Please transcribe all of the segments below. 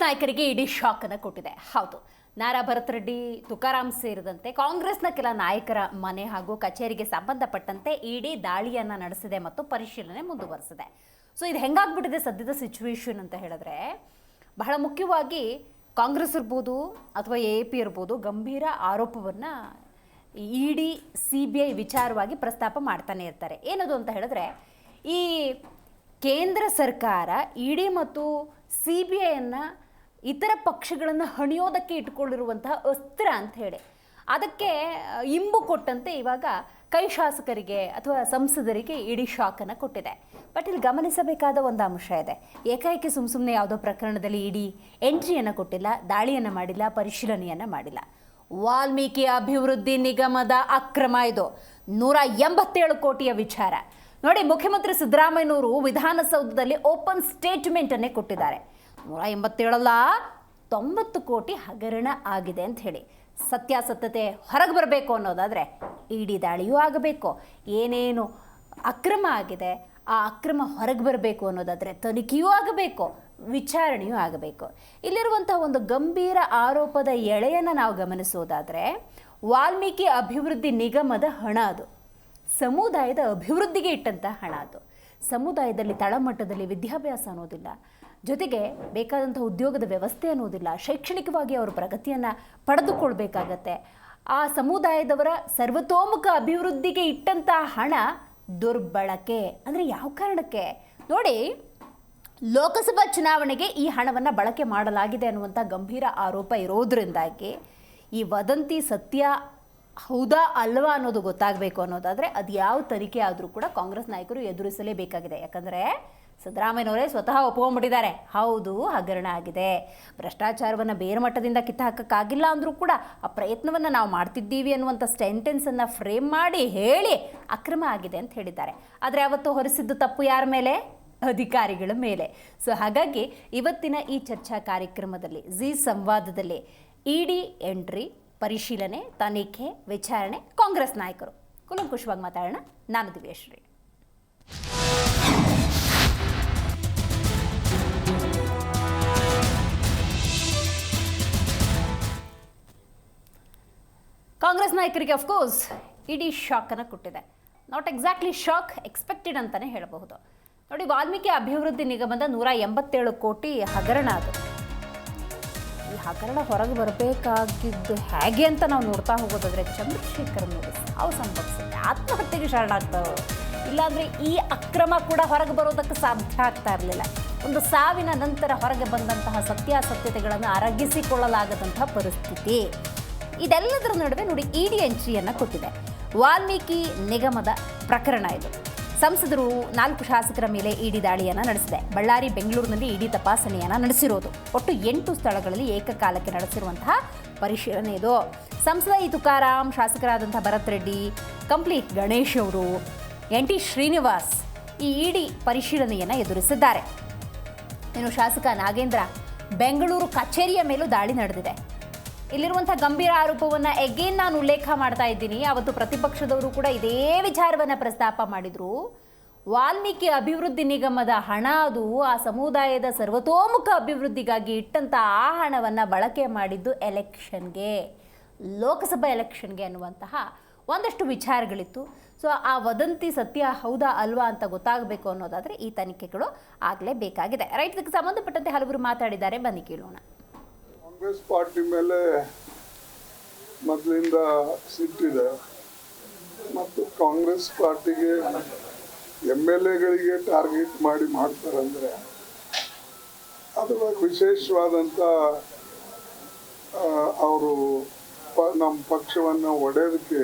ನಾಯಕರಿಗೆ ಇಡೀ ಶಾಕ್ ಅನ್ನು ಕೊಟ್ಟಿದೆ. ಹೌದು, ನಾರಾ ಭರತ್ ರೆಡ್ಡಿ, ತುಕಾರಾಮ್ ಸೇರಿದಂತೆ ಕಾಂಗ್ರೆಸ್ನ ಕೆಲ ನಾಯಕರ ಮನೆ ಹಾಗೂ ಕಚೇರಿಗೆ ಸಂಬಂಧಪಟ್ಟಂತೆ ಇಡಿ ದಾಳಿಯನ್ನು ನಡೆಸಿದೆ ಮತ್ತು ಪರಿಶೀಲನೆ ಮುಂದುವರೆಸಿದೆ. ಸೊ ಇದು ಹೆಂಗಾಗ್ಬಿಟ್ಟಿದೆ ಸದ್ಯದ ಸಿಚುವೇಶನ್ ಅಂತ ಹೇಳಿದ್ರೆ, ಬಹಳ ಮುಖ್ಯವಾಗಿ ಕಾಂಗ್ರೆಸ್ ಇರ್ಬೋದು ಅಥವಾ AAP ಇರ್ಬೋದು ಗಂಭೀರ ಆರೋಪವನ್ನು ಇಡಿ CBI ವಿಚಾರವಾಗಿ ಪ್ರಸ್ತಾಪ ಮಾಡ್ತಾನೆ ಇರ್ತಾರೆ. ಏನದು ಅಂತ ಹೇಳಿದ್ರೆ, ಈ ಕೇಂದ್ರ ಸರ್ಕಾರ ಇಡಿ ಮತ್ತು CBIಯನ್ನು ಇತರ ಪಕ್ಷಗಳನ್ನು ಹಣಿಯೋದಕ್ಕೆ ಇಟ್ಕೊಂಡಿರುವಂತಹ ಅಸ್ತ್ರ ಅಂತ ಹೇಳಿ ಅದಕ್ಕೆ ಇಂಬು ಕೊಟ್ಟಂತೆ ಇವಾಗ ಕೈ ಶಾಸಕರಿಗೆ ಅಥವಾ ಸಂಸದರಿಗೆ ಇಡಿ ಶಾಕನ್ನು ಕೊಟ್ಟಿದೆ. ಬಟ್ ಇಲ್ಲಿ ಗಮನಿಸಬೇಕಾದ ಒಂದು ಅಂಶ ಇದೆ. ಏಕಾಏಕಿ ಸುಮ್ಮನೆ ಯಾವುದೋ ಪ್ರಕರಣದಲ್ಲಿ ಇಡಿ ಎಂಟ್ರಿಯನ್ನು ಕೊಟ್ಟಿಲ್ಲ, ದಾಳಿಯನ್ನು ಮಾಡಿಲ್ಲ, ಪರಿಶೀಲನೆಯನ್ನು ಮಾಡಿಲ್ಲ. ವಾಲ್ಮೀಕಿ ಅಭಿವೃದ್ಧಿ ನಿಗಮದ ಅಕ್ರಮ ಇದು 187 ಕೋಟಿಯ ವಿಚಾರ. ನೋಡಿ, ಮುಖ್ಯಮಂತ್ರಿ ಸಿದ್ದರಾಮಯ್ಯನವರು ವಿಧಾನಸೌಧದಲ್ಲಿ ಓಪನ್ ಸ್ಟೇಟ್ಮೆಂಟನ್ನೇ ಕೊಟ್ಟಿದ್ದಾರೆ. 187 90 ಕೋಟಿ ಹಗರಣ ಆಗಿದೆ ಅಂತ ಹೇಳಿ. ಸತ್ಯಾಸತ್ಯತೆ ಹೊರಗೆ ಬರಬೇಕು ಅನ್ನೋದಾದರೆ ಇಡಿ ದಾಳಿಯೂ ಆಗಬೇಕು. ಏನೇನು ಅಕ್ರಮ ಆಗಿದೆ ಆ ಅಕ್ರಮ ಹೊರಗೆ ಬರಬೇಕು ಅನ್ನೋದಾದರೆ ತನಿಖೆಯೂ ಆಗಬೇಕು, ವಿಚಾರಣೆಯೂ ಆಗಬೇಕು. ಇಲ್ಲಿರುವಂಥ ಒಂದು ಗಂಭೀರ ಆರೋಪದ ಎಳೆಯನ್ನು ನಾವು ಗಮನಿಸೋದಾದರೆ, ವಾಲ್ಮೀಕಿ ಅಭಿವೃದ್ಧಿ ನಿಗಮದ ಹಣ ಅದು, ಸಮುದಾಯದ ಅಭಿವೃದ್ಧಿಗೆ ಇಟ್ಟಂಥ ಹಣ ಅದು. ಸಮುದಾಯದಲ್ಲಿ ತಳಮಟ್ಟದಲ್ಲಿ ವಿದ್ಯಾಭ್ಯಾಸ ಅನ್ನೋದಿಲ್ಲ, ಜೊತೆಗೆ ಬೇಕಾದಂಥ ಉದ್ಯೋಗದ ವ್ಯವಸ್ಥೆ ಅನ್ನೋದಿಲ್ಲ, ಶೈಕ್ಷಣಿಕವಾಗಿ ಅವರು ಪ್ರಗತಿಯನ್ನು ಪಡೆದುಕೊಳ್ಬೇಕಾಗತ್ತೆ. ಆ ಸಮುದಾಯದವರ ಸರ್ವತೋಮುಖ ಅಭಿವೃದ್ಧಿಗೆ ಇಟ್ಟಂಥ ಹಣ ದುರ್ಬಳಕೆ ಅಂದರೆ ಯಾವ ಕಾರಣಕ್ಕೆ? ನೋಡಿ, ಲೋಕಸಭಾ ಚುನಾವಣೆಗೆ ಈ ಹಣವನ್ನು ಬಳಕೆ ಮಾಡಲಾಗಿದೆ ಅನ್ನುವಂಥ ಗಂಭೀರ ಆರೋಪ ಇರೋದ್ರಿಂದಾಗಿ ಈ ವದಂತಿ ಸತ್ಯ ಹೌದಾ ಅಲ್ವಾ ಅನ್ನೋದು ಗೊತ್ತಾಗಬೇಕು ಅನ್ನೋದಾದರೆ ಅದು ಯಾವ ತನಿಖೆ ಆದರೂ ಕೂಡ ಕಾಂಗ್ರೆಸ್ ನಾಯಕರು ಎದುರಿಸಲೇಬೇಕಾಗಿದೆ. ಯಾಕಂದರೆ ಸಿದ್ದರಾಮಯ್ಯನವರೇ ಸ್ವತಃ ಒಪ್ಕೊಂಡ್ಬಿಟ್ಟಿದ್ದಾರೆ, ಹೌದು ಹಗರಣ ಆಗಿದೆ, ಭ್ರಷ್ಟಾಚಾರವನ್ನು ಬೇರೆ ಮಟ್ಟದಿಂದ ಕಿತ್ತಾಕಕ್ಕಾಗಿಲ್ಲ ಅಂದರೂ ಕೂಡ ಆ ಪ್ರಯತ್ನವನ್ನು ನಾವು ಮಾಡ್ತಿದ್ದೀವಿ ಅನ್ನುವಂಥ ಸೆಂಟೆನ್ಸನ್ನು ಫ್ರೇಮ್ ಮಾಡಿ ಹೇಳಿ ಅಕ್ರಮ ಆಗಿದೆ ಅಂತ ಹೇಳಿದ್ದಾರೆ. ಆದರೆ ಅವತ್ತು ಹೊರಿಸಿದ್ದು ತಪ್ಪು ಯಾರ ಮೇಲೆ? ಅಧಿಕಾರಿಗಳ ಮೇಲೆ. ಸೊ ಹಾಗಾಗಿ ಇವತ್ತಿನ ಈ ಚರ್ಚಾ ಕಾರ್ಯಕ್ರಮದಲ್ಲಿ ಜಿ ಸಂವಾದದಲ್ಲಿ ಇಡಿ ಎಂಟ್ರಿ, ಪರಿಶೀಲನೆ, ತನಿಖೆ, ವಿಚಾರಣೆ, ಕಾಂಗ್ರೆಸ್ ನಾಯಕರು ಕುಲಂಕುಷವಾಗಿ ಮಾತಾಡೋಣ. ನಾನು ದಿವ್ಯಶ್ರೀ. ಕಾಂಗ್ರೆಸ್ ನಾಯಕರಿಗೆ ಅಫ್ಕೋರ್ಸ್ ಇಡೀ ಶಾಕನ್ನು ಕೊಟ್ಟಿದೆ. ನಾಟ್ ಎಕ್ಸಾಕ್ಟ್ಲಿ ಶಾಕ್, ಎಕ್ಸ್ಪೆಕ್ಟೆಡ್ ಅಂತಲೇ ಹೇಳಬಹುದು. ನೋಡಿ, ವಾಲ್ಮೀಕಿ ಅಭಿವೃದ್ಧಿ ನಿಗಮದ 187 ಕೋಟಿ ಹಗರಣ ಅದು. ಈ ಹಗರಣ ಹೊರಗೆ ಬರಬೇಕಾಗಿದ್ದು ಹೇಗೆ ಅಂತ ನಾವು ನೋಡ್ತಾ ಹೋಗೋದಾದರೆ, ಚಂದ್ರಶೇಖರ್ ಮೇಲೆ ಸಾವು ಸಂಭವಿಸುತ್ತೆ, ಆತ್ಮಹತ್ಯೆಗೆ ಶರಣಾಗ್ತವೆ. ಇಲ್ಲಾಂದರೆ ಈ ಅಕ್ರಮ ಕೂಡ ಹೊರಗೆ ಬರೋದಕ್ಕೆ ಸಾಧ್ಯ ಆಗ್ತಾ ಇರಲಿಲ್ಲ. ಒಂದು ಸಾವಿನ ನಂತರ ಹೊರಗೆ ಬಂದಂತಹ ಸತ್ಯಾಸತ್ಯತೆಗಳನ್ನು ಅರಗಿಸಿಕೊಳ್ಳಲಾಗದಂತಹ ಪರಿಸ್ಥಿತಿ. ಇದೆಲ್ಲದರ ನಡುವೆ ನೋಡಿ, ಇಡಿ ಎಂಟ್ರಿಯನ್ನು ಕೊಟ್ಟಿದೆ. ವಾಲ್ಮೀಕಿ ನಿಗಮದ ಪ್ರಕರಣ ಇದು. ಸಂಸದರು 4 ಶಾಸಕರ ಮೇಲೆ ಇಡಿ ದಾಳಿಯನ್ನು ನಡೆಸಿದೆ. ಬಳ್ಳಾರಿ, ಬೆಂಗಳೂರಿನಲ್ಲಿ ಇಡಿ ತಪಾಸಣೆಯನ್ನು ನಡೆಸಿರೋದು. ಒಟ್ಟು 8 ಸ್ಥಳಗಳಲ್ಲಿ ಏಕಕಾಲಕ್ಕೆ ನಡೆಸಿರುವಂತಹ ಪರಿಶೀಲನೆ ಇದು. ಸಂಸದ ತುಕಾರಾಮ್, ಶಾಸಕರಾದಂಥ ಭರತ್ ರೆಡ್ಡಿ, ಕಂಪ್ಲಿ ಗಣೇಶ್ ಅವರು, NT ಶ್ರೀನಿವಾಸ್ ಈ ಇಡಿ ಪರಿಶೀಲನೆಯನ್ನು ಎದುರಿಸಿದ್ದಾರೆ. ಇನ್ನು ಶಾಸಕ ನಾಗೇಂದ್ರ ಬೆಂಗಳೂರು ಕಚೇರಿಯ ಮೇಲೂ ದಾಳಿ ನಡೆದಿದೆ. ಇಲ್ಲಿರುವಂಥ ಗಂಭೀರ ಆರೋಪವನ್ನು ಎಗೇನ್ ನಾನು ಉಲ್ಲೇಖ ಮಾಡ್ತಾ ಇದ್ದೀನಿ. ಅವತ್ತು ಪ್ರತಿಪಕ್ಷದವರು ಕೂಡ ಇದೇ ವಿಚಾರವನ್ನು ಪ್ರಸ್ತಾಪ ಮಾಡಿದರು. ವಾಲ್ಮೀಕಿ ಅಭಿವೃದ್ಧಿ ನಿಗಮದ ಹಣ ಅದು, ಆ ಸಮುದಾಯದ ಸರ್ವತೋಮುಖ ಅಭಿವೃದ್ಧಿಗಾಗಿ ಇಟ್ಟಂಥ ಆ ಹಣವನ್ನು ಬಳಕೆ ಮಾಡಿದ್ದು ಎಲೆಕ್ಷನ್ಗೆ, ಲೋಕಸಭಾ ಎಲೆಕ್ಷನ್ಗೆ ಅನ್ನುವಂತಹ ಒಂದಷ್ಟು ವಿಚಾರಗಳಿತ್ತು. ಸೊ ಆ ವದಂತಿ ಸತ್ಯ ಹೌದಾ ಅಲ್ವಾ ಅಂತ ಗೊತ್ತಾಗಬೇಕು ಅನ್ನೋದಾದರೆ ಈ ತನಿಖೆಗಳು ಆಗಲೇಬೇಕಾಗಿದೆ. ರೈಟ್, ಇದಕ್ಕೆ ಸಂಬಂಧಪಟ್ಟಂತೆ ಹಲವರು ಮಾತಾಡಿದ್ದಾರೆ, ಬನ್ನಿ ಕೇಳೋಣ. ಕಾಂಗ್ರೆಸ್ ಪಾರ್ಟಿ ಮೇಲೆ ಮೊದಲಿಂದ ಸಿಟ್ಟಿದೆ ಮತ್ತು ಕಾಂಗ್ರೆಸ್ ಪಾರ್ಟಿಗೆ MLAಗಳಿಗೆ ಟಾರ್ಗೆಟ್ ಮಾಡಿ ಮಾಡ್ತಾರಂದ್ರೆ ಅದರ ವಿಶೇಷವಾದಂಥ ಅವರು ನಮ್ಮ ಪಕ್ಷವನ್ನು ಒಡೆಯೋದಕ್ಕೆ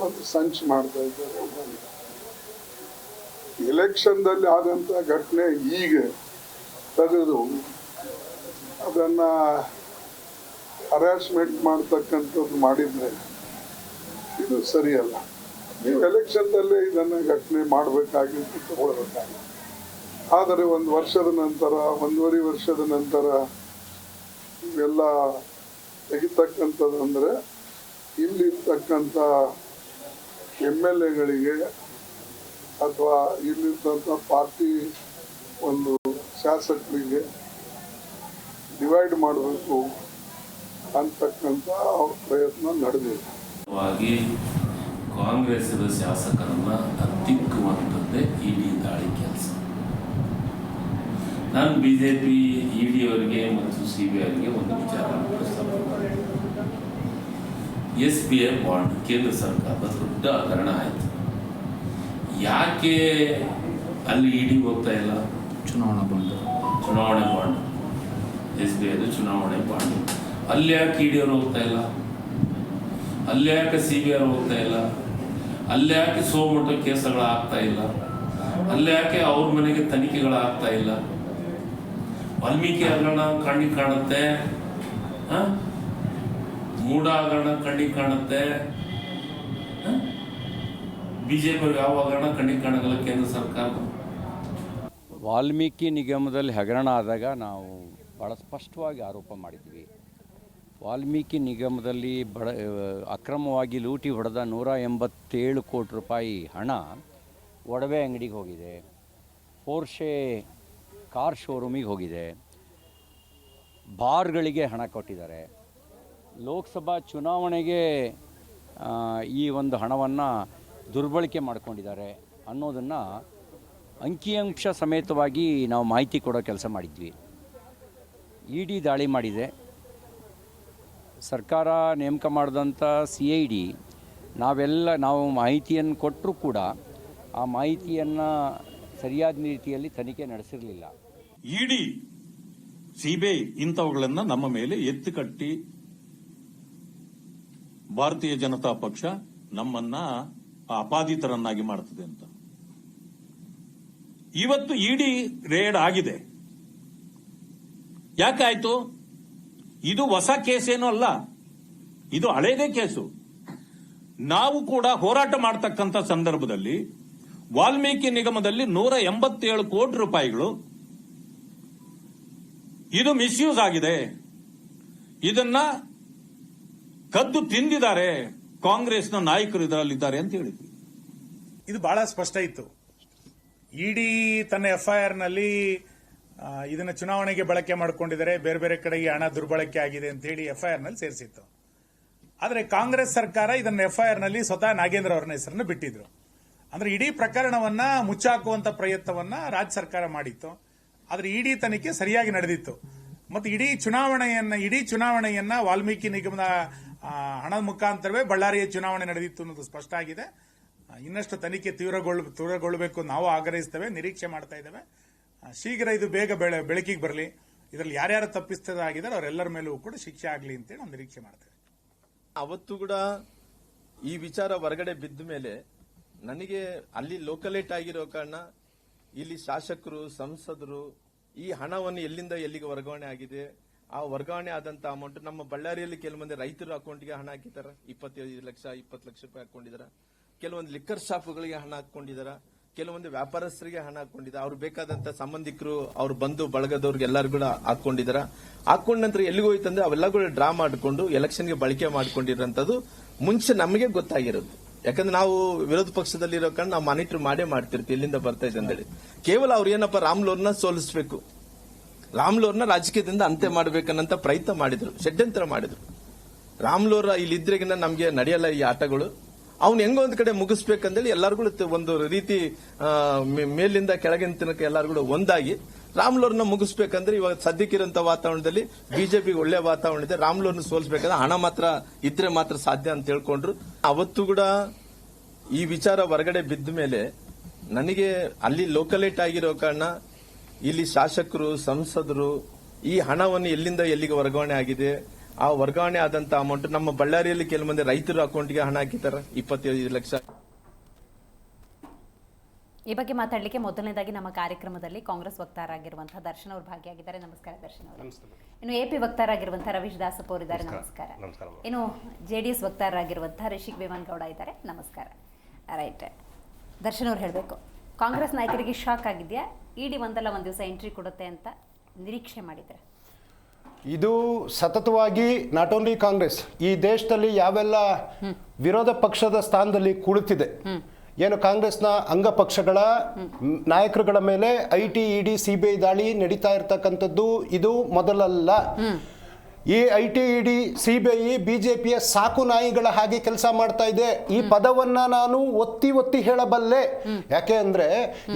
ಒಂದು ಸಂಚು ಮಾಡ್ತಾ ಇದ್ದಾರೆ. ಎಲೆಕ್ಷನ್ದಲ್ಲಿ ಆದಂಥ ಘಟನೆ ಈಗ ತೆಗೆದು ಅದನ್ನು ಹರಾಸ್ಮೆಂಟ್ ಮಾಡ್ತಕ್ಕಂಥದ್ದು ಮಾಡಿದರೆ ಇದು ಸರಿಯಲ್ಲ. ನೀವು ಎಲೆಕ್ಷನ್ದಲ್ಲೇ ಇದನ್ನು ಘಟನೆ ಮಾಡಬೇಕಾಗಿದ್ದು ತಗೊಳ್ಬೇಕಾಗಿತ್ತು. ಆದರೆ 1 ವರ್ಷದ ನಂತರ, 1.5 ವರ್ಷದ ನಂತರ ಇವೆಲ್ಲ ತೆಗಿತಕ್ಕಂಥದ್ದು ಅಂದರೆ ಇಲ್ಲಿರ್ತಕ್ಕಂಥ MLAಗಳಿಗೆ ಅಥವಾ ಇಲ್ಲಿರ್ತಕ್ಕಂಥ ಪಾರ್ಟಿ ಒಂದು ಶಾಸಕರಿಗೆ ಡಿವೈಡ್ ಮಾಡಬೇಕು ಅಂತಕ್ಕಂಥ ಪ್ರಯತ್ನ ನಡೆದಿದೆ. ಕಾಂಗ್ರೆಸ್ಸಿನ ಶಾಸಕರನ್ನ ಹತ್ತಿಕ್ಕುವಂಥದ್ದೇ ಇಡಿ ದಾಳಿ ಕೆಲಸ. ನಾನು ಬಿಜೆಪಿ ಇಡಿ ಅವರಿಗೆ ಮತ್ತು CBI ಅವರಿಗೆ ಒಂದು ವಿಚಾರ ಪ್ರಸ್ತಾಪ ಮಾಡಿದೆ. SBI ಬಾಂಡ್ ಕೇಂದ್ರ ಸರ್ಕಾರದ ದೊಡ್ಡ ಹಗರಣ ಆಯಿತು. ಯಾಕೆ ಅಲ್ಲಿ ಇಡಿ ಹೋಗ್ತಾ ಇಲ್ಲ? ಚುನಾವಣಾ ಬಾಂಡ್ SBI ಚುನಾವಣೆ ಬಾಂಡ್, ಅಲ್ಲಿ ಯಾಕೆ ಇಡಿ ಅವರು ಹೋಗ್ತಾ ಇಲ್ಲ? ಅಲ್ಲಿ ಯಾಕೆ CBI ಅವರು ಹೋಗ್ತಾ ಇಲ್ಲ? ಅಲ್ಲಿ ಯಾಕೆ ಸೋಮೋಟೋ ಕೇಸುಗಳಾಗ್ತಾ ಇಲ್ಲ? ಅಲ್ಲಿ ಯಾಕೆ ಅವ್ರ ಮನೆಗೆ ತನಿಖೆಗಳಾಗ್ತಾ ಇಲ್ಲ? ವಾಲ್ಮೀಕಿ ಹಗರಣ ಕಣ್ಣಿಗೆ ಕಾಣುತ್ತೆ, ಮೂಢ ಹಗರಣ ಕಣ್ಣಿಗೆ ಕಾಣುತ್ತೆ, ಬಿಜೆಪಿ ಯಾವ ಹಗರಣ ಕಣ್ಣಿಗೆ ಕಾಣಲ್ಲ ಕೇಂದ್ರ ಸರ್ಕಾರ. ವಾಲ್ಮೀಕಿ ನಿಗಮದಲ್ಲಿ ಹಗರಣ ಆದಾಗ ನಾವು ಭಾಳ ಸ್ಪಷ್ಟವಾಗಿ ಆರೋಪ ಮಾಡಿದ್ವಿ. ವಾಲ್ಮೀಕಿ ನಿಗಮದಲ್ಲಿ ಅಕ್ರಮವಾಗಿ ಲೂಟಿ ಹೊಡೆದ 187 ಕೋಟಿ ರೂಪಾಯಿ ಹಣ ಒಡವೆ ಅಂಗಡಿಗೆ ಹೋಗಿದೆ, ಪೋರ್ಷೆ ಕಾರ್ ಶೋರೂಮಿಗೆ ಹೋಗಿದೆ, ಬಾರ್ಗಳಿಗೆ ಹಣ ಕೊಟ್ಟಿದ್ದಾರೆ. ಲೋಕಸಭಾ ಚುನಾವಣೆಗೆ ಈ ಒಂದು ಹಣವನ್ನು ದುರ್ಬಳಕೆ ಮಾಡಿಕೊಂಡಿದ್ದಾರೆ ಅನ್ನೋದನ್ನು ಅಂಕಿಅಂಶ ಸಮೇತವಾಗಿ ನಾವು ಮಾಹಿತಿ ಕೊಡೋ ಕೆಲಸ ಮಾಡಿದ್ವಿ. ಇಡಿ ದಾಳಿ ಮಾಡಿದೆ. ಸರ್ಕಾರ ನೇಮಕ ಮಾಡಿದಂಥ CID ನಾವು ಮಾಹಿತಿಯನ್ನು ಕೊಟ್ಟರೂ ಕೂಡ ಆ ಮಾಹಿತಿಯನ್ನು ಸರಿಯಾದ ರೀತಿಯಲ್ಲಿ ತನಿಖೆ ನಡೆಸಿರಲಿಲ್ಲ. ಇಡಿ CBI ಇಂಥವುಗಳನ್ನು ನಮ್ಮ ಮೇಲೆ ಎತ್ತಿಕಟ್ಟಿ ಭಾರತೀಯ ಜನತಾ ಪಕ್ಷ ನಮ್ಮನ್ನ ಅಪಾದಿತರನ್ನಾಗಿ ಮಾಡ್ತದೆ ಅಂತ. ಇವತ್ತು ಇಡಿ ರೇಡ್ ಆಗಿದೆ. ಯಾಕಾಯ್ತು? ಇದು ಹೊಸ ಕೇಸೇನೂ ಅಲ್ಲ, ಇದು ಹಳೇದೇ ಕೇಸು. ನಾವು ಕೂಡ ಹೋರಾಟ ಮಾಡತಕ್ಕಂಥ ಸಂದರ್ಭದಲ್ಲಿ ವಾಲ್ಮೀಕಿ ನಿಗಮದಲ್ಲಿ 187 ಕೋಟಿ ರೂಪಾಯಿಗಳು ಇದು ಮಿಸ್ಯೂಸ್ ಆಗಿದೆ, ಇದನ್ನ ಕದ್ದು ತಿಂದಿದ್ದಾರೆ ಕಾಂಗ್ರೆಸ್ನ ನಾಯಕರು ಇದರಲ್ಲಿದ್ದಾರೆ ಅಂತ ಹೇಳಿದ್ವಿ. ಇದು ಬಹಳ ಸ್ಪಷ್ಟ ಇತ್ತು. ಇಡಿ ತನ್ನ FIR ನಲ್ಲಿ ಇದನ್ನ ಚುನಾವಣೆಗೆ ಬಳಕೆ ಮಾಡಿಕೊಂಡಿದ್ದಾರೆ, ಬೇರೆ ಬೇರೆ ಕಡೆಗೆ ಹಣ ದುರ್ಬಳಕೆ ಆಗಿದೆ ಅಂತ ಹೇಳಿ FIR ನಲ್ಲಿ ಸೇರಿಸಿತ್ತು. ಆದರೆ ಕಾಂಗ್ರೆಸ್ ಸರ್ಕಾರ ಇದನ್ನ FIR ನಲ್ಲಿ ಸ್ವತಃ ನಾಗೇಂದ್ರ ಅವರ ಹೆಸರನ್ನು ಬಿಟ್ಟಿದ್ರು. ಅಂದ್ರೆ ಇಡೀ ಪ್ರಕರಣವನ್ನ ಮುಚ್ಚಾಕುವಂತ ಪ್ರಯತ್ನವನ್ನ ರಾಜ್ಯ ಸರ್ಕಾರ ಮಾಡಿತ್ತು. ಆದ್ರೆ ಇಡಿ ತನಿಖೆ ಸರಿಯಾಗಿ ನಡೆದಿತ್ತು. ಮತ್ತು ಇಡೀ ಚುನಾವಣೆಯನ್ನ ವಾಲ್ಮೀಕಿ ನಿಗಮದ ಹಣದ ಮುಖಾಂತರವೇ ಬಳ್ಳಾರಿಯ ಚುನಾವಣೆ ನಡೆದಿತ್ತು ಅನ್ನೋದು ಸ್ಪಷ್ಟ ಆಗಿದೆ. ಇನ್ನಷ್ಟು ತನಿಖೆ ತೀವ್ರಗೊಳ್ಳಬೇಕು ನಾವು ಆಗ್ರಹಿಸ್ತೇವೆ, ನಿರೀಕ್ಷೆ ಮಾಡ್ತಾ ಇದ್ದೇವೆ. ಶೀಘ್ರ ಇದು ಬೇಗ ಬೆಳಕಿಗೆ ಬರಲಿ. ಇದರಲ್ಲಿ ಯಾರ್ಯಾರು ತಪ್ಪಿಸ್ತರಾಗಿದ್ದಾರೆ ಅವರೆಲ್ಲರ ಮೇಲೂ ಕೂಡ ಶಿಕ್ಷೆ ಆಗಲಿ ಅಂತೇಳಿ ನಾವು ನಿರೀಕ್ಷೆ ಮಾಡ್ತೇವೆ. ಅವತ್ತು ಕೂಡ ಈ ವಿಚಾರ ಹೊರಗಡೆ ಬಿದ್ದ ಮೇಲೆ ನನಗೆ ಅಲ್ಲಿ ಲೋಕಲೇಟ್ ಆಗಿರೋ ಕಾರಣ ಇಲ್ಲಿ ಶಾಸಕರು, ಸಂಸದರು ಈ ಹಣವನ್ನು ಎಲ್ಲಿಂದ ಎಲ್ಲಿಗೆ ವರ್ಗಾವಣೆ ಆಗಿದೆ, ಆ ವರ್ಗಾವಣೆ ಆದಂತ ಅಮೌಂಟ್ ನಮ್ಮ ಬಳ್ಳಾರಿಯಲ್ಲಿ ಕೆಲವೊಂದು ರೈತರ ಅಕೌಂಟ್ಗೆ ಹಣ ಹಾಕಿದ್ದಾರೆ, 25 ಲಕ್ಷ 20 ಲಕ್ಷ ರೂಪಾಯಿ ಹಾಕೊಂಡಿದ್ದಾರೆ. ಕೆಲವೊಂದು ಲಿಕ್ಕರ್ ಶಾಪ್ಗಳಿಗೆ ಹಣ ಹಾಕೊಂಡಿದ್ದಾರೆ, ಕೆಲವೊಂದು ವ್ಯಾಪಾರಸ್ಥರಿಗೆ ಹಣ ಹಾಕೊಂಡಿದ್ದಾರೆ. ಅವ್ರು ಬೇಕಾದಂತ ಸಂಬಂಧಿಕರು, ಅವ್ರ ಬಂಧು ಬಳಗದವ್ರಿಗೆ ಎಲ್ಲರೂ ಕೂಡ ಹಾಕೊಂಡಿದ್ದಾರೆ. ಹಾಕೊಂಡ ನಂತರ ಎಲ್ಲಿಗೆ ಹೋಯ್ತಂದ್ರೆ ಅವೆಲ್ಲ ಕೂಡ ಡ್ರಾ ಮಾಡಿಕೊಂಡು ಎಲೆಕ್ಷನ್ಗೆ ಬಳಕೆ ಮಾಡ್ಕೊಂಡಿರೋಂಥದ್ದು ಮುಂಚೆ ನಮಗೆ ಗೊತ್ತಾಗಿರೋದು. ಯಾಕಂದ್ರೆ ನಾವು ವಿರೋಧ ಪಕ್ಷದಲ್ಲಿರೋ ಕಾರಣ ನಾವು ಮಾನಿಟರ್ ಮಾಡೇ ಮಾಡ್ತಿರ್ತೀವಿ ಎಲ್ಲಿಂದ ಬರ್ತಾ ಇದೆ ಅಂತೇಳಿ. ಕೇವಲ ಅವ್ರು ಏನಪ್ಪ ರಾಮ್ಲೋರ್ನ ಸೋಲಿಸಬೇಕು, ರಾಮ್ಲೋರ್ನ ರಾಜಕೀಯದಿಂದ ಅಂತ್ಯ ಮಾಡಬೇಕನ್ನಂತ ಪ್ರಯತ್ನ ಮಾಡಿದ್ರು, ಷಡ್ಯಂತ್ರ ಮಾಡಿದ್ರು. ರಾಮ್ಲೋರ್ ಇಲ್ಲಿದ್ರೆಗಿನ ನಮ್ಗೆ ನಡೆಯಲ್ಲ ಈ ಆಟಗಳು, ಅವ್ನು ಹೆಂಗೋ ಒಂದ್ ಕಡೆ ಮುಗಿಸ್ಬೇಕಂದೇಳಿ ಎಲ್ಲಾರ್ಗಳು ಒಂದು ರೀತಿ ಮೇಲಿಂದ ಕೆಳಗಿನ ತನಕ ಎಲ್ಲಾರ್ಗಳು ಒಂದಾಗಿ ರಾಮ್ಲೋರ್ನ ಮುಗಿಸ್ಬೇಕಂದ್ರೆ ಇವಾಗ ಸದ್ಯಕ್ಕಿರೋಂಥ ವಾತಾವರಣದಲ್ಲಿ ಬಿಜೆಪಿಗೆ ಒಳ್ಳೆ ವಾತಾವರಣ ಇದೆ. ರಾಮ್ಲೋರ್ನ ಸೋಲ್ಸ್ಬೇಕಂದ್ರೆ ಹಣ ಮಾತ್ರ ಇದ್ರೆ ಮಾತ್ರ ಸಾಧ್ಯ ಅಂತ ಹೇಳ್ಕೊಂಡ್ರು. ಅವತ್ತು ಕೂಡ ಈ ವಿಚಾರ ಹೊರಗಡೆ ಬಿದ್ದ ಮೇಲೆ ನನಗೆ ಅಲ್ಲಿ ಲೋಕಲೇಟ್ ಆಗಿರೋ ಕಾರಣ ಇಲ್ಲಿ ಶಾಸಕರು, ಸಂಸದರು ಈ ಹಣವನ್ನು ಎಲ್ಲಿಂದ ಎಲ್ಲಿಗೆ ವರ್ಗಾವಣೆ ಆಗಿದೆ, ಆ ವರ್ಗಾವಣೆ ಆದಂತ ಅಮೌಂಟ್ ನಮ್ಮ ಬಳ್ಳಾರಿಯಲ್ಲಿ ಕೆಲವೊಂದು ರೈತರ ಅಕೌಂಟ್ಗೆ ಹಣ ಹಾಕಿದ್ದಾರೆ, 25 ಲಕ್ಷ. ಈ ಬಗ್ಗೆ ಮಾತಾಡಲಿಕ್ಕೆ ಮೊದಲನೇದಾಗಿ ನಮ್ಮ ಕಾರ್ಯಕ್ರಮದಲ್ಲಿ ಕಾಂಗ್ರೆಸ್ ವಕ್ತಾರರಾಗಿರುವಂತಹ ದರ್ಶನ್ ಅವರು ಭಾಗಿಯಾಗಿದ್ದಾರೆ. ನಮಸ್ಕಾರ ದರ್ಶನ್ ಅವರು. ಇನ್ನು AP ವಕ್ತಾರರಾಗಿರುವಂತಹ ರವೀಶ್ ದಾಸಪ್ಪ ಅವರು ಇದ್ದಾರೆ. ನಮಸ್ಕಾರ. ಇನ್ನು JDS ವಕ್ತಾರರಾಗಿರುವಂತಹ ರಿಷಿಕ್ ಬೇವನ್ಗೌಡ ಇದ್ದಾರೆ. ನಮಸ್ಕಾರ. ರೈಟ್, ದರ್ಶನ್ ಅವರು ಹೇಳಬೇಕು, ಕಾಂಗ್ರೆಸ್ ನಾಯಕರಿಗೆ ಶಾಕ್ ಆಗಿದೆಯಾ? ಇಡಿ ಒಂದಲ್ಲ ಒಂದು ದಿವಸ ಎಂಟ್ರಿ ಕೊಡುತ್ತೆ ಅಂತ ನಿರೀಕ್ಷೆ ಮಾಡಿದ್ರೆ? ಇದು ಸತತವಾಗಿ ನಾಟ್ ಓನ್ಲಿ ಕಾಂಗ್ರೆಸ್, ಈ ದೇಶದಲ್ಲಿ ಯಾವೆಲ್ಲ ವಿರೋಧ ಪಕ್ಷದ ಸ್ಥಾನದಲ್ಲಿ ಕುಳಿತಿದೆ ಏನು ಕಾಂಗ್ರೆಸ್ನ ಅಂಗಪಕ್ಷಗಳ ನಾಯಕರುಗಳ ಮೇಲೆ IT ED CBI ದಾಳಿ ನಡೀತಾ ಇರ್ತಕ್ಕಂಥದ್ದು ಇದು ಮೊದಲಲ್ಲ. ಈ IT ED CBI BJPಯ ಸಾಕು ನಾಯಿಗಳ ಹಾಗೆ ಕೆಲಸ ಮಾಡ್ತಾ ಇದೆ. ಈ ಪದವನ್ನ ನಾನು ಒತ್ತಿ ಹೇಳಬಲ್ಲೆ. ಯಾಕೆ ಅಂದ್ರೆ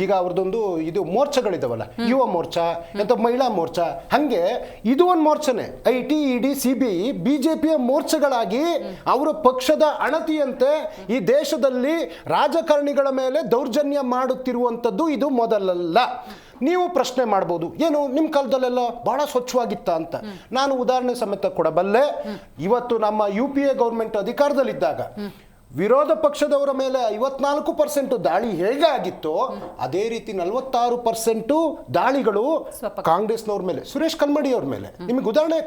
ಈಗ ಅವ್ರದ್ದೊಂದು ಇದು ಮೋರ್ಚಾಗಳಿದಾವಲ್ಲ, ಯುವ ಮೋರ್ಚಾ ಅಥವಾ ಮಹಿಳಾ ಮೋರ್ಚಾ, ಹಂಗೆ ಇದು ಒಂದು ಮೋರ್ಚಾನೆ. IT ED CBI BJPಯ ಮೋರ್ಚಾಗಳಾಗಿ ಅವರ ಪಕ್ಷದ ಅಣತಿಯಂತೆ ಈ ದೇಶದಲ್ಲಿ ರಾಜಕಾರಣಿಗಳ ಮೇಲೆ ದೌರ್ಜನ್ಯ ಮಾಡುತ್ತಿರುವಂಥದ್ದು ಇದು ಮೊದಲಲ್ಲ. ನೀವು ಪ್ರಶ್ನೆ ಮಾಡ್ಬೋದು, ಏನು ನಿಮ್ಮ ಕಾಲದಲ್ಲೆಲ್ಲ ಬಹಳ ಸ್ವಚ್ಛವಾಗಿತ್ತ ಅಂತ. ನಾನು ಉದಾಹರಣೆ ಸಮೇತ ಕೊಡಬಲ್ಲೆ. ಇವತ್ತು ನಮ್ಮ UPA ಗೌರ್ಮೆಂಟ್ ಅಧಿಕಾರದಲ್ಲಿದ್ದಾಗ ವಿರೋಧ ಪಕ್ಷದವರ ಮೇಲೆ 54% ದಾಳಿ ಹೇಗೆ ಆಗಿತ್ತೋ ಅದೇ ರೀತಿ 46% ದಾಳಿಗಳು ಕಾಂಗ್ರೆಸ್ನವ್ರ ಮೇಲೆ, ಸುರೇಶ್ ಕಲ್ಮಡಿ ಅವ್ರ ಮೇಲೆ. ನಿಮಗೆ ಉದಾಹರಣೆ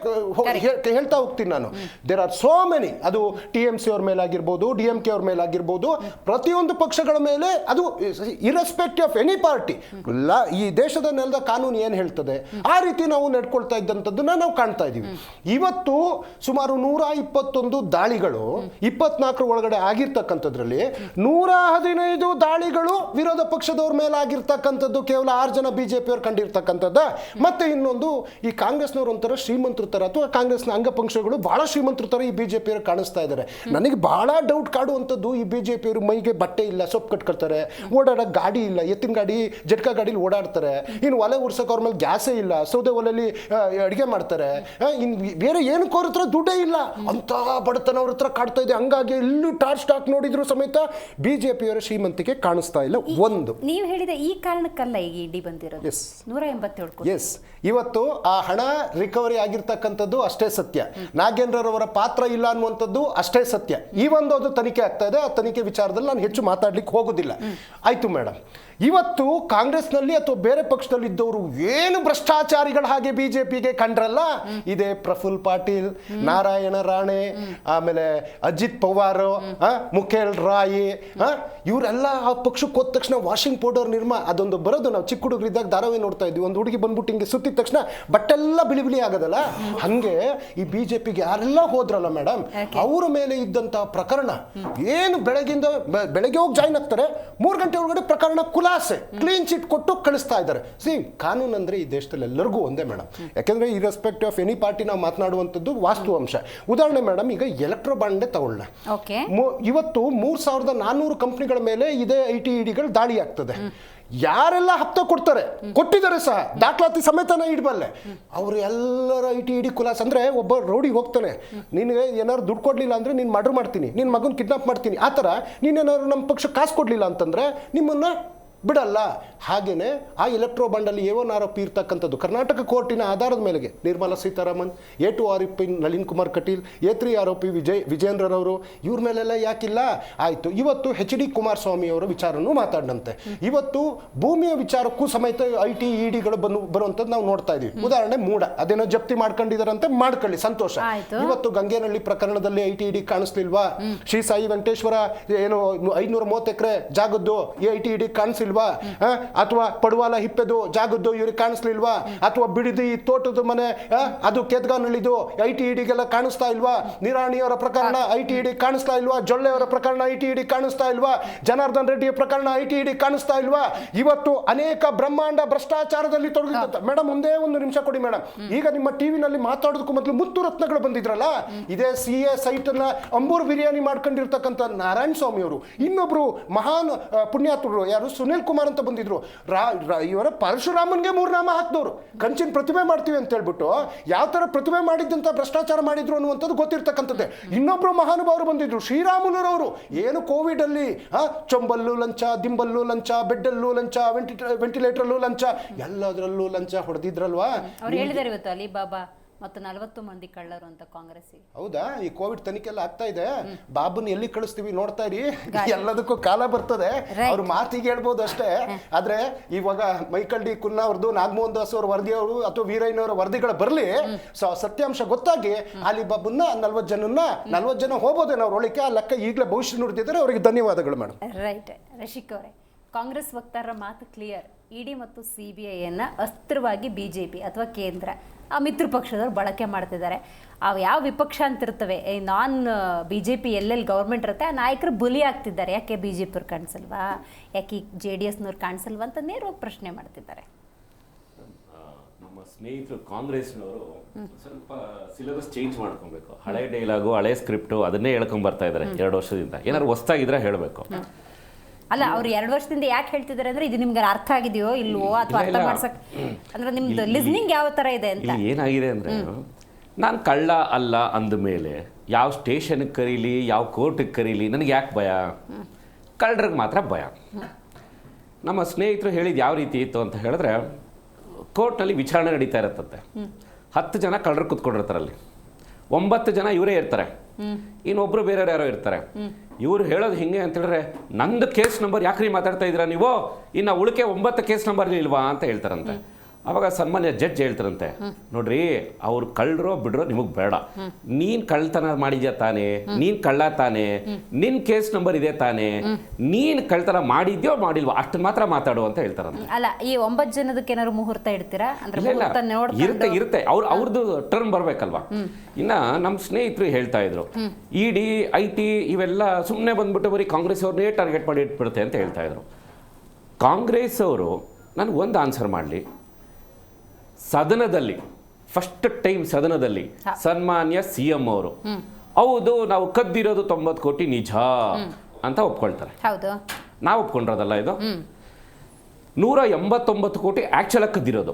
ಹೇಳ್ತಾ ಹೋಗ್ತೀನಿ ನಾನು. There are so many. ಅದು TMC ಅವ್ರ ಮೇಲೆ ಆಗಿರ್ಬೋದು, DMK ಅವ್ರ ಮೇಲೆ ಆಗಿರ್ಬೋದು, ಪ್ರತಿಯೊಂದು ಪಕ್ಷಗಳ ಮೇಲೆ, ಅದು ಇರ್ರೆಸ್ಪೆಕ್ಟಿವ್ ಆಫ್ ಎನಿ ಪಾರ್ಟಿ. ಈ ದೇಶದ ನೆಲದ ಕಾನೂನು ಏನು ಹೇಳ್ತದೆ ಆ ರೀತಿ ನಾವು ನಡ್ಕೊಳ್ತಾ ಇದ್ದಂಥದ್ದನ್ನ ನಾವು ಕಾಣ್ತಾ ಇದೀವಿ. ಇವತ್ತು ಸುಮಾರು 121 ದಾಳಿಗಳು 24 ಒಳಗಡೆ ಆಗಿರ್ತಕ್ಕಂಥದ್ರಲ್ಲಿ 115 ದಾಳಿಗಳು ವಿರೋಧ ಪಕ್ಷದವ್ರ ಮೇಲೆ ಆಗಿರ್ತಕ್ಕಂಥದ್ದು ಕೇವಲ 6 ಜನ BJP ಅವ್ರು ಕಂಡಿರ್ತಕ್ಕಂಥದ್ದ. ಮತ್ತೆ ಇನ್ನೊಂದು, ಈ ಕಾಂಗ್ರೆಸ್ನವ್ರು ಒಂಥರ ಶ್ರೀಮಂತರ ತರ ಅಥವಾ ಕಾಂಗ್ರೆಸ್ನ ಅಂಗಪಕ್ಷಗಳು ಬಹಳ ಶ್ರೀಮಂತರ ತರ ಈ BJP ಅವರು ಕಾಣಿಸ್ತಾ ಇದ್ದಾರೆ. ನನಗೆ ಬಹಳ ಡೌಟ್ ಕಾಡುವಂಥದ್ದು, ಈ BJP ಅವರು ಮೈಗೆ ಬಟ್ಟೆ ಇಲ್ಲ, ಸೊಪ್ಪು ಕಟ್ಕೊಳ್ತಾರೆ, ಓಡಾಡೋಕೆ ಗಾಡಿ ಇಲ್ಲ, ಎತ್ತಿನ ಗಾಡಿ ಜಟ್ಕಾ ಗಾಡಿಲಿ ಓಡಾಡ್ತಾರೆ, ಇನ್ನು ಒಲೆ ಉರ್ಸೋಕೆ ಅವ್ರ ಮೇಲೆ ಗ್ಯಾಸೇ ಇಲ್ಲ, ಸೌದೆ ಒಲೆಯಲ್ಲಿ ಅಡುಗೆ ಮಾಡ್ತಾರೆ, ಇನ್ನು ಬೇರೆ ಏನು ಅವ್ರ ಹತ್ರ ದುಡ್ಡೇ ಇಲ್ಲ ಅಂತ ಬಡತನ ಅವ್ರ ಹತ್ರ ಕಾಡ್ತಾ ಇದೆ. ಹಂಗಾಗಿ ಎಲ್ಲೂ ಸ್ಟಾಕ್ ನೋಡಿದ್ರು ಸಮೇತ BJP ಅವರ ಶ್ರೀಮಂತಿಕೆ ಕಾಣಿಸ್ತಾ ಇಲ್ಲ. ಒಂದು ನೀವು ಹೇಳಿದ ಈ ಕಾರಣಕ್ಕಲ್ಲ ಈಗ ED ಬಂದಿರೋದು. 187 ಎಸ್, ಇವತ್ತು ಆ ಹಣ ರಿಕವರಿ ಆಗಿರ್ತಕ್ಕಂಥದ್ದು ಅಷ್ಟೇ ಸತ್ಯ. ನಾಗೇಂದ್ರರವರ ಪಾತ್ರ ಇಲ್ಲ ಅನ್ನುವಂಥದ್ದು ಅಷ್ಟೇ ಸತ್ಯ. ಈ ಒಂದು ಅದು ತನಿಖೆ ಆಗ್ತಾ ಇದೆ. ಆ ತನಿಖೆ ವಿಚಾರದಲ್ಲಿ ನಾನು ಹೆಚ್ಚು ಮಾತಾಡ್ಲಿಕ್ಕೆ ಹೋಗೋದಿಲ್ಲ. ಆಯ್ತು ಮೇಡಮ್, ಇವತ್ತು ಕಾಂಗ್ರೆಸ್ನಲ್ಲಿ ಅಥವಾ ಬೇರೆ ಪಕ್ಷದಲ್ಲಿ ಇದ್ದವರು ಏನು ಭ್ರಷ್ಟಾಚಾರಿಗಳ ಹಾಗೆ BJPಗೆ ಕಂಡ್ರಲ್ಲ, ಇದೇ ಪ್ರಫುಲ್ ಪಾಟೀಲ್, ನಾರಾಯಣ ರಾಣೆ, ಆಮೇಲೆ ಅಜಿತ್ ಪವಾರ್, ಮುಖೇಲ್ ರಾಯಿ, ಇವರೆಲ್ಲ ಆ ಪಕ್ಷಕ್ಕೆ ಹೋದ ತಕ್ಷಣ ವಾಷಿಂಗ್ ಪೌಡರ್ ಅದೊಂದು ಬರೋದು. ನಾವು ಚಿಕ್ಕ ಹುಡುಗರಿದ್ದಾಗ ಧಾರಾವಾಹಿ ನೋಡ್ತಾ ಇದ್ವಿ. ಒಂದು ಹುಡುಗಿ ಬಂದ್ಬಿಟ್ಟು ಹಿಂಗೆ ಸುತ್ತಿದ ತಕ್ಷಣ ಬಟ್ಟೆಲ್ಲ ಬಿಳಿ ಬಿಳಿ ಆಗೋದಲ್ಲ, ಹಂಗೆ ಈ BJPಗೆ ಯಾರೆಲ್ಲ ಹೋದ್ರಲ್ಲ ಮೇಡಮ್, ಅವರ ಮೇಲೆ ಇದ್ದಂತ ಪ್ರಕರಣ ಏನು ಬೆಳಗ್ಗೆ ಹೋಗಿ ಜಾಯ್ನ್ ಆಗ್ತಾರೆ, 3 ಗಂಟೆ ಒಳಗಡೆ ಪ್ರಕರಣ ಖುಲಾಸೆ, ಕ್ಲೀನ್ ಚಿಟ್ ಕೊಟ್ಟು ಕಳಿಸ್ತಾ ಇದ್ದಾರೆ. ಕಾನೂನು ಅಂದ್ರೆ ಈ ದೇಶದಲ್ಲಿ ಎಲ್ಲರಿಗೂ ಒಂದೇ ಮೇಡಮ್. ಯಾಕೆಂದ್ರೆ ಇರ್ರೆಸ್ಪೆಕ್ಟಿವ್ ಆಫ್ ಎನಿ ಪಾರ್ಟಿ ನಾವು ಮಾತನಾಡುವಂಥದ್ದು ವಾಸ್ತವಾಂಶ. ಉದಾಹರಣೆ ಮೇಡಮ್, ಈಗ ಎಲೆಕ್ಟ್ರೋ ಬಾಂಡ್ ತಗೊಳ್ಳ, ಇವತ್ತು 3400 ಕಂಪ್ನಿಗಳ ಮೇಲೆ ಇದೇ IT EDಗಳು ದಾಳಿ ಆಗ್ತದೆ. ಯಾರೆಲ್ಲ ಹಪ್ತ ಕೊಟ್ಟಿದ್ದಾರೆ ಸಹ, ದಾಖಲಾತಿ ಸಮೇತನ ಇಡಬಲ್ಲೆ. ಅವರು ಎಲ್ಲರ IT ED ಖುಲಾಸ. ಅಂದ್ರೆ ಒಬ್ಬ ರೋಡಿ ಹೋಗ್ತಾನೆ, ನಿನಗೆ ಏನಾದ್ರು ದುಡ್ಡು ಕೊಡ್ಲಿಲ್ಲ ಅಂದ್ರೆ ನೀನು ಮರ್ಡರ್ ಮಾಡ್ತೀನಿ, ನಿನ್ನ ಮಗನ ಕಿಡ್ನಾಪ್ ಮಾಡ್ತೀನಿ, ಆ ಥರ ನೀನೇನಾದ್ರು ನಮ್ಮ ಪಕ್ಷ ಕಾಸು ಕೊಡ್ಲಿಲ್ಲ ಅಂತಂದ್ರೆ ನಿಮ್ಮನ್ನ ಬಿಡಲ್ಲ. ಹಾಗೇನೆ ಆ ಎಲೆಕ್ಟ್ರೋ ಬಾಂಡಲ್ಲಿ A1 ಆರೋಪಿ ಇರ್ತಕ್ಕಂಥದ್ದು ಕರ್ನಾಟಕ ಕೋರ್ಟಿನ ಆಧಾರದ ಮೇಲೆಗೆ ನಿರ್ಮಲಾ ಸೀತಾರಾಮನ್, A2 ಆರೋಪಿ ನಳಿನ್ ಕುಮಾರ್ ಕಟೀಲ್, A3 ಆರೋಪಿ ವಿಜೇಂದ್ರರವರು, ಇವ್ರ ಮೇಲೆಲ್ಲ ಯಾಕಿಲ್ಲ? ಆಯಿತು, ಇವತ್ತು HD ಕುಮಾರಸ್ವಾಮಿ ಅವರ ವಿಚಾರನೂ ಮಾತಾಡಂತೆ. ಇವತ್ತು ಭೂಮಿಯ ವಿಚಾರಕ್ಕೂ ಸಮೇತ IT EDಗಳು ಬರುವಂಥದ್ದು ನಾವು ನೋಡ್ತಾ ಇದೀವಿ. ಉದಾಹರಣೆ ಮೂಡ, ಅದೇನೋ ಜಪ್ತಿ ಮಾಡ್ಕೊಂಡಿದಾರಂತೆ, ಮಾಡ್ಕೊಳ್ಳಿ, ಸಂತೋಷ. ಇವತ್ತು ಗಂಗೇನಹಳ್ಳಿ ಪ್ರಕರಣದಲ್ಲಿ IT ED ಕಾಣಿಸ್ಲಿಲ್ವಾ? ಶ್ರೀ ಸಾಯಿ ವೆಂಕಟೇಶ್ವರ ಏನು 530 ಎಕರೆ ಜಾಗದ್ದು IT ED ಕಾಣಿಸ್ಲಿಲ್ವಾ? ಅಥವಾ ಪಡುವಾಲ ಹಿಪ್ಪೆದು ಜಾಗದ್ದು ಇವ್ರಿಗೆ ಕಾಣಿಸ್ಲಿಲ್ವಾ? ಅಥವಾ ಬಿಡಿದಿ ತೋಟದ ಮನೆ ಅದು ಕೆದ್ಗಾನಹಳ್ಳಿದು IT EDಗೆಲ್ಲ ಕಾಣಿಸ್ತಾ ಇಲ್ವಾ? ನಿರಾಣಿಯವರ ಪ್ರಕರಣ IT ED ಕಾಣಿಸ್ತಾ ಇಲ್ವಾ? ಜೊಳ್ಳೆಯವರ ಪ್ರಕರಣ IT ED ಕಾಣಿಸ್ತಾ ಇಲ್ವಾ? ಜನಾರ್ದನ್ ರೆಡ್ಡಿಯ ಪ್ರಕರಣ IT ED ಕಾಣಿಸ್ತಾ ಇಲ್ವಾ? ಇವತ್ತು ಅನೇಕ ಬ್ರಹ್ಮಾಂಡ ಭ್ರಷ್ಟಾಚಾರದಲ್ಲಿ ತೊಡಗಿದ್ದ ಮೇಡಮ್. ಒಂದೇ ಒಂದು ನಿಮಿಷ ಕೊಡಿ ಮೇಡಮ್. ಈಗ ನಿಮ್ಮ ಟಿವಿನಲ್ಲಿ ಮಾತಾಡೋದಕ್ಕೂ ಮೊದಲು ಮುತ್ತು ರತ್ನಗಳು ಬಂದಿದ್ರಲ್ಲ, ಇದೇ CA ಸೈಟ್ ಅನ್ನ ಅಂಬೂರ್ ಬಿರಿಯಾನಿ ಮಾಡ್ಕೊಂಡಿರ್ತಕ್ಕಂಥ ನಾರಾಯಣ ಸ್ವಾಮಿ ಅವರು, ಇನ್ನೊಬ್ರು ಮಹಾನ್ ಪುಣ್ಯಾತ್ಮರು ಯಾರು ಸುನಿಲ್ ಕುಮಾರ್ ಅಂತ ಬಂದಿದ್ರು. ಇವರ ಪರಶುರಾಮನ್ಗೆ 3 ನಾಮ ಹಾಕಿದವರು, ಕಂಚಿನ ಪ್ರತಿಮೆ ಮಾಡ್ತೀವಿ ಅಂತ ಹೇಳ್ಬಿಟ್ಟು ಯಾವ ತರ ಪ್ರತಿಮೆ ಮಾಡಿದ್ದಂತ ಭ್ರಷ್ಟಾಚಾರ ಮಾಡಿದ್ರು ಅನ್ನುವಂಥದ್ದು ಗೊತ್ತಿರ್ತಕ್ಕಂಥದ್ದೇ. ಇನ್ನೊಬ್ರು ಮಹಾನುಭಾವರು ಬಂದಿದ್ರು, ಶ್ರೀರಾಮುಲುರವರು. ಏನು ಕೋವಿಡ್ ಅಲ್ಲಿ ಚೊಂಬಲ್ಲೂ ಲಂಚ, ದಿಂಬಲ್ಲೂ ಲಂಚ, ಬೆಡ್ಡಲ್ಲೂ ಲಂಚ, ವೆಂಟಿಲೇಟರ್ಲ್ಲೂ ಲಂಚ, ಎಲ್ಲದರಲ್ಲೂ ಲಂಚ ಹೊಡೆದಿದ್ರಲ್ವಾ? ಅವ್ರು ಹೇಳಿದಾರೆ ಇವತ್ತು ಅಲಿಬಾಬಾ ಮತ್ತು 40 ಮಂದಿ ಕಳ್ಳರು ಅಂತ ಕಾಂಗ್ರೆಸ್. ಹೌದಾ? ಈ ಕೋವಿಡ್ ತನಿಖೆ ಎಲ್ಲ ಆಗ್ತಾ ಇದೆ. ಬಾಬುನ್ ಎಲ್ಲಿ ಕಳಿಸ್ತೀವಿ ನೋಡ್ತಾ ಇರಿ, ಎಲ್ಲದಕ್ಕೂ ಕಾಲ ಬರ್ತದೆ. ಅವ್ರ ಮಾತಿಗೆ ಹೇಳ್ಬೋದು ಅಷ್ಟೇ. ಆದ್ರೆ ಇವಾಗ ಮೈಕಲ್ ಡಿ ಕುನ್ನಾ ಅವ್ರದ್ದು, ನಾಗಮೋಹನ್ ದಾಸ್ ಅವ್ರ ವರದಿಯವರು ಅಥವಾ ವೀರಯ್ಯನವರ ವರದಿಗಳು ಬರಲಿ, ಸತ್ಯಾಂಶ ಗೊತ್ತಾಗಿ ಅಲಿಬಾಬನ್ನ 40 ಜನ ಹೋಗ್ಬೋದೇನೋ ಅವ್ರ ಒಳಕ್ಕೆ. ಆ ಲೆಕ್ಕ ಈಗಲೇ ಭವಿಷ್ಯ ನುಡಿದಿದ್ದಾರೆ. ಅವರಿಗೆ ಧನ್ಯವಾದಗಳು ಮೇಡಮ್. ರೈಟ್. ರಶಿಕ್ ಅವರೇ, ಕಾಂಗ್ರೆಸ್ ವಕ್ತಾರರ ಮಾತು ಕ್ಲಿಯರ್. ಇಡಿ ಮತ್ತು CBIಯನ್ನು ಅಸ್ತ್ರವಾಗಿ BJP ಅಥವಾ ಕೇಂದ್ರ ಆ ಮಿತ್ರ ಪಕ್ಷದವ್ರು ಬಳಕೆ ಮಾಡ್ತಿದ್ದಾರೆ. ಅವು ಯಾವ ವಿಪಕ್ಷ ಅಂತಿರ್ತವೆ, ಈ ನಾನ್ BJP ಎಲ್ಲೆಲ್ಲಿ ಗೌರ್ಮೆಂಟ್ ಇರುತ್ತೆ ಆ ನಾಯಕರು ಬಲಿ ಆಗ್ತಿದ್ದಾರೆ. ಯಾಕೆ BJP ಕಾಣಿಸಲ್ವಾ, ಯಾಕೆ JDSನವ್ರು ಕಾಣಿಸಲ್ವಾ ಅಂತ ನೇರವಾಗಿ ಪ್ರಶ್ನೆ ಮಾಡ್ತಿದ್ದಾರೆ. ನಮ್ಮ ಸ್ನೇಹಿತರು ಕಾಂಗ್ರೆಸ್ನವರು ಸ್ವಲ್ಪ ಸಿಲೆಬಸ್ ಚೇಂಜ್ ಮಾಡ್ಕೊಬೇಕು. ಹಳೆ ಡೈಲಾಗು, ಹಳೆ ಸ್ಕ್ರಿಪ್ಟು ಅದನ್ನೇ ಹೇಳ್ಕೊಂಡ್ ಬರ್ತಾ ಇದ್ದಾರೆ 2 ವರ್ಷದಿಂದ. ಏನಾದ್ರು ಹೊಸ್ತಾಗಿದ್ರೆ ಹೇಳಬೇಕು. ಅಲ್ಲ, ಅವ್ರು 2 ವರ್ಷದಿಂದ ಯಾಕೆ ಹೇಳ್ತಿದ್ದಾರೆ ಅಂದ್ರೆ ಇದು ನಿಮ್ಗೆ ಅರ್ಥ ಆಗಿದೆಯೋ ಇಲ್ವೋ ಅಥವಾ ಅರ್ಥ ಮಾಡ್ಸಕ್ ಅಂದ್ರೆ ನಿಮ್ದು ಲಿಸ್ನಿಂಗ್ ಯಾವ ತರ ಇದೆ ಅಂತ. ಇಲ್ಲಿ ಏನಾಗಿದೆ ಅಂದ್ರೆ, ನಾನು ಕಳ್ಳ ಅಲ್ಲ ಅಂದ ಮೇಲೆ ಯಾವ ಸ್ಟೇಷನ್ಗೆ ಕರೀಲಿ, ಯಾವ ಕೋರ್ಟಿಗೆ ಕರೀಲಿ, ನನಗೆ ಯಾಕೆ ಭಯ? ಕಳ್ಳರಿಗೆ ಮಾತ್ರ ಭಯ. ನಮ್ಮ ಸ್ನೇಹಿತರು ಹೇಳಿದ್ದು ಯಾವ ರೀತಿ ಇತ್ತು ಅಂತ ಹೇಳಿದ್ರೆ, ಕೋರ್ಟ್ನಲ್ಲಿ ವಿಚಾರಣೆ ನಡೀತಾ ಇರತ್ತಂತೆ. 10 ಜನ ಕಳ್ಳರು ಕುತ್ಕೊಂಡಿರ್ತಾರಲ್ಲಿ, 9 ಜನ ಇವರೇ ಇರ್ತಾರೆ, ಇನ್ನೊಬ್ರು ಬೇರೆಯವ್ರು ಯಾರೋ ಇರ್ತಾರೆ. ಇವ್ರು ಹೇಳೋದು ಹಿಂಗೆ ಅಂತ ಹೇಳಿದ್ರೆ, ನಂದು ಕೇಸ್ ನಂಬರ್ ಯಾಕ್ರಿ ಮಾತಾಡ್ತಾ ಇದ್ದೀರಾ ನೀವು, ಇನ್ನು ಉಳಿಕೆ 9 ಕೇಸ್ ನಂಬರ್ ಇಲ್ವಾ ಅಂತ ಹೇಳ್ತಾರಂತೆ. ಅವಾಗ ಸನ್ಮಾನ್ಯ ಜಡ್ಜ್ ಹೇಳ್ತಾರಂತೆ, ನೋಡ್ರಿ ಅವ್ರು ಕಳ್ಳರೋ ಬಿಡ್ರೋ ನಿಮಗೆ ಬೇಡ, ನೀನ್ ಕಳ್ತನ ಮಾಡಿದ್ಯಾ ತಾನೆ, ನೀನ್ ಕಳ್ಳ ತಾನೆ, ನಿನ್ ಕೇಸ್ ನಂಬರ್ ಇದೆ ತಾನೆ, ನೀನ್ ಕಳ್ತನ ಮಾಡಿದ್ಯೋ ಮಾಡಿಲ್ವೋ ಅಷ್ಟು ಮಾತ್ರ ಮಾತಾಡು ಅಂತ ಹೇಳ್ತಾರಂತೆ. ಅಲ್ಲ, ಈ 9 ಜನದಕ್ಕೆ ಏನಾದ್ರು ಮುಹೂರ್ತ ಇಡ್ತೀರಾ ಅಂದ್ರೆ? ಇರುತ್ತೆ ಅವ್ರದ್ದು ಟರ್ಮ್ ಬರ್ಬೇಕಲ್ವಾ. ಇನ್ನ ನಮ್ಮ ಸ್ನೇಹಿತರು ಹೇಳ್ತಾ ಇದ್ರು, ಇಡಿ IT ಇವೆಲ್ಲ ಸುಮ್ಮನೆ ಬಂದ್ಬಿಟ್ಟು ಬರೀ ಕಾಂಗ್ರೆಸ್ ಅವ್ರನ್ನೇ ಟಾರ್ಗೆಟ್ ಮಾಡಿ ಇಟ್ಬಿಡುತ್ತೆ ಅಂತ ಹೇಳ್ತಾ ಇದ್ರು. ಕಾಂಗ್ರೆಸ್ ಅವರು ನನಗೆ ಒಂದು ಆನ್ಸರ್ ಮಾಡಲಿ, ಸದನದಲ್ಲಿ ಫಸ್ಟ್ ಟೈಮ್ ಸದನದಲ್ಲಿ ಸನ್ಮಾನ್ಯ CM ಅವರು ಹೌದು ನಾವು ಕದ್ದಿರೋದು 90 ಕೋಟಿ ನಿಜ ಅಂತ ಒಪ್ಕೊಳ್ತಾರೆ. ಹೌದು, ನಾವು ಒಪ್ಕೊಂಡ್ರದಲ್ಲ ಇದು. 189 ಕೋಟಿ ಆಕ್ಚುಲ್ ಕದ್ದಿರೋದು.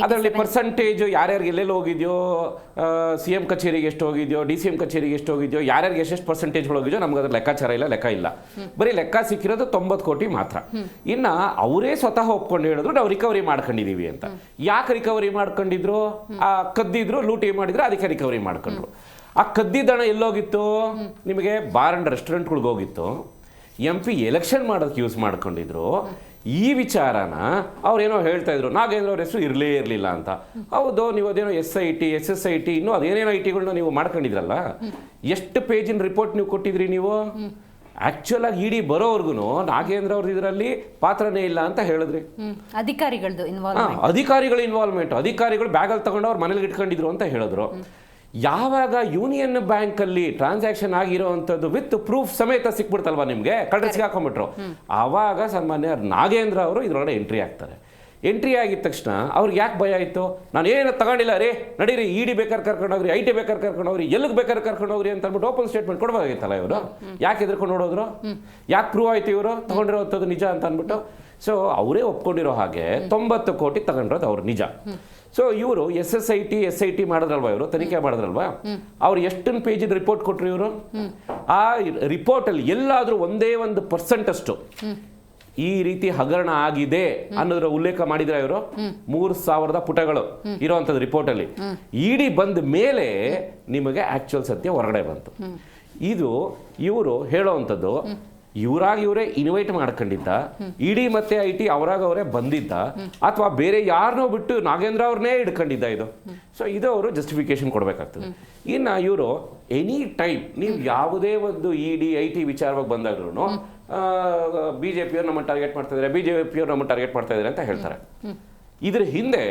ಅದರಲ್ಲಿ ಪರ್ಸೆಂಟೇಜ್ ಯಾರ್ಯಾರಿಗೆ ಎಲ್ಲೆಲ್ಲಿ ಹೋಗಿದ್ಯೋ, CM ಕಚೇರಿಗೆ ಎಷ್ಟು ಹೋಗಿದ್ಯೋ, DCM ಕಚೇರಿಗೆ ಎಷ್ಟು ಹೋಗಿದ್ಯೋ, ಯಾರ್ಯಾರಿಗೆ ಎಷ್ಟೆಷ್ಟು ಪರ್ಸೆಂಟೇಜ್ಗಳು ಹೋಗಿದ್ಯೋ ನಮ್ಗೆ ಅದ್ರ ಲೆಕ್ಕಾಚಾರ ಇಲ್ಲ, ಲೆಕ್ಕ ಇಲ್ಲ. ಬರೀ ಲೆಕ್ಕ ಸಿಕ್ಕಿರೋದು 90 ಕೋಟಿ ಮಾತ್ರ. ಇನ್ನ ಅವರೇ ಸ್ವತಃ ಒಪ್ಕೊಂಡು ಹೇಳಿದ್ರು ನಾವು ರಿಕವರಿ ಮಾಡ್ಕೊಂಡಿದೀವಿ ಅಂತ. ಯಾಕೆ ರಿಕವರಿ ಮಾಡ್ಕೊಂಡಿದ್ರು? ಆ ಕದ್ದಿದ್ರು, ಲೂಟಿ ಮಾಡಿದ್ರು, ಅದಕ್ಕೆ ರಿಕವರಿ ಮಾಡ್ಕೊಂಡ್ರು. ಆ ಕದ್ದಿದ್ದಣ ಎಲ್ಲೋಗಿತ್ತು? ನಿಮಗೆ ಬಾರ್ ಅಂಡ್ ರೆಸ್ಟೋರೆಂಟ್ಗಳಿಗೆ ಹೋಗಿತ್ತು. MP ಎಲೆಕ್ಷನ್ ಮಾಡೋದಕ್ಕೆ ಯೂಸ್ ಮಾಡ್ಕೊಂಡಿದ್ರು. ಈ ವಿಚಾರನ ಅವ್ರೇನೋ ಹೇಳ್ತಾ ಇದ್ರು, ನಾಗೇಂದ್ರ ಅವ್ರ ಹೆಸರು ಇರಲಿಲ್ಲ ಅಂತ. ಹೌದು, ನೀವು ಅದೇನೋ SIT SSIT ಇನ್ನೂ ಅದೇನೇನೋ ITಗಳನ್ನ ನೀವು ಮಾಡ್ಕೊಂಡಿದ್ರಲ್ಲ, ಎಷ್ಟು ಪೇಜಿನ ರಿಪೋರ್ಟ್ ನೀವು ಕೊಟ್ಟಿದ್ರಿ ನೀವು? ಆಕ್ಚುಲ್ ಆಗಿ ಇಡಿ ಬರೋವರ್ಗು ನಾಗೇಂದ್ರ ಅವ್ರದ್ದು ಇದರಲ್ಲಿ ಪಾತ್ರನೇ ಇಲ್ಲ ಅಂತ ಹೇಳಿದ್ರಿ. ಅಧಿಕಾರಿಗಳ ಇನ್ವಾಲ್ವ್ಮೆಂಟ್, ಅಧಿಕಾರಿಗಳು ಬ್ಯಾಗಲ್ಲಿ ತಗೊಂಡು ಅವ್ರ ಮನೇಲಿ ಇಟ್ಕೊಂಡಿದ್ರು ಅಂತ ಹೇಳಿದ್ರು. ಯಾವಾಗ ಯೂನಿಯನ್ ಬ್ಯಾಂಕ್ ಅಲ್ಲಿ ಟ್ರಾನ್ಸಾಕ್ಷನ್ ಆಗಿರೋ ಅಂಥದ್ದು ವಿತ್ ಪ್ರೂಫ್ ಸಮೇತ ಸಿಕ್ಬಿಡ್ತಲ್ವಾ ನಿಮ್ಗೆ, ಕಳ್ಳಿಗೆ ಹಾಕೊಂಡ್ಬಿಟ್ರು, ಆವಾಗ ಸನ್ಮಾನ್ಯ ನಾಗೇಂದ್ರ ಅವರು ಇದ್ರೊಳಗಡೆ ಎಂಟ್ರಿ ಆಗ್ತಾರೆ. ಎಂಟ್ರಿ ಆಗಿದ ತಕ್ಷಣ ಅವ್ರಿಗೆ ಯಾಕೆ ಭಯ ಆಯಿತು? ನಾನು ಏನು ತಗೊಂಡಿಲ್ಲ ರೀ, ನಡೀರಿ ಇಡಿ ಬೇಕಾದ್ರೆ ಕರ್ಕೊಂಡೋಗ್ರಿ, IT ಬೇಕಾದ್ರೆ ಕರ್ಕೊಂಡೋಗ್ರಿ, ಎಲ್ಲಿಗೆ ಬೇಕಾದ್ರೆ ಕರ್ಕೊಂಡೋಗ್ರಿ ಅಂತ ಅಂದ್ಬಿಟ್ಟು ಓಪನ್ ಸ್ಟೇಟ್ಮೆಂಟ್ ಕೊಡ್ಬೋದಾಗಿತ್ತಲ್ಲ ಇವರು. ಯಾಕೆ ಎದ್ರಕೊಂಡು ನೋಡೋದ್ರು? ಯಾಕೆ ಪ್ರೂವ್ ಆಯ್ತು ಇವರು ತಗೊಂಡಿರೋಂಥದ್ದು ನಿಜ ಅಂತ ಅಂದ್ಬಿಟ್ಟು? ಸೊ ಅವರೇ ಒಪ್ಕೊಂಡಿರೋ ಹಾಗೆ 90 ಕೋಟಿ ತಗೊಂಡಿರೋದು ಅವ್ರು ನಿಜ. ಸೊ ಇವರು SSIT SIT ಮಾಡಿದ್ರಲ್ವಾ, ಇವರು ತನಿಖೆ ಮಾಡಿದ್ರಲ್ವಾ, ಅವ್ರು ಎಷ್ಟೊಂದು ಪೇಜಿನ ರಿಪೋರ್ಟ್ ಕೊಟ್ರು ಇವರು. ಆ ರಿಪೋರ್ಟಲ್ಲಿ ಎಲ್ಲಾದರೂ ಒಂದೇ 1% ಅಷ್ಟು ಈ ರೀತಿ ಹಗರಣ ಆಗಿದೆ ಅನ್ನೋದ್ರ ಉಲ್ಲೇಖ ಮಾಡಿದ್ರ ಇವರು? 3000 ಪುಟಗಳು ಇರುವಂತದ್ದು ರಿಪೋರ್ಟ್ ಅಲ್ಲಿ. ಇಡಿ ಬಂದ ಮೇಲೆ ನಿಮಗೆ ಆಕ್ಚುಯಲ್ ಸತ್ಯ ಹೊರಗಡೆ ಬಂತು. ಇದು ಇವರು ಹೇಳೋವಂಥದ್ದು ಇವರೇ ಇನ್ವೈಟ್ ಮಾಡ್ಕೊಂಡಿದ್ದ, ಇಡಿ ಮತ್ತೆ IT ಅವರೇ ಬಂದಿದ್ದ, ಅಥವಾ ಬೇರೆ ಯಾರನ್ನೋ ಬಿಟ್ಟು ನಾಗೇಂದ್ರ ಅವ್ರನ್ನೇ ಹಿಡ್ಕೊಂಡಿದ್ದ ಇದು? ಸೊ ಇದು ಅವರು ಜಸ್ಟಿಫಿಕೇಶನ್ ಕೊಡಬೇಕಾಗ್ತದೆ. ಇನ್ನು ಇವರು ಎನಿ ಟೈಮ್ ನೀವು ಯಾವುದೇ ಒಂದು ಇಡಿ IT ವಿಚಾರವಾಗಿ ಬಂದಾಗ್ರೂ BJP ಅವ್ರು ನಮ್ಮ ಟಾರ್ಗೆಟ್ ಮಾಡ್ತಾ ಇದ್ದಾರೆ, BJP ಅವ್ರು ನಮ್ಮ ಟಾರ್ಗೆಟ್ ಮಾಡ್ತಾ ಇದ್ದಾರೆ ಅಂತ ಹೇಳ್ತಾರೆ. ಇದ್ರ ಹಿಂದೆ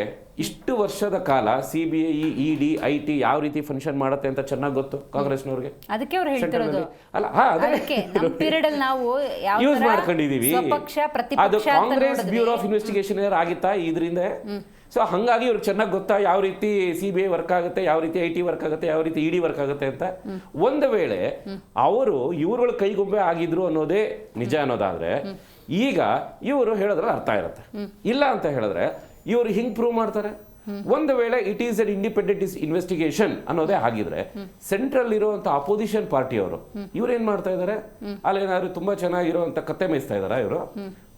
ಇಷ್ಟು ವರ್ಷದ ಕಾಲ CBI ED IT ಯಾವ ರೀತಿ ಫಂಕ್ಷನ್ ಮಾಡುತ್ತೆ ಅಂತ ಚೆನ್ನಾಗಿ ಗೊತ್ತು ಕಾಂಗ್ರೆಸ್ನವ್ರಿಗೆ. ಅದಕ್ಕೆ ಅವ್ರು ಹೇಳ್ತಿರೋದು ಅಲ್ಲ, ನಾವು ಯೂಸ್ ಮಾಡ್ಕೊಂಡಿದೀವಿ. ಅದು ಕಾಂಗ್ರೆಸ್ ಬ್ಯೂರೋ ಆಫ್ ಇನ್ವೆಸ್ಟಿಗೇಷನ್ ಆಗಿತ್ತಾ ಇದರಿಂದ? ಸೊ ಹಂಗಾಗಿ ಇವ್ರಿಗೆ ಚೆನ್ನಾಗಿ ಗೊತ್ತಾ ಯಾವ ರೀತಿ CBI ವರ್ಕ್ ಆಗುತ್ತೆ, ಯಾವ ರೀತಿ IT ವರ್ಕ್ ಆಗುತ್ತೆ, ಯಾವ ರೀತಿ ED ವರ್ಕ್ ಆಗುತ್ತೆ ಅಂತ. ಒಂದು ವೇಳೆ ಅವರು ಇವ್ರುಗಳ ಕೈಗೊಂಬೆ ಆಗಿದ್ರು ಅನ್ನೋದೇ ನಿಜ ಅನ್ನೋದಾದ್ರೆ, ಈಗ ಇವರು ಹೇಳಿದ್ರೆ ಅರ್ಥ ಇರುತ್ತೆ. ಇಲ್ಲ ಅಂತ ಹೇಳಿದ್ರೆ ಇವರು ಹಿಂಗ್ ಪ್ರೂವ್ ಮಾಡ್ತಾರೆ. ಒಂದು ವೇಳೆ it is an independent investigation ಅನ್ನೋದೇ ಆಗಿದ್ರೆ, ಸೆಂಟ್ರಲ್ ಇರುವಂತ ಅಪೋಸಿಷನ್ ಪಾರ್ಟಿ ಅವರು ಇವ್ರು ಏನ್ ಮಾಡ್ತಾ ಇದಾರೆ, ಅಲ್ಲೇನಾದ್ರು ತುಂಬಾ ಚೆನ್ನಾಗಿರುವಂತ ಕತ್ತೆ ಮೇಯಿಸ್ತಾ ಇದಾರ ಇವರು?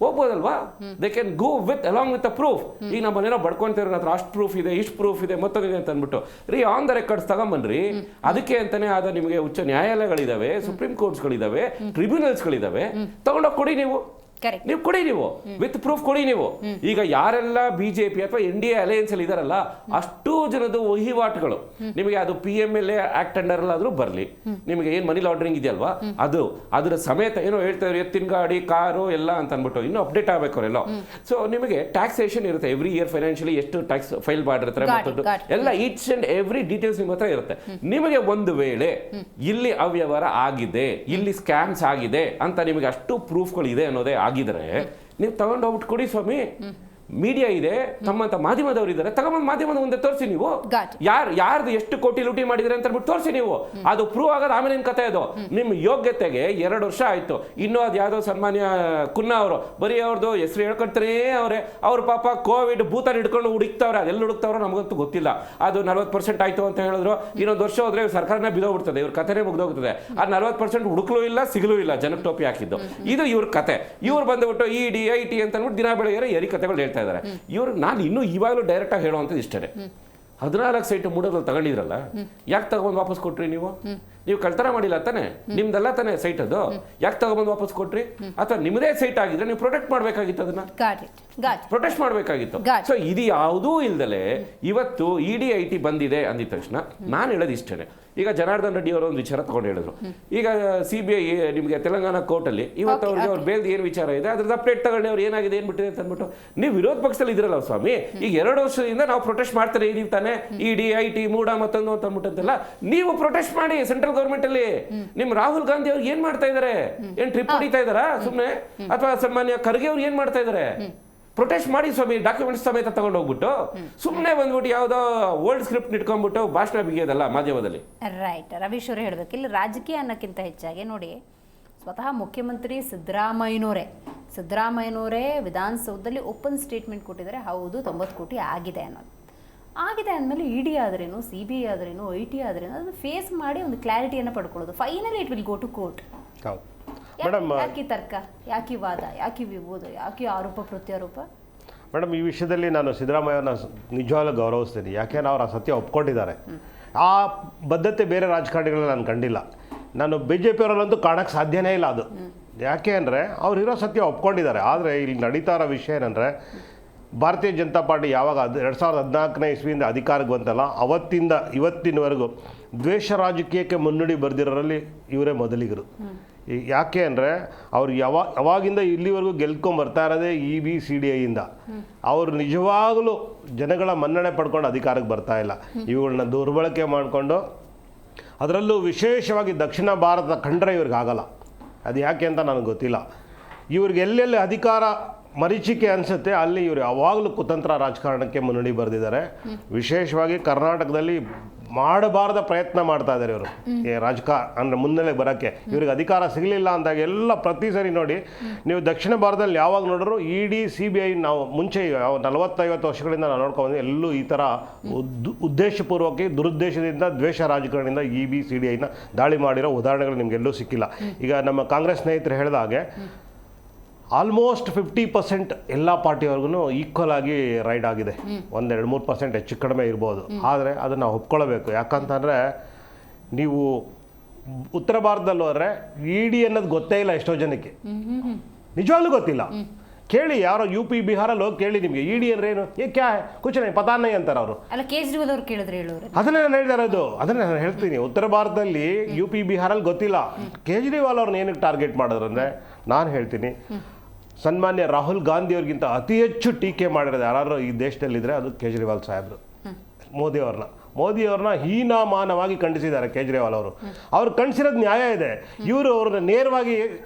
ಹೋಗ್ಬೋದಲ್ವಾ? They can go with along with a proof. ಈಗ ನಮ್ಮನ್ನೇನೋ ಬಡ್ಕೊಂತಿರೋ ಹತ್ರ ಅಷ್ಟು ಪ್ರೂಫ್ ಇದೆ, ಇಷ್ಟು ಪ್ರೂಫ್ ಇದೆ, ಮತ್ತೊಂದಿದೆ ಅಂತ ಅಂದ್ಬಿಟ್ಟು ರೀ ಆನ್ ದ ರೆಕಾರ್ಡ್ಸ್ ತಗೊಂಬನ್ರಿ. ಅದಕ್ಕೆ ಅಂತಾನೆ ಆದ ನಿಮಗೆ ಉಚ್ಚ ನ್ಯಾಯಾಲಯಗಳಿದಾವೆ, ಸುಪ್ರೀಂ ಕೋರ್ಟ್ಸ್ಗಳಿದಾವೆ, ಟ್ರಿಬ್ಯುನಲ್ಸ್ಗಳಿದಾವೆ, ತಗೊಂಡೋಗಿ ಕೊಡಿ ನೀವು. Correct. ನೀವು ಕೊಡಿ, ನೀವು ವಿತ್ ಪ್ರೂಫ್ ಕೊಡಿ ನೀವು. ಈಗ ಯಾರೆಲ್ಲ ಬಿಜೆಪಿ ಅಥವಾ NDA ಅಲಯನ್ಸ್ ಅಲ್ಲಿ ಇದಾರಲ್ಲ ಅಷ್ಟು ಜನದ ವಹಿವಾಟುಗಳು ನಿಮಗೆ ಅದು PMLA ಆಕ್ಟ್ ಅಂಡರ್ ಆದ್ರೂ ಬರಲಿ, ನಿಮಗೆ ಏನ್ ಮನಿ ಲಾಂಡ್ರಿಂಗ್ ಇದೆಯಲ್ವಾ ಅದು ಅದರ ಸಮೇತ ಏನೋ ಹೇಳ್ತಾ ಇದ್ರು, ಎತ್ತಿನ ಗಾಡಿ ಕಾರು ಎಲ್ಲ ಅಂತ ಅಂದ್ಬಿಟ್ಟು ಇನ್ನೂ ಅಪ್ಡೇಟ್ ಆಗ್ಬೇಕು ಅವರೆಲ್ಲ. ಸೊ ನಿಮಗೆ ಟ್ಯಾಕ್ಸೇಷನ್ ಇರುತ್ತೆ ಎವ್ರಿ ಇಯರ್, ಫೈನಾನ್ಷಿಯಲಿ ಎಷ್ಟು ಟ್ಯಾಕ್ಸ್ ಫೈಲ್ ಮಾಡಿರ್ತಾರೆ ಮತ್ತು ಎಲ್ಲ ಈಚ್ ಅಂಡ್ ಎವ್ರಿ ಡೀಟೇಲ್ಸ್ ನಿಮ್ಮ ಹತ್ರ ಇರುತ್ತೆ. ನಿಮಗೆ ಒಂದು ವೇಳೆ ಇಲ್ಲಿ ಅವ್ಯವಹಾರ ಆಗಿದೆ, ಇಲ್ಲಿ ಸ್ಕ್ಯಾಮ್ಸ್ ಆಗಿದೆ ಅಂತ ನಿಮಗೆ ಅಷ್ಟು ಪ್ರೂಫ್ಗಳು ಇದೆ ಅನ್ನೋದೇ ಆಗಿದ್ರೆ ನೀವು ತಗೊಂಡು ಹೋಗ್ಬಿಟ್ಟು ಕೊಡಿ ಸ್ವಾಮಿ. ಮೀಡಿಯಾ ಇದೆ, ತಮ್ಮಂತ ಮಾಧ್ಯಮದವರು ಇದ್ದಾರೆ, ತಗೊಂಬಂದು ಮಾಧ್ಯಮದ ಮುಂದೆ ತೋರಿಸಿ ನೀವು. ಯಾರ್ದು ಎಷ್ಟು ಕೋಟಿ ಲೂಟಿ ಮಾಡಿದ್ರೆ ಅಂತ ಹೇಳ್ಬಿಟ್ಟು ತೋರಿಸಿ ನೀವು. ಅದು ಪ್ರೂವ್ ಆಗೋದು ಆಮೇಲೆ ಕತೆ. ಅದು ನಿಮ್ಮ ಯೋಗ್ಯತೆಗೆ 2 ವರ್ಷ ಆಯ್ತು. ಇನ್ನೂ ಅದು ಯಾವ್ದೋ ಸನ್ಮಾನ್ಯ ಕುನ್ನಾ ಅವರು ಬರೀ ಅವ್ರದ್ದು ಹೆಸರು ಹೇಳ್ಕೊಳ್ತಾನೇ ಅವ್ರ ಪಾಪ ಕೋವಿಡ್ ಭೂತ ಹಿಡ್ಕೊಂಡು ಹುಡುಕ್ತಾವ್ರೆ. ಅದೆಲ್ಲ ಹುಡುಕ್ತಾವ್ರೆ ನಮಗಂತೂ ಗೊತ್ತಿಲ್ಲ. ಅದು 40% ಆಯ್ತು ಅಂತ ಹೇಳಿದ್ರು, ಇನ್ನೊಂದು ವರ್ಷ ಹೋದ್ರೆ ಸರ್ಕಾರನೇ ಬಿದ್ದೋಗ್ಬಿಡ್ತದೆ, ಇವ್ರ ಕಥೆನೇ ಮುಗ್ದೋಗ್ತದೆ. ಆ 40% ಹುಡುಕ್ಲೂ ಇಲ್ಲ, ಸಿಗಲೂ ಇಲ್ಲ, ಜನಕ್ಕೆ ಟೋಪಿ ಹಾಕಿದ್ದು. ಇದು ಇವ್ರ ಕತೆ. ಇವ್ರು ಬಂದ್ಬಿಟ್ಟು ED IT ಅಂತ ಅಂದ್ಬಿಟ್ಟು ದಿನ ಬೆಳಗ್ಗೆ ಎರಿ ಕಥೆಗಳು ಹೇಳ್ತಾ ಇದ್ದಾರೆ. ಇವ್ರು ನಾನು ಇನ್ನೂ ಇವಾಗಲೂ ಡೈರೆಕ್ಟ್ ಆಗಿ ಹೇಳುವಂಥದ್ದು ಇಷ್ಟೇ, 14 ಸೈಟ್ ಮೂಡೋದ್ರಲ್ಲಿ ತಗೊಂಡಿದ್ರಲ್ಲ, ಯಾಕೆ ತಗೊಂಡು ವಾಪಸ್ ಕೊಟ್ರಿ ನೀವು? ನೀವು ಕಳ್ತನ ಮಾಡಿಲ್ಲ ತಾನೆ, ನಿಮ್ದಲ್ಲ ತಾನೆ ಸೈಟ್ ಅದು, ಯಾಕೆ ತಗೊಂಡ್ಬಂದು ವಾಪಸ್ ಕೊಟ್ರಿ? ಅಥವಾ ನಿಮ್ಮದೇ ಸೈಟ್ ಆಗಿದ್ರೆ ನೀವು ಪ್ರೊಟೆಕ್ಟ್ ಮಾಡ್ಬೇಕಾಗಿತ್ತು, ಅದನ್ನ ಪ್ರೊಟೆಕ್ಟ್ ಮಾಡ್ಬೇಕಾಗಿತ್ತು. ಸೊ ಇದು ಯಾವುದೂ ಇಲ್ದಲೆ ಇವತ್ತು ED IT ಬಂದಿದೆ ಅಂದಿದ ತಕ್ಷಣ ನಾನು ಹೇಳೋದು ಇಷ್ಟೇ. ಈಗ ಜನಾರ್ದನ್ ರೆಡ್ಡಿ ಅವರು ಒಂದು ವಿಚಾರ ತಗೊಂಡು ಹೇಳಿದ್ರು. ಈಗ CBI ನಿಮಗೆ ತೆಲಂಗಾಣ ಕೋರ್ಟಲ್ಲಿ ಇವತ್ತು ಅವ್ರಿಗೆ ಅವ್ರ ಬೇಲ್ದು ಏನು ವಿಚಾರ ಇದೆ ಅದ್ರದ್ದು ಅಪ್ಡೇಟ್ ತಗೊಂಡು ಅವ್ರು ಏನಾಗಿದೆ ಏನು ಬಿಟ್ಟಿದೆ ಅಂತ ಅಂದ್ಬಿಟ್ಟು ನೀವು ವಿರೋಧ ಪಕ್ಷದಲ್ಲಿ ಇದ್ರಲ್ಲ ಸ್ವಾಮಿ. ಈಗ 2 ವರ್ಷದಿಂದ ನಾವು ಪ್ರೊಟೆಸ್ಟ್ ಮಾಡ್ತಾರೆ ಇದೀವಿ ತಾನೆ, ED IT ಮೂಡ ಮತ್ತೊಂದು ಅಂತ ಅಂದ್ಬಿಟ್ಟಂತೆಲ್ಲ ನೀವು ಪ್ರೊಟೆಸ್ಟ್ ಮಾಡಿ. ಸೆಂಟ್ರಲ್ ಗೌರ್ಮೆಂಟ್ ಅಲ್ಲಿ ನಿಮ್ ರಾಹುಲ್ ಗಾಂಧಿ ಅವ್ರು ಏನ್ ಮಾಡ್ತಾ ಇದಾರೆ? ಏನ್ ಟ್ರಿಪ್ ಹೊಡಿತಾ ಇದಾರಾ ಸುಮ್ನೆ? ಅಥವಾ ಸನ್ಮಾನ್ಯ ಖರ್ಗೆ ಅವ್ರು ಏನ್ ಮಾಡ್ತಾ ಇದಾರೆ? ಪ್ರೊಟೆಸ್ಟ್ ಮಾಡಿ ಸ್ವಾಮಿ, ಡಾಕ್ಯುಮೆಂಟ್ಸ್ ಸಮೇತ ತಗೊಂಡು ಹೋಗ್ಬಿಟ್ಟು ಸುಮ್ಮನೆ ಬಂದ್ಬಿಟ್ಟು ಯಾವುದೋ ಓಲ್ಡ್ ಸ್ಕ್ರಿಪ್ಟ್ ಇಟ್ಕೊಂಡ್ಬಿಟ್ಟು ಭಾಷಣ ಬಿಗಿಯೋದಲ್ಲ ಮಾಧ್ಯಮದಲ್ಲಿ. ರೈಟ್. ರವೀಶ್ ಅವರೇ ಹೇಳಬೇಕು, ಇಲ್ಲಿ ರಾಜಕೀಯ ಅನ್ನೋಕ್ಕಿಂತ ಹೆಚ್ಚಾಗಿ ನೋಡಿ, ಸ್ವತಃ ಮುಖ್ಯಮಂತ್ರಿ ಸಿದ್ದರಾಮಯ್ಯನವರೇ ವಿಧಾನಸೌಧದಲ್ಲಿ ಓಪನ್ ಸ್ಟೇಟ್ಮೆಂಟ್ ಕೊಟ್ಟಿದ್ದಾರೆ, ಹೌದು 90 ಕೋಟಿ ಆಗಿದೆ ಅನ್ನೋದು. ಆಗಿದೆ ಅಂದಮೇಲೆ ED ಆದ್ರೇನು, CBI ಆದ್ರೇನು, IT ಆದ್ರೇನು ಅದನ್ನು ಫೇಸ್ ಮಾಡಿ ಒಂದು ಕ್ಲಾರಿಟಿಯನ್ನು ಪಡ್ಕೊಳ್ಳೋದು. Finally it will go to court. Madam, ಯಾಕೆ ತರ್ಕ, ಯಾಕೆ ವಾದ, ಯಾಕೆ ವಿವಾದ, ಯಾಕೆ ಆರೋಪ ಪ್ರತ್ಯಾರೋಪ? ಮೇಡಮ್, ಈ ವಿಷಯದಲ್ಲಿ ನಾನು ಸಿದ್ದರಾಮಯ್ಯನ ನಿಜವಾಗ್ಲೂ ಗೌರವಿಸ್ತೀನಿ. ಯಾಕೆಂದ್ರೆ ಅವ್ರು ಆ ಸತ್ಯ ಒಪ್ಕೊಂಡಿದ್ದಾರೆ. ಆ ಬದ್ಧತೆ ಬೇರೆ ರಾಜಕಾರಣಿಗಳಲ್ಲಿ ನಾನು ಕಂಡಿಲ್ಲ. ನಾನು BJP ಅವರಲ್ಲಂತೂ ಕಾಣಕ್ಕೆ ಸಾಧ್ಯನೇ ಇಲ್ಲ ಅದು. ಯಾಕೆ ಅಂದರೆ ಅವ್ರು ಇರೋ ಸತ್ಯ ಒಪ್ಕೊಂಡಿದ್ದಾರೆ. ಆದರೆ ಇಲ್ಲಿ ನಡೀತಾ ಇರೋ ವಿಷಯ ಏನಂದರೆ, ಭಾರತೀಯ ಜನತಾ ಪಾರ್ಟಿ ಯಾವಾಗ 2014ನೇ ಇಸ್ವಿಯಿಂದ ಅಧಿಕಾರಕ್ಕೆ ಬಂತಲ್ಲ, ಅವತ್ತಿಂದ ಇವತ್ತಿನವರೆಗೂ ದ್ವೇಷ ರಾಜಕೀಯಕ್ಕೆ ಮುನ್ನುಡಿ ಬರೆದಿರೋರಲ್ಲಿ ಇವರೇ ಮೊದಲಿಗರು. ಯಾಕೆ ಅಂದರೆ ಅವ್ರು ಯಾವಾಗಿಂದ ಇಲ್ಲಿವರೆಗೂ ಗೆಲ್ಕೊಂಬರ್ತಾ ಇರೋದೇ EBCDIಯಿಂದ. ಅವರು ನಿಜವಾಗಲೂ ಜನಗಳ ಮನ್ನಣೆ ಪಡ್ಕೊಂಡು ಅಧಿಕಾರಕ್ಕೆ ಬರ್ತಾ ಇಲ್ಲ. ಇವುಗಳನ್ನ ದುರ್ಬಳಕೆ ಮಾಡಿಕೊಂಡು, ಅದರಲ್ಲೂ ವಿಶೇಷವಾಗಿ ದಕ್ಷಿಣ ಭಾರತ ಕಂಡ್ರೆ ಇವ್ರಿಗಾಗಲ್ಲ. ಅದು ಯಾಕೆ ಅಂತ ನನಗೆ ಗೊತ್ತಿಲ್ಲ. ಇವ್ರಿಗೆ ಎಲ್ಲೆಲ್ಲಿ ಅಧಿಕಾರ ಮರೀಚಿಕೆ ಅನಿಸುತ್ತೆ ಅಲ್ಲಿ ಇವರು ಯಾವಾಗಲೂ ಕುತಂತ್ರ ರಾಜಕಾರಣಕ್ಕೆ ಮುನ್ನುಡಿ ಬರೆದಿದ್ದಾರೆ. ವಿಶೇಷವಾಗಿ ಕರ್ನಾಟಕದಲ್ಲಿ ಮಾಡಬಾರದ ಪ್ರಯತ್ನ ಮಾಡ್ತಾ ಇದ್ದಾರೆ ಇವರು ಅಂದರೆ ಮುನ್ನೆಲೆ ಬರೋಕ್ಕೆ. ಇವ್ರಿಗೆ ಅಧಿಕಾರ ಸಿಗಲಿಲ್ಲ ಅಂದಾಗ ಎಲ್ಲ ಪ್ರತಿ ಸರಿ ನೋಡಿ ನೀವು ದಕ್ಷಿಣ ಭಾರತದಲ್ಲಿ ಯಾವಾಗ ನೋಡಿದ್ರು ED CBI ನಾವು ಮುಂಚೆ 40-50 ವರ್ಷಗಳಿಂದ ನಾವು ನೋಡ್ಕೊಂಡು ಎಲ್ಲೂ ಈ ಥರ ಉದ್ದೇಶಪೂರ್ವಕ ದುರುದ್ದೇಶದಿಂದ ದ್ವೇಷ ರಾಜಕಾರಣಿಯಿಂದ EBCDIನ ದಾಳಿ ಮಾಡಿರೋ ಉದಾಹರಣೆಗಳು ನಿಮಗೆಲ್ಲೂ ಸಿಕ್ಕಿಲ್ಲ. ಈಗ ನಮ್ಮ ಕಾಂಗ್ರೆಸ್ ಸ್ನೇಹಿತರು ಹೇಳಿದ ಹಾಗೆ ಆಲ್ಮೋಸ್ಟ್ 50% ಎಲ್ಲ ಪಾರ್ಟಿಯವ್ರಿಗೂ ಈಕ್ವಲ್ ಆಗಿ ರೈಡ್ ಆಗಿದೆ. 1-2-3% ಹೆಚ್ಚು ಕಡಿಮೆ ಇರ್ಬೋದು. ಆದರೆ ಅದನ್ನು ಒಪ್ಕೊಳ್ಳಬೇಕು. ಯಾಕಂತಂದರೆ ನೀವು ಉತ್ತರ ಭಾರತದಲ್ಲಿ ಹೋದರೆ ED ಅನ್ನೋದು ಗೊತ್ತೇ ಇಲ್ಲ ಎಷ್ಟೋ ಜನಕ್ಕೆ, ನಿಜವಾಗ್ಲೂ ಗೊತ್ತಿಲ್ಲ. ಕೇಳಿ, ಯಾರೋ UP ಬಿಹಾರಲ್ಲಿ ಹೋಗಿ ಕೇಳಿ ನಿಮಗೆ ED ಅಂದ್ರೆ ಏನು, ಕ್ಯಾ ಕುಚ್ ನೈ ಪತಾ ನೈ ಅಂತಾರೆ ಅವರು. ಕೇಜ್ರಿವಾಲ್ ಅವ್ರು ಕೇಳಿದ್ರೆ ಅದನ್ನೇ ನಾನು ಹೇಳ್ತಾ ಇರೋದು, ಅದನ್ನೇ ನಾನು ಹೇಳ್ತೀನಿ. ಉತ್ತರ ಭಾರತದಲ್ಲಿ UP ಬಿಹಾರಲ್ಲಿ ಗೊತ್ತಿಲ್ಲ. ಕೇಜ್ರಿವಾಲ್ ಅವ್ರನ್ನ ಏನಕ್ಕೆ ಟಾರ್ಗೆಟ್ ಮಾಡಿದ್ರು ಅಂದರೆ, ನಾನು ಹೇಳ್ತೀನಿ, ಸನ್ಮಾನ್ಯ ರಾಹುಲ್ ಗಾಂಧಿ ಅವ್ರಿಗಿಂತ ಅತಿ ಹೆಚ್ಚು ಟೀಕೆ ಮಾಡಿರೋದು ಯಾರು ಈ ದೇಶದಲ್ಲಿದ್ದರೆ ಅದು ಕೇಜ್ರಿವಾಲ್ ಸಾಹೇಬರು. ಮೋದಿಯವ್ರನ್ನ ಹೀನಾಮಾನವಾಗಿ ಖಂಡಿಸಿದ್ದಾರೆ ಕೇಜ್ರಿವಾಲ್ ಅವರು. ಅವ್ರು ಖಂಡಿಸಿರೋದು ನ್ಯಾಯ ಇದೆ. ಇವರು ಅವ್ರನ್ನ ನೇರವಾಗಿ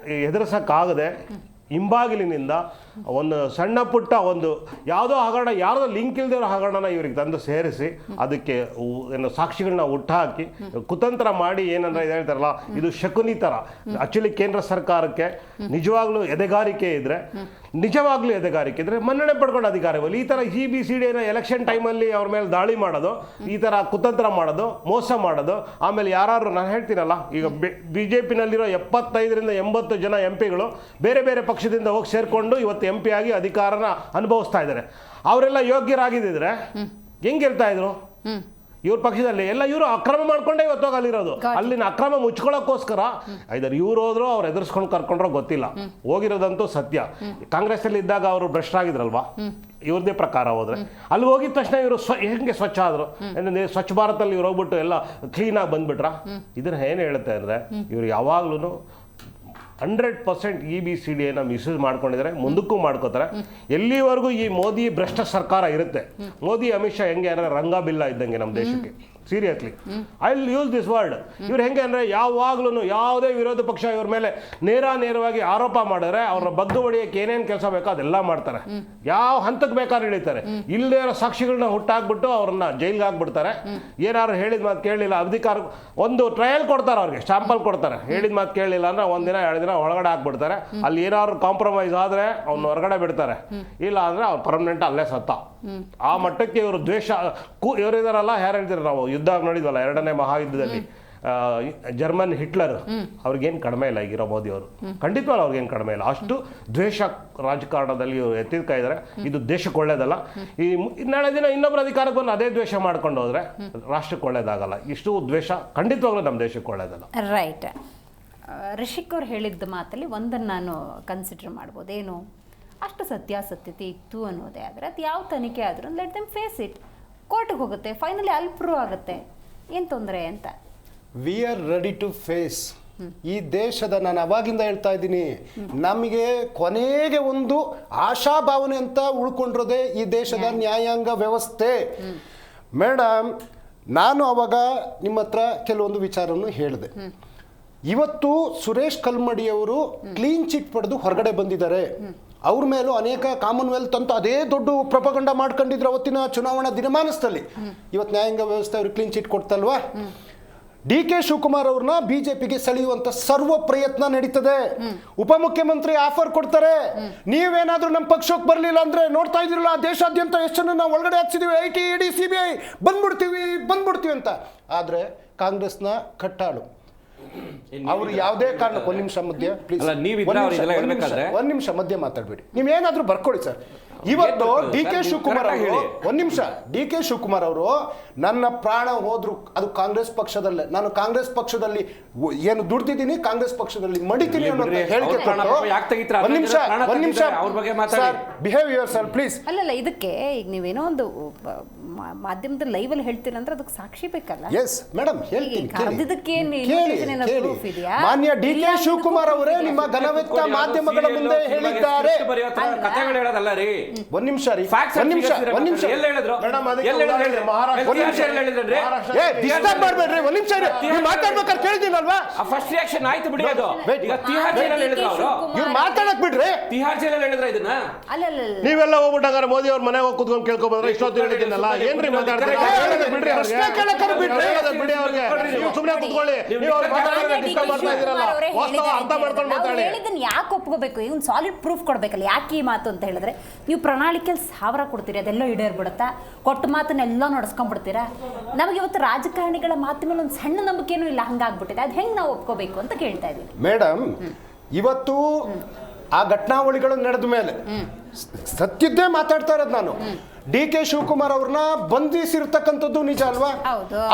ಎದುರಿಸೋಕ್ಕಾಗದೆ ಹಿಂಬಾಗಿಲಿನಿಂದ ಒಂದು ಸಣ್ಣ ಪುಟ್ಟ ಒಂದು ಯಾವುದೋ ಹಗರಣ, ಯಾರ್ದೋ ಲಿಂಕ್ ಇಲ್ದಿರೋ ಹಗರಣನ ಇವ್ರಿಗೆ ತಂದು ಸೇರಿಸಿ ಅದಕ್ಕೆ ಏನು ಸಾಕ್ಷಿಗಳನ್ನ ಹುಟ್ಟಾಕಿ ಕುತಂತ್ರ ಮಾಡಿ ಏನಂದ್ರೆ ಇದು ಹೇಳ್ತಾರಲ್ಲ, ಇದು ಶಕುನಿ ಥರ. ಆ್ಯಕ್ಚುಲಿ ಕೇಂದ್ರ ಸರ್ಕಾರಕ್ಕೆ ನಿಜವಾಗ್ಲೂ ಎದೆಗಾರಿಕೆ ಇದ್ದರೆ ಮನ್ನಣೆ ಪಡ್ಕೊಂಡು ಅಧಿಕಾರ ಇರಲಿ. ಈ ಥರ EBCDIನ ಎಲೆಕ್ಷನ್ ಟೈಮಲ್ಲಿ ಅವ್ರ ಮೇಲೆ ದಾಳಿ ಮಾಡೋದು, ಈ ಥರ ಕುತಂತ್ರ ಮಾಡೋದು, ಮೋಸ ಮಾಡೋದು. ಆಮೇಲೆ ಯಾರು ನಾನು ಹೇಳ್ತೀನಲ್ಲ, ಈಗ BJPನಲ್ಲಿರೋ 75-80 ಜನ MPಗಳು ಬೇರೆ ಬೇರೆ ಪಕ್ಷದಿಂದ ಹೋಗಿ ಸೇರಿಕೊಂಡು ಇವತ್ತು MP ಆಗಿ ಅಧಿಕಾರನ ಅನುಭವಿಸ್ತಾ ಇದ್ದಾರೆ. ಅವರೆಲ್ಲ ಯೋಗ್ಯರಾಗಿದ್ದರೆ ಹೆಂಗಿರ್ತಾ ಇದ್ರು? ಇವ್ರ ಪಕ್ಷದಲ್ಲಿ ಎಲ್ಲ ಇವರು ಅಕ್ರಮ ಮಾಡ್ಕೊಂಡೇ ಇವತ್ತು ಅಲ್ಲಿರೋದು. ಅಲ್ಲಿನ ಅಕ್ರಮ ಮುಚ್ಕೊಳ್ಳೋಕ್ಕೋಸ್ಕರ ಐದರ್ ಇವ್ರು ಹೋದ್ರು ಅವ್ರು ಎದುರಿಸ್ಕೊಂಡು ಕರ್ಕೊಂಡ್ರೋ ಗೊತ್ತಿಲ್ಲ. ಹೋಗಿರೋದಂತೂ ಸತ್ಯ. ಕಾಂಗ್ರೆಸ್ ಅಲ್ಲಿ ಇದ್ದಾಗ ಅವರು ಭ್ರಷ್ಟರಾಗಿದ್ರಲ್ವಾ, ಇವ್ರದೇ ಪ್ರಕಾರ ಹೋದ್ರೆ ಅಲ್ಲಿ ಹೋಗಿದ ತಕ್ಷಣ ಇವರು ಹೆಂಗೆ ಸ್ವಚ್ಛ ಆದ್ರು, ಸ್ವಚ್ಛ ಭಾರತಲ್ಲಿ ಇವ್ರು ಹೋಗ್ಬಿಟ್ಟು ಎಲ್ಲ ಕ್ಲೀನಾಗಿ ಬಂದ್ಬಿಟ್ರ. ಇದನ್ನ ಏನು ಹೇಳುತ್ತೆ ಅಂದರೆ ಇವ್ರು ಯಾವಾಗ್ಲೂ 100% EBCDನ ಮಿಸ್ಯೂಸ್ ಮಾಡ್ಕೊಂಡಿದ್ದಾರೆ, ಮುಂದಕ್ಕೂ ಮಾಡ್ಕೋತಾರೆ. ಎಲ್ಲಿವರೆಗೂ ಈ ಮೋದಿ ಭ್ರಷ್ಟ ಸರ್ಕಾರ ಇರುತ್ತೆ, ಮೋದಿ ಅಮಿತ್ ಶಾ ಹೆಂಗೆ ಅಂದರೆ ರಂಗಬಿಲ್ಲ ಇದ್ದಂಗೆ ನಮ್ಮ ದೇಶಕ್ಕೆ. Seriously I will use this word. ಇವ್ರು ಹೆಂಗೆ ಅಂದರೆ ಯಾವಾಗ್ಲೂ ಯಾವುದೇ ವಿರೋಧ ಪಕ್ಷ ಇವ್ರ ಮೇಲೆ ನೇರವಾಗಿ ಆರೋಪ ಮಾಡಿದ್ರೆ ಅವ್ರ ಬಗ್ಗು ಹೊಡಿಯೋಕೆ ಏನೇನು ಕೆಲಸ ಬೇಕೋ ಅದೆಲ್ಲ ಮಾಡ್ತಾರೆ. ಯಾವ ಹಂತಕ್ಕೆ ಬೇಕಾದ್ರೆ ಇಳಿತಾರೆ. ಇಲ್ಲದೇ ಇರೋ ಸಾಕ್ಷಿಗಳನ್ನ ಹುಟ್ಟಾಕ್ಬಿಟ್ಟು ಅವ್ರನ್ನ ಜೈಲ್ಗೆ ಹಾಕ್ಬಿಡ್ತಾರೆ. ಏನಾದ್ರು ಹೇಳಿದ ಮಾತು ಕೇಳಲಿಲ್ಲ, ಅಧಿಕಾರ ಒಂದು ಟ್ರಯಲ್ ಕೊಡ್ತಾರೆ, ಅವ್ರಿಗೆ ಸ್ಯಾಂಪಲ್ ಕೊಡ್ತಾರೆ. ಹೇಳಿದ ಮಾತು ಕೇಳಲಿಲ್ಲ ಅಂದ್ರೆ 1 ದಿನ 2 ದಿನ ಒಳಗಡೆ ಹಾಕ್ಬಿಡ್ತಾರೆ. ಅಲ್ಲಿ ಏನಾದ್ರು ಕಾಂಪ್ರಮೈಸ್ ಆದರೆ ಅವ್ನ ಹೊರಗಡೆ ಬಿಡ್ತಾರೆ. ಇಲ್ಲ ಅಂದರೆ ಅವ್ರು ಪರ್ಮನೆಂಟ್ ಅಲ್ಲೇ ಸತ್ತ. ಆ ಮಟ್ಟಕ್ಕೆ ಇವರು ದ್ವೇಷ ಇವರಿದಾರಲ್ಲ. ಯಾರು ಹೇಳ್ತೀರ, ನಾವು ಯುದ್ಧ ನೋಡಿದ್ವಲ್ಲ 2ನೇ ಮಹಾಯುದ್ಧದಲ್ಲಿ ಜರ್ಮನ್ ಹಿಟ್ಲರ್, ಅವ್ರಿಗೇನು ಕಡಿಮೆ ಇಲ್ಲ ಈಗಿರೋ ಮೋದಿ ಅವರು. ಖಂಡಿತವಲ್ಲ ಅವ್ರಿಗೇನು ಕಡಿಮೆ ಇಲ್ಲ. ಅಷ್ಟು ದ್ವೇಷ ರಾಜಕಾರಣದಲ್ಲಿ ಇವರು ಎತ್ತಿದ ಕೈ ಇದ್ದಾರೆ. ಇದು ದೇಶಕ್ಕೆ ಒಳ್ಳೇದಲ್ಲ. ಈ ನಾಳೆ ದಿನ ಇನ್ನೊಬ್ಬರು ಅಧಿಕಾರಕ್ಕೆ ಬಂದು ಅದೇ ದ್ವೇಷ ಮಾಡ್ಕೊಂಡು ಹೋದ್ರೆ ರಾಷ್ಟ್ರಕ್ಕೆ ಒಳ್ಳೇದಾಗಲ್ಲ. ಇಷ್ಟು ದ್ವೇಷ ಖಂಡಿತವಾಗ್ಲೂ ನಮ್ಮ ದೇಶಕ್ಕೆ ಒಳ್ಳೇದಲ್ಲ. ರೈಟ್. ರಿಷಿಕ್ ಅವ್ರು ಹೇಳಿದ್ದ ಮಾತಲ್ಲಿ ಒಂದನ್ನು ನಾನು ಕನ್ಸಿಡರ್ ಮಾಡ್ಬೋದು. ಏನು, ಅಷ್ಟು ಸತ್ಯಾಸತ್ಯತೆ ಇತ್ತು ಅನ್ನೋದೇ ಆದರೆ ಅದು ಯಾವ ತನಿಖೆ ಆದರೂ ಲೆಟ್ ದೆಮ್ ಫೇಸ್ ಇಟ್. ಕೋರ್ಟಿಗೆ ಹೋಗುತ್ತೆ, ಫೈನಲಿ ಅಲ್ಲಿ ಪ್ರೂವ್ ಆಗುತ್ತೆ, ಏನು ತೊಂದರೆ ಅಂತ. We are ready to face. ಈ ದೇಶದ, ನಾನು ಅವಾಗಿಂದ ಹೇಳ್ತಾ ಇದ್ದೀನಿ, ನಮಗೆ ಕೊನೆಗೆ ಒಂದು ಆಶಾಭಾವನೆ ಅಂತ ಉಳ್ಕೊಂಡಿರೋದೇ ಈ ದೇಶದ ನ್ಯಾಯಾಂಗ ವ್ಯವಸ್ಥೆ. ಮೇಡಮ್, ನಾನು ಅವಾಗ ನಿಮ್ಮ ಹತ್ರ ಕೆಲವೊಂದು ವಿಚಾರವನ್ನು ಹೇಳಿದೆ. ಇವತ್ತು ಸುರೇಶ್ ಕಲ್ಮಡಿಯವರು ಕ್ಲೀನ್ ಚಿಟ್ ಪಡೆದು ಹೊರಗಡೆ ಬಂದಿದ್ದಾರೆ. ಅವ್ರ ಮೇಲೂ ಅನೇಕ ಕಾಮನ್ವೆಲ್ತ್ ಅಂತ ಅದೇ ದೊಡ್ಡ ಪ್ರಪಗಂಡ ಮಾಡ್ಕೊಂಡಿದ್ರು ಅವತ್ತಿನ ಚುನಾವಣಾ ದಿನಮಾನದಲ್ಲಿ. ಇವತ್ತು ನ್ಯಾಯಾಂಗ ವ್ಯವಸ್ಥೆ ಅವ್ರಿಗೆ ಕ್ಲೀನ್ ಚಿಟ್ ಕೊಡ್ತಲ್ವಾ? DK ಶಿವಕುಮಾರ್ ಅವ್ರನ್ನ BJPಗೆ ಸೆಳೆಯುವಂತ ಸರ್ವ ಪ್ರಯತ್ನ ನಡೀತದೆ. ಉಪಮುಖ್ಯಮಂತ್ರಿ ಆಫರ್ ಕೊಡ್ತಾರೆ, ನೀವೇನಾದ್ರೂ ನಮ್ಮ ಪಕ್ಷಕ್ಕೆ ಬರಲಿಲ್ಲ ಅಂದ್ರೆ ನೋಡ್ತಾ ಇದಿರಲ್ಲ ದೇಶಾದ್ಯಂತ ಎಷ್ಟು ಜನ ನಾವು ಒಳಗಡೆ ಹಾಕ್ಸಿದೀವಿ, IT ED CBI ಬಂದ್ಬಿಡ್ತೀವಿ ಅಂತ. ಆದ್ರೆ ಕಾಂಗ್ರೆಸ್ನ ಕಟ್ಟಾಳು ಅವರು ಯಾವುದೇ ಕಾರಣಕ್ಕೆ ಒಂದ್ ನಿಮಿಷ ಮಧ್ಯೆ ಪ್ಲೀಸ್, ಒಂದ್ ನಿಮಿಷ ಮಧ್ಯೆ ಮಾತಾಡ್ಬೇಡಿ. ನೀವೇನಾದ್ರೂ ಬರ್ಕೊಳ್ಳಿ ಸರ್. ಇವತ್ತು DK ಶಿವಕುಮಾರ್ ಅವರು DK ಶಿವಕುಮಾರ್ ಅವರು ನನ್ನ ಪ್ರಾಣ ಹೋದ್ರು ಅದು ಕಾಂಗ್ರೆಸ್ ಪಕ್ಷದಲ್ಲೇ, ನಾನು ಕಾಂಗ್ರೆಸ್ ಪಕ್ಷದಲ್ಲಿ ಏನು ದುಡ್ದಿದ್ದೀನಿ, ಕಾಂಗ್ರೆಸ್ ಪಕ್ಷದಲ್ಲಿ ಮಡಿತೀನಿ ಅನ್ನೋ ಹೇಳಿಕೆ ಕೊಟ್ಟು ಒಂದ್ ನಿಮಿಷ ಬಿಹೇವ್ ಯುವರ್ ಸೆಲ್ಫ್ ಪ್ಲೀಸ್. ಅಲ್ಲಲ್ಲ, ಇದಕ್ಕೆ ಈಗ ನೀವೇನೋ ಒಂದು ಮಾಧ್ಯಮದ ಲೈವ್ ಅಲ್ಲಿ ಹೇಳ್ತೀರ ಅಂದ್ರೆ ಅದಕ್ಕೆ ಸಾಕ್ಷಿ ಬೇಕಲ್ಲ? ಎಸ್ ಮೇಡಮ್, ಹೇಳ್ತೀನಿ. ಮಾನ್ಯ DK ಶಿವಕುಮಾರ್ ಅವರೇ ನಿಮ್ಮ ಘನವೆತ್ತ ಮಾಧ್ಯಮಗಳ ಮುಂದೆ ಹೇಳಿದ್ದಾರೆ. ಒಂದ್ ನಿಮಿಷ ರೀ, ಒಂದ್ ನಿಮಿಷ ಡಿಸ್ಟರ್ಬ್ ಮಾಡ್ಬೇಡ್ರಿ. ಒಂದ್ ನಿಮಿಷ ಮಾತಾಡ್ಬೇಕಾದ್ರೆ ಕೇಳಿದಿಲ್ಲಲ್ವಾ? ಫಸ್ಟ್ ರಿಯಾಕ್ಷನ್ ಆಯ್ತು ಬಿಡಿ. ಅದು ಈಗ ತಿಹಾರ್ ಜೈಲಲ್ಲಿ ಹೇಳಿದ್ರು ಅವರು, ಇವ್ರು ಮಾತಾಡಕ್ ಬಿಡ್ರಿ. ತಿಹಾರ್ ಜೈಲಲ್ಲಿ ಹೇಳಿದ್ರ ಇದನ್ನ? ನೀವೆಲ್ಲ ಹೋಗ್ಬಿಟ್ಟಾಗ ಮೋದಿ ಅವ್ರ ಮನೆಗೆ ಹೋಗಿ ಕುತ್ಕೊಂಡು ಕೇಳ್ಕೊ ಬಂದ್ರೆ ಇಷ್ಟೊತ್ತು ಹೇಳಿದ್ದೀನಲ್ಲ, ಏನ್ರಿ ಮಾತಾಡ್ತಾರೆ? ಬಿಡ್ರಿ ಅವ್ರಿಗೆ, ನೀವು ಸುಮ್ಮನೆ ಕುತ್ಕೊಳ್ಳಿ. ನೀವು ಅವ್ರು ಮಾತಾಡೋದನ್ನ ಡಿಸ್ಟರ್ಬ್ ಮಾಡ್ತಾ ಇದ್ದೀರಲ್ಲ, ವಾಸ್ತವ ಅರ್ಥ ಮಾಡ್ಕೊಂಡು ಮಾತಾಡಿ. ಹೇಳಿದ್ದನ್ನ ಯಾಕೆ ಒಪ್ಕೋಬೇಕು? ಈಗ ಒಂದು ಸಾಲಿಡ್ ಪ್ರೂಫ್ ಕೊಡ್ಬೇಕಲ್ಲ ಯಾಕೆ ಈ ಮಾತು ಅಂತ ಹೇಳಿದ್ರೆ. ನೀವು ಪ್ರಣಾಳಿಕೆಯಲ್ಲಿ 1000 ಕೊಡ್ತೀರಿ, ಅದೆಲ್ಲ ಈಡೇರ್ಬಿಡುತ್ತಾ? ಕೊಟ್ಟ ಮಾತನ್ನೆಲ್ಲ ನಡೆಸ್ಕೊಂಡ್ಬಿಡ್ತೀರಾ? ನಮಗೆ ಇವತ್ತು ರಾಜಕಾರಣಿಗಳ ಮಾತು ಮೇಲೆ ಒಂದು ಸಣ್ಣ ನಂಬಿಕೆನೂ ಇಲ್ಲ, ಹಂಗಾಗ್ಬಿಟ್ಟಿದೆ. ಅದು ಹೆಂಗೆ ನಾವು ಒಪ್ಕೋಬೇಕು ಅಂತ ಕೇಳ್ತಾ ಇದ್ದೀನಿ ಮೇಡಮ್. ಇವತ್ತು ಆ ಘಟನಾವಳಿಗಳು ನಡೆದ ಮೇಲೆ ಸತ್ಯದ್ದೇ ಮಾತಾಡ್ತಾ ಇರೋದು ನಾನು. DK ಶಿವಕುಮಾರ್ ಅವ್ರನ್ನ ಬಂಧಿಸಿರ್ತಕ್ಕಂಥದ್ದು ನಿಜ ಅಲ್ವಾ?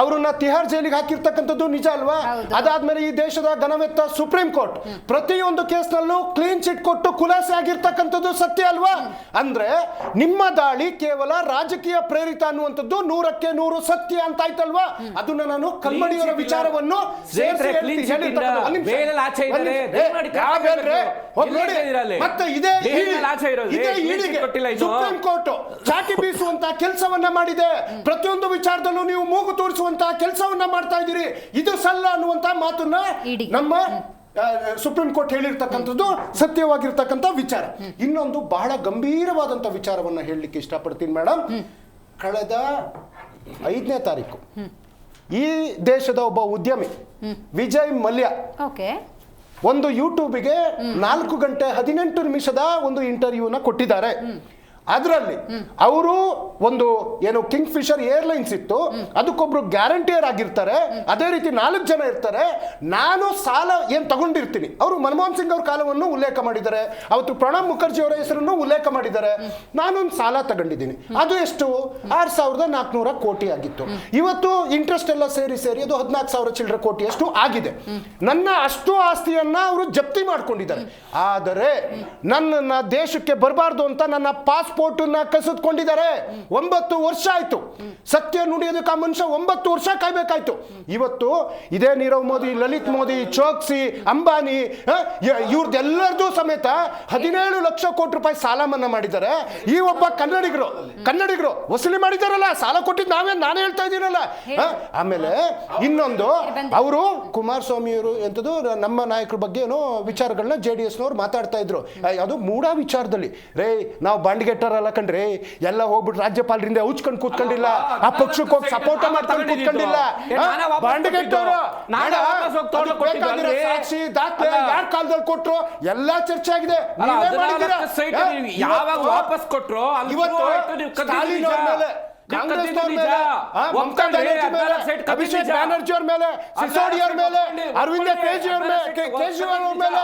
ಅವ್ರನ್ನ ತಿಹಾರ್ ಜೈಲಿಗೆ ಹಾಕಿರ್ತಕ್ಕಂಥದ್ದು ನಿಜ ಅಲ್ವಾ? ಅದಾದ್ಮೇಲೆ ಈ ದೇಶದ ಘನವೆತ್ತ ಸುಪ್ರೀಂ ಕೋರ್ಟ್ ಪ್ರತಿಯೊಂದು ಕೇಸ್ನಲ್ಲೂ ಕ್ಲೀನ್ ಚಿಟ್ ಕೊಟ್ಟು ಖುಲಾಸೆ ಆಗಿರ್ತಕ್ಕಂಥದ್ದು ಸತ್ಯ ಅಲ್ವಾ? ಅಂದ್ರೆ ನಿಮ್ಮ ದಾಳಿ ಕೇವಲ ರಾಜಕೀಯ ಪ್ರೇರಿತ ಅನ್ನುವಂಥದ್ದು 100ಕ್ಕೆ 100 ಸತ್ಯ ಅಂತ ಆಯ್ತಲ್ವಾ? ಅದನ್ನ ನಾನು ಕಲ್ಮಡಿಯವರ ವಿಚಾರವನ್ನು ಮತ್ತೆ ಇದೇ ಸುಪ್ರೀಂ ಕೋರ್ಟ್ ಚಾಟಿ ಬೀಸುವಂತ ಕೆಲಸವನ್ನ ಮಾಡಿದೆ. ಪ್ರತಿಯೊಂದು ವಿಚಾರದಲ್ಲೂ ನೀವು ಮೂಗು ತೋರಿಸುವಂತ ಕೆಲಸವನ್ನ ಮಾಡ್ತಾ ಇದ್ದೀರಿ. ಇದು ಸಲ್ಲ ಅನ್ನುವಂತ ಮಾತನ್ನ ನಮ್ಮ ಸುಪ್ರೀಂ ಕೋರ್ಟ್ ಹೇಳಿರ್ತಕ್ಕಂಥದ್ದು ಸತ್ಯವಾಗಿರ್ತಕ್ಕಂಥ ವಿಚಾರ. ಇನ್ನೊಂದು ಬಹಳ ಗಂಭೀರವಾದಂತ ವಿಚಾರವನ್ನ ಹೇಳಲಿಕ್ಕೆ ಇಷ್ಟಪಡ್ತೀನಿ ಮೇಡಮ್. ಕಳೆದ 5ನೇ ತಾರೀಕು ಈ ದೇಶದ ಒಬ್ಬ ಉದ್ಯಮಿ ವಿಜಯ್ ಮಲ್ಯ ಒಂದು ಯೂಟ್ಯೂಬ್ಗೆ 4 ಗಂಟೆ 18 ನಿಮಿಷದ ಒಂದು ಇಂಟರ್ವ್ಯೂನ ಕೊಟ್ಟಿದ್ದಾರೆ. ಅದರಲ್ಲಿ ಅವರು ಒಂದು ಏನು ಕಿಂಗ್ ಫಿಶರ್ ಏರ್ಲೈನ್ಸ್ ಇತ್ತು, ಅದಕ್ಕೊಬ್ರು ಗ್ಯಾರಂಟಿಯರ್ ಆಗಿರ್ತಾರೆ, ಅದೇ ರೀತಿ 4 ಜನ ಇರ್ತಾರೆ. ನಾನು ಸಾಲ ಏನು ತಗೊಂಡಿರ್ತೀನಿ, ಅವರು ಮನಮೋಹನ್ ಸಿಂಗ್ ಅವ್ರ ಕಾಲವನ್ನು ಉಲ್ಲೇಖ ಮಾಡಿದ್ದಾರೆ, ಅವತ್ತು ಪ್ರಣಬ್ ಮುಖರ್ಜಿ ಅವರ ಹೆಸರನ್ನು ಉಲ್ಲೇಖ ಮಾಡಿದ್ದಾರೆ. ನಾನೊಂದು ಸಾಲ ತಗೊಂಡಿದ್ದೀನಿ, ಅದು ಎಷ್ಟು 6,400 ಕೋಟಿ ಆಗಿತ್ತು. ಇವತ್ತು ಇಂಟ್ರೆಸ್ಟ್ ಎಲ್ಲ ಸೇರಿ ಅದು 14,000 ಚಿಲ್ಲರೆ ಕೋಟಿಯಷ್ಟು ಆಗಿದೆ. ನನ್ನ ಅಷ್ಟು ಆಸ್ತಿಯನ್ನ ಅವರು ಜಪ್ತಿ ಮಾಡ್ಕೊಂಡಿದ್ದಾರೆ. ಆದರೆ ನನ್ನನ್ನ ದೇಶಕ್ಕೆ ಬರಬಾರ್ದು ಅಂತ ನನ್ನ ಪಾಸ್ಪೋರ್ಟ್ ಕಸಿದುಕೊಂಡಿದ್ದಾರೆ. 9 ವರ್ಷ ಆಯ್ತು. ಸತ್ಯ ನುಡಿಯೋದಕ್ಕೆ ಆ ಮನುಷ್ಯ 9 ವರ್ಷ ಕಾಯ್ಬೇಕಾಯ್ತು. ಇವತ್ತು ಇದೇ ನೀರವ್ ಮೋದಿ, ಲಲಿತ್ ಮೋದಿ, ಚೋಕ್ಸಿ, ಅಂಬಾನಿ ಇವ್ರದ್ದೆಲ್ಲರದು ಸಮೇತ 17 ಲಕ್ಷ ಕೋಟಿ ರೂಪಾಯಿ ಸಾಲ ಮನ್ನಾ ಮಾಡಿದ್ದಾರೆ. ಈ ಒಬ್ಬ ಕನ್ನಡಿಗರು ವಸೂಲಿ ಮಾಡಿದಾರಲ್ಲ, ಸಾಲ ಕೊಟ್ಟಿದ್ದು ನಾನೇ ಹೇಳ್ತಾ ಇದ್ದೀನಲ್ಲ. ಆಮೇಲೆ ಇನ್ನೊಂದು, ಅವರು ಕುಮಾರಸ್ವಾಮಿ ಅವರು ಎಂತದ್ದು ನಮ್ಮ ನಾಯಕರ ಬಗ್ಗೆ ಏನೋ ವಿಚಾರಗಳನ್ನ JDS ನವ್ರು ಮಾತಾಡ್ತಾ ಇದ್ರು. ಅದು ಮೂಢ ವಿಚಾರದಲ್ಲಿ ರೇ ನಾವು ಬಾಂಡ್ಗೆಟ್ಟರಲ್ಲ ಕಣ್ರಿ, ಎಲ್ಲ ಹೋಗ್ಬಿಟ್ಟು ರಾಜ್ಯಪಾಲರಿಂದ ಉಚ್ಕೊಂಡು ಕೂತ್ಕೊಂಡಿಲ್ಲ, ಆ ಪಕ್ಷಕ್ಕೆ ಹೋಗಿ ಸಪೋರ್ಟ್ ಮಾಡ್ಕೊಂಡು ಕೂತ್ಕೊಂಡಿಲ್ಲ. ಬಾಂಡ್ಗೆಟ್ಟವರು ಸಾಕ್ಷಿ ದಾಖಲೆ ಯಾರ ಕಾಲದಲ್ಲಿ ಕೊಟ್ರು ಎಲ್ಲ ಚರ್ಚೆ ಆಗಿದೆ. ವಾಪಸ್ ಕೊಟ್ರು ಸ್ಟಾಲಿನ್ ಅವ್ರ ಮೇಲೆ, ಕಾಂಗ್ರೆಸ್ ಅಭಿಷೇಕ್ ಬ್ಯಾನರ್ಜಿ ಅವ್ರ ಮೇಲೆ, ಸಿಸೋಡಿಯಾ ಅವ್ರ ಮೇಲೆ, ಅರವಿಂದ ಕೇಜ್ರಿವಾಲ್ ಅವ್ರ ಮೇಲೆ,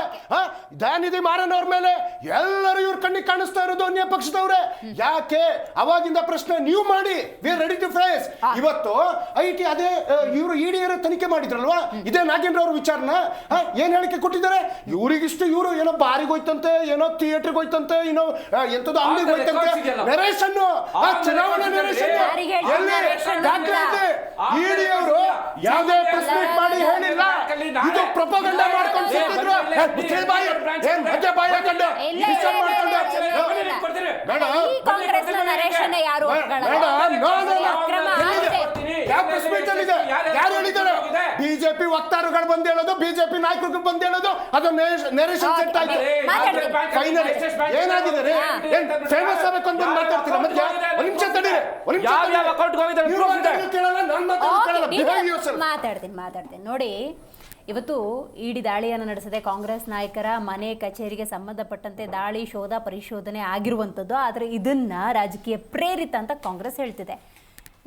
ದಯಾನಿಧಿ ಮಾರನ್ ಅವ್ರ ಮೇಲೆ ಎಲ್ಲರೂ ಇವ್ರ ಕಣ್ಣಿಗೆ ಕಾಣಿಸ್ತಾ ಇರೋದು ಅನ್ಯ ಪಕ್ಷದವ್ರೆ. ಯಾಕೆ ಅವಾಗಿಂದ ಪ್ರಶ್ನೆ ನೀವು ಮಾಡಿ, we are ready to face. ಇವತ್ತು IT ಅದೇ ಇವರು ED ತನಿಖೆ ಮಾಡಿದ್ರಲ್ವಾ, ಇದೇ ನಾಗೇಂದ್ರ ಅವ್ರ ವಿಚಾರನ ಏನ್ ಹೇಳಿಕೆ ಕೊಟ್ಟಿದ್ದಾರೆ, ಇವ್ರಿಗಿಷ್ಟು ಇವರು ಏನೋ ಬಾರಿಗೆ ಹೋಯ್ತಂತೆ, ಏನೋ ಥಿಯೇಟರ್ಗೆ ಹೋಯ್ತಂತೆ, ಏನೋ ಎಂತದ್ದು ಅಂಗಡಿಗೆ ಹೋಯ್ತಂತೆ, ನೆರೇಷನ್, ಚುನಾವಣಾ ನೆರೇಷನ್ ED ಅವರು ಯಾವುದೇ ಪ್ರೆಸ್ ಮೀಟ್ ಮಾಡಿ ಹೇಳಿಲ್ಲ. ಇದು ಪ್ರೊಪಗಂಡ ಮಾಡ್ಕೊಂಡು ಬಿಜೆಪಿ ವಕ್ತಾರಗಳು ಬಂದ್ ಹೇಳೋದು, ಬಿಜೆಪಿ ನಾಯಕರು ಬಂದ್ ಹೇಳೋದು, ಅದು ನೆರೇಷನ್ ಸೆಟ್ ಆಯ್ತು. ಫೈನಲ್ ಏನಾಗಿದೆ, ಫೇಮಸ್ ಆಗಬೇಕು ಅಂತ ಮಾತಾಡ್ತೀರಾ? ಮತ್ತೆ ಒಂದ್ ನಿಮಿಷ ತಡೀರಿ, ಮಾತಾಡ್ತೀನಿ ನೋಡಿ. ಇವತ್ತು ED ದಾಳಿಯನ್ನು ನಡೆಸದೆ ಕಾಂಗ್ರೆಸ್ ನಾಯಕರ ಮನೆ ಕಚೇರಿಗೆ ಸಂಬಂಧಪಟ್ಟಂತೆ ದಾಳಿ, ಶೋಧ, ಪರಿಶೋಧನೆ ಆಗಿರುವಂಥದ್ದು. ಆದರೆ ಇದನ್ನ ರಾಜಕೀಯ ಪ್ರೇರಿತ ಅಂತ ಕಾಂಗ್ರೆಸ್ ಹೇಳ್ತಿದೆ.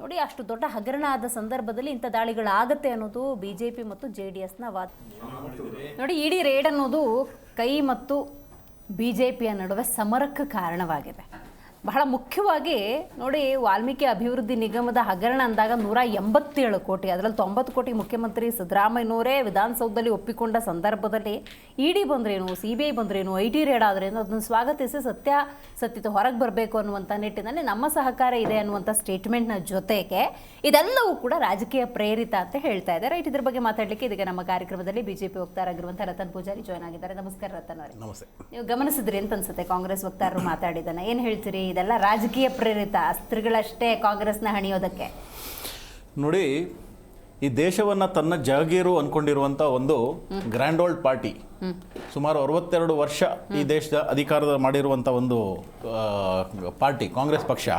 ನೋಡಿ, ಅಷ್ಟು ದೊಡ್ಡ ಹಗರಣ ಆದ ಸಂದರ್ಭದಲ್ಲಿ ಇಂಥ ದಾಳಿಗಳಾಗತ್ತೆ ಅನ್ನೋದು BJP ಮತ್ತು JDSನ ವಾದ. ನೋಡಿ, ED ರೇಡ್ ಅನ್ನೋದು ಕೈ ಮತ್ತು BJPಯ ನಡುವೆ ಸಮರಕ್ಕೆ ಕಾರಣವಾಗಿದೆ. ಬಹಳ ಮುಖ್ಯವಾಗಿ ನೋಡಿ, ವಾಲ್ಮೀಕಿ ಅಭಿವೃದ್ಧಿ ನಿಗಮದ ಹಗರಣ ಅಂದಾಗ 187 ಕೋಟಿ, ಅದರಲ್ಲಿ 90 ಕೋಟಿ ಮುಖ್ಯಮಂತ್ರಿ ಸಿದ್ದರಾಮಯ್ಯನವರೇ ವಿಧಾನಸೌಧದಲ್ಲಿ ಒಪ್ಪಿಕೊಂಡ ಸಂದರ್ಭದಲ್ಲಿ ED ಬಂದ್ರೇನು, CBI ಬಂದ್ರೇನು, IT ರೇಡ್ ಆದ್ರೇನು ಅದನ್ನು ಸ್ವಾಗತಿಸಿ ಸತ್ಯತೆ ಹೊರಗೆ ಬರಬೇಕು ಅನ್ನುವಂಥ ನಿಟ್ಟಿನಲ್ಲಿ ನಮ್ಮ ಸಹಕಾರ ಇದೆ ಅನ್ನುವಂಥ ಸ್ಟೇಟ್ಮೆಂಟ್ನ ಜೊತೆಗೆ ಇದೆಲ್ಲವೂ ಕೂಡ ರಾಜಕೀಯ ಪ್ರೇರಿತ ಅಂತ ಹೇಳ್ತಾ ಇದೆ. ರೈಟ್, ಇದ್ರ ಬಗ್ಗೆ ಮಾತಾಡಲಿಕ್ಕೆ ಇದೀಗ ನಮ್ಮ ಕಾರ್ಯಕ್ರಮದಲ್ಲಿ BJP ವಕ್ತಾರಾಗಿರುವಂಥ ರತನ್ ಪೂಜಾರಿ ಜಾಯ್ನ್ ಆಗಿದ್ದಾರೆ. ನಮಸ್ಕಾರ ರತನ್ ಅವರೇ. ನಮಸ್ತೆ. ನೀವು ಗಮನಿಸಿದ್ರಿ ಅಂತ ಅನ್ಸುತ್ತೆ ಕಾಂಗ್ರೆಸ್ ವಕ್ತಾರರು ಮಾತಾಡಿದ್ದಾನೆ, ಏನು ಹೇಳ್ತೀರಿ? ಇದೆಲ್ಲ ರಾಜಕೀಯ ಪ್ರೇರಿತ ಅಸ್ತ್ರಗಳಷ್ಟೇ ಕಾಂಗ್ರೆಸ್ನ ಹಣಿಯೋದಕ್ಕೆ? ನೋಡಿ, ಈ ದೇಶವನ್ನ ತನ್ನ ಜಾಗೀರು ಅನ್ಕೊಂಡಿರುವಂತ ಒಂದು ಗ್ರ್ಯಾಂಡ್ ಓಲ್ಡ್ ಪಾರ್ಟಿ, ಸುಮಾರು 62 ವರ್ಷ ಈ ದೇಶದ ಅಧಿಕಾರದ ಮಾಡಿರುವಂತ ಒಂದು ಪಾರ್ಟಿ ಕಾಂಗ್ರೆಸ್ ಪಕ್ಷ,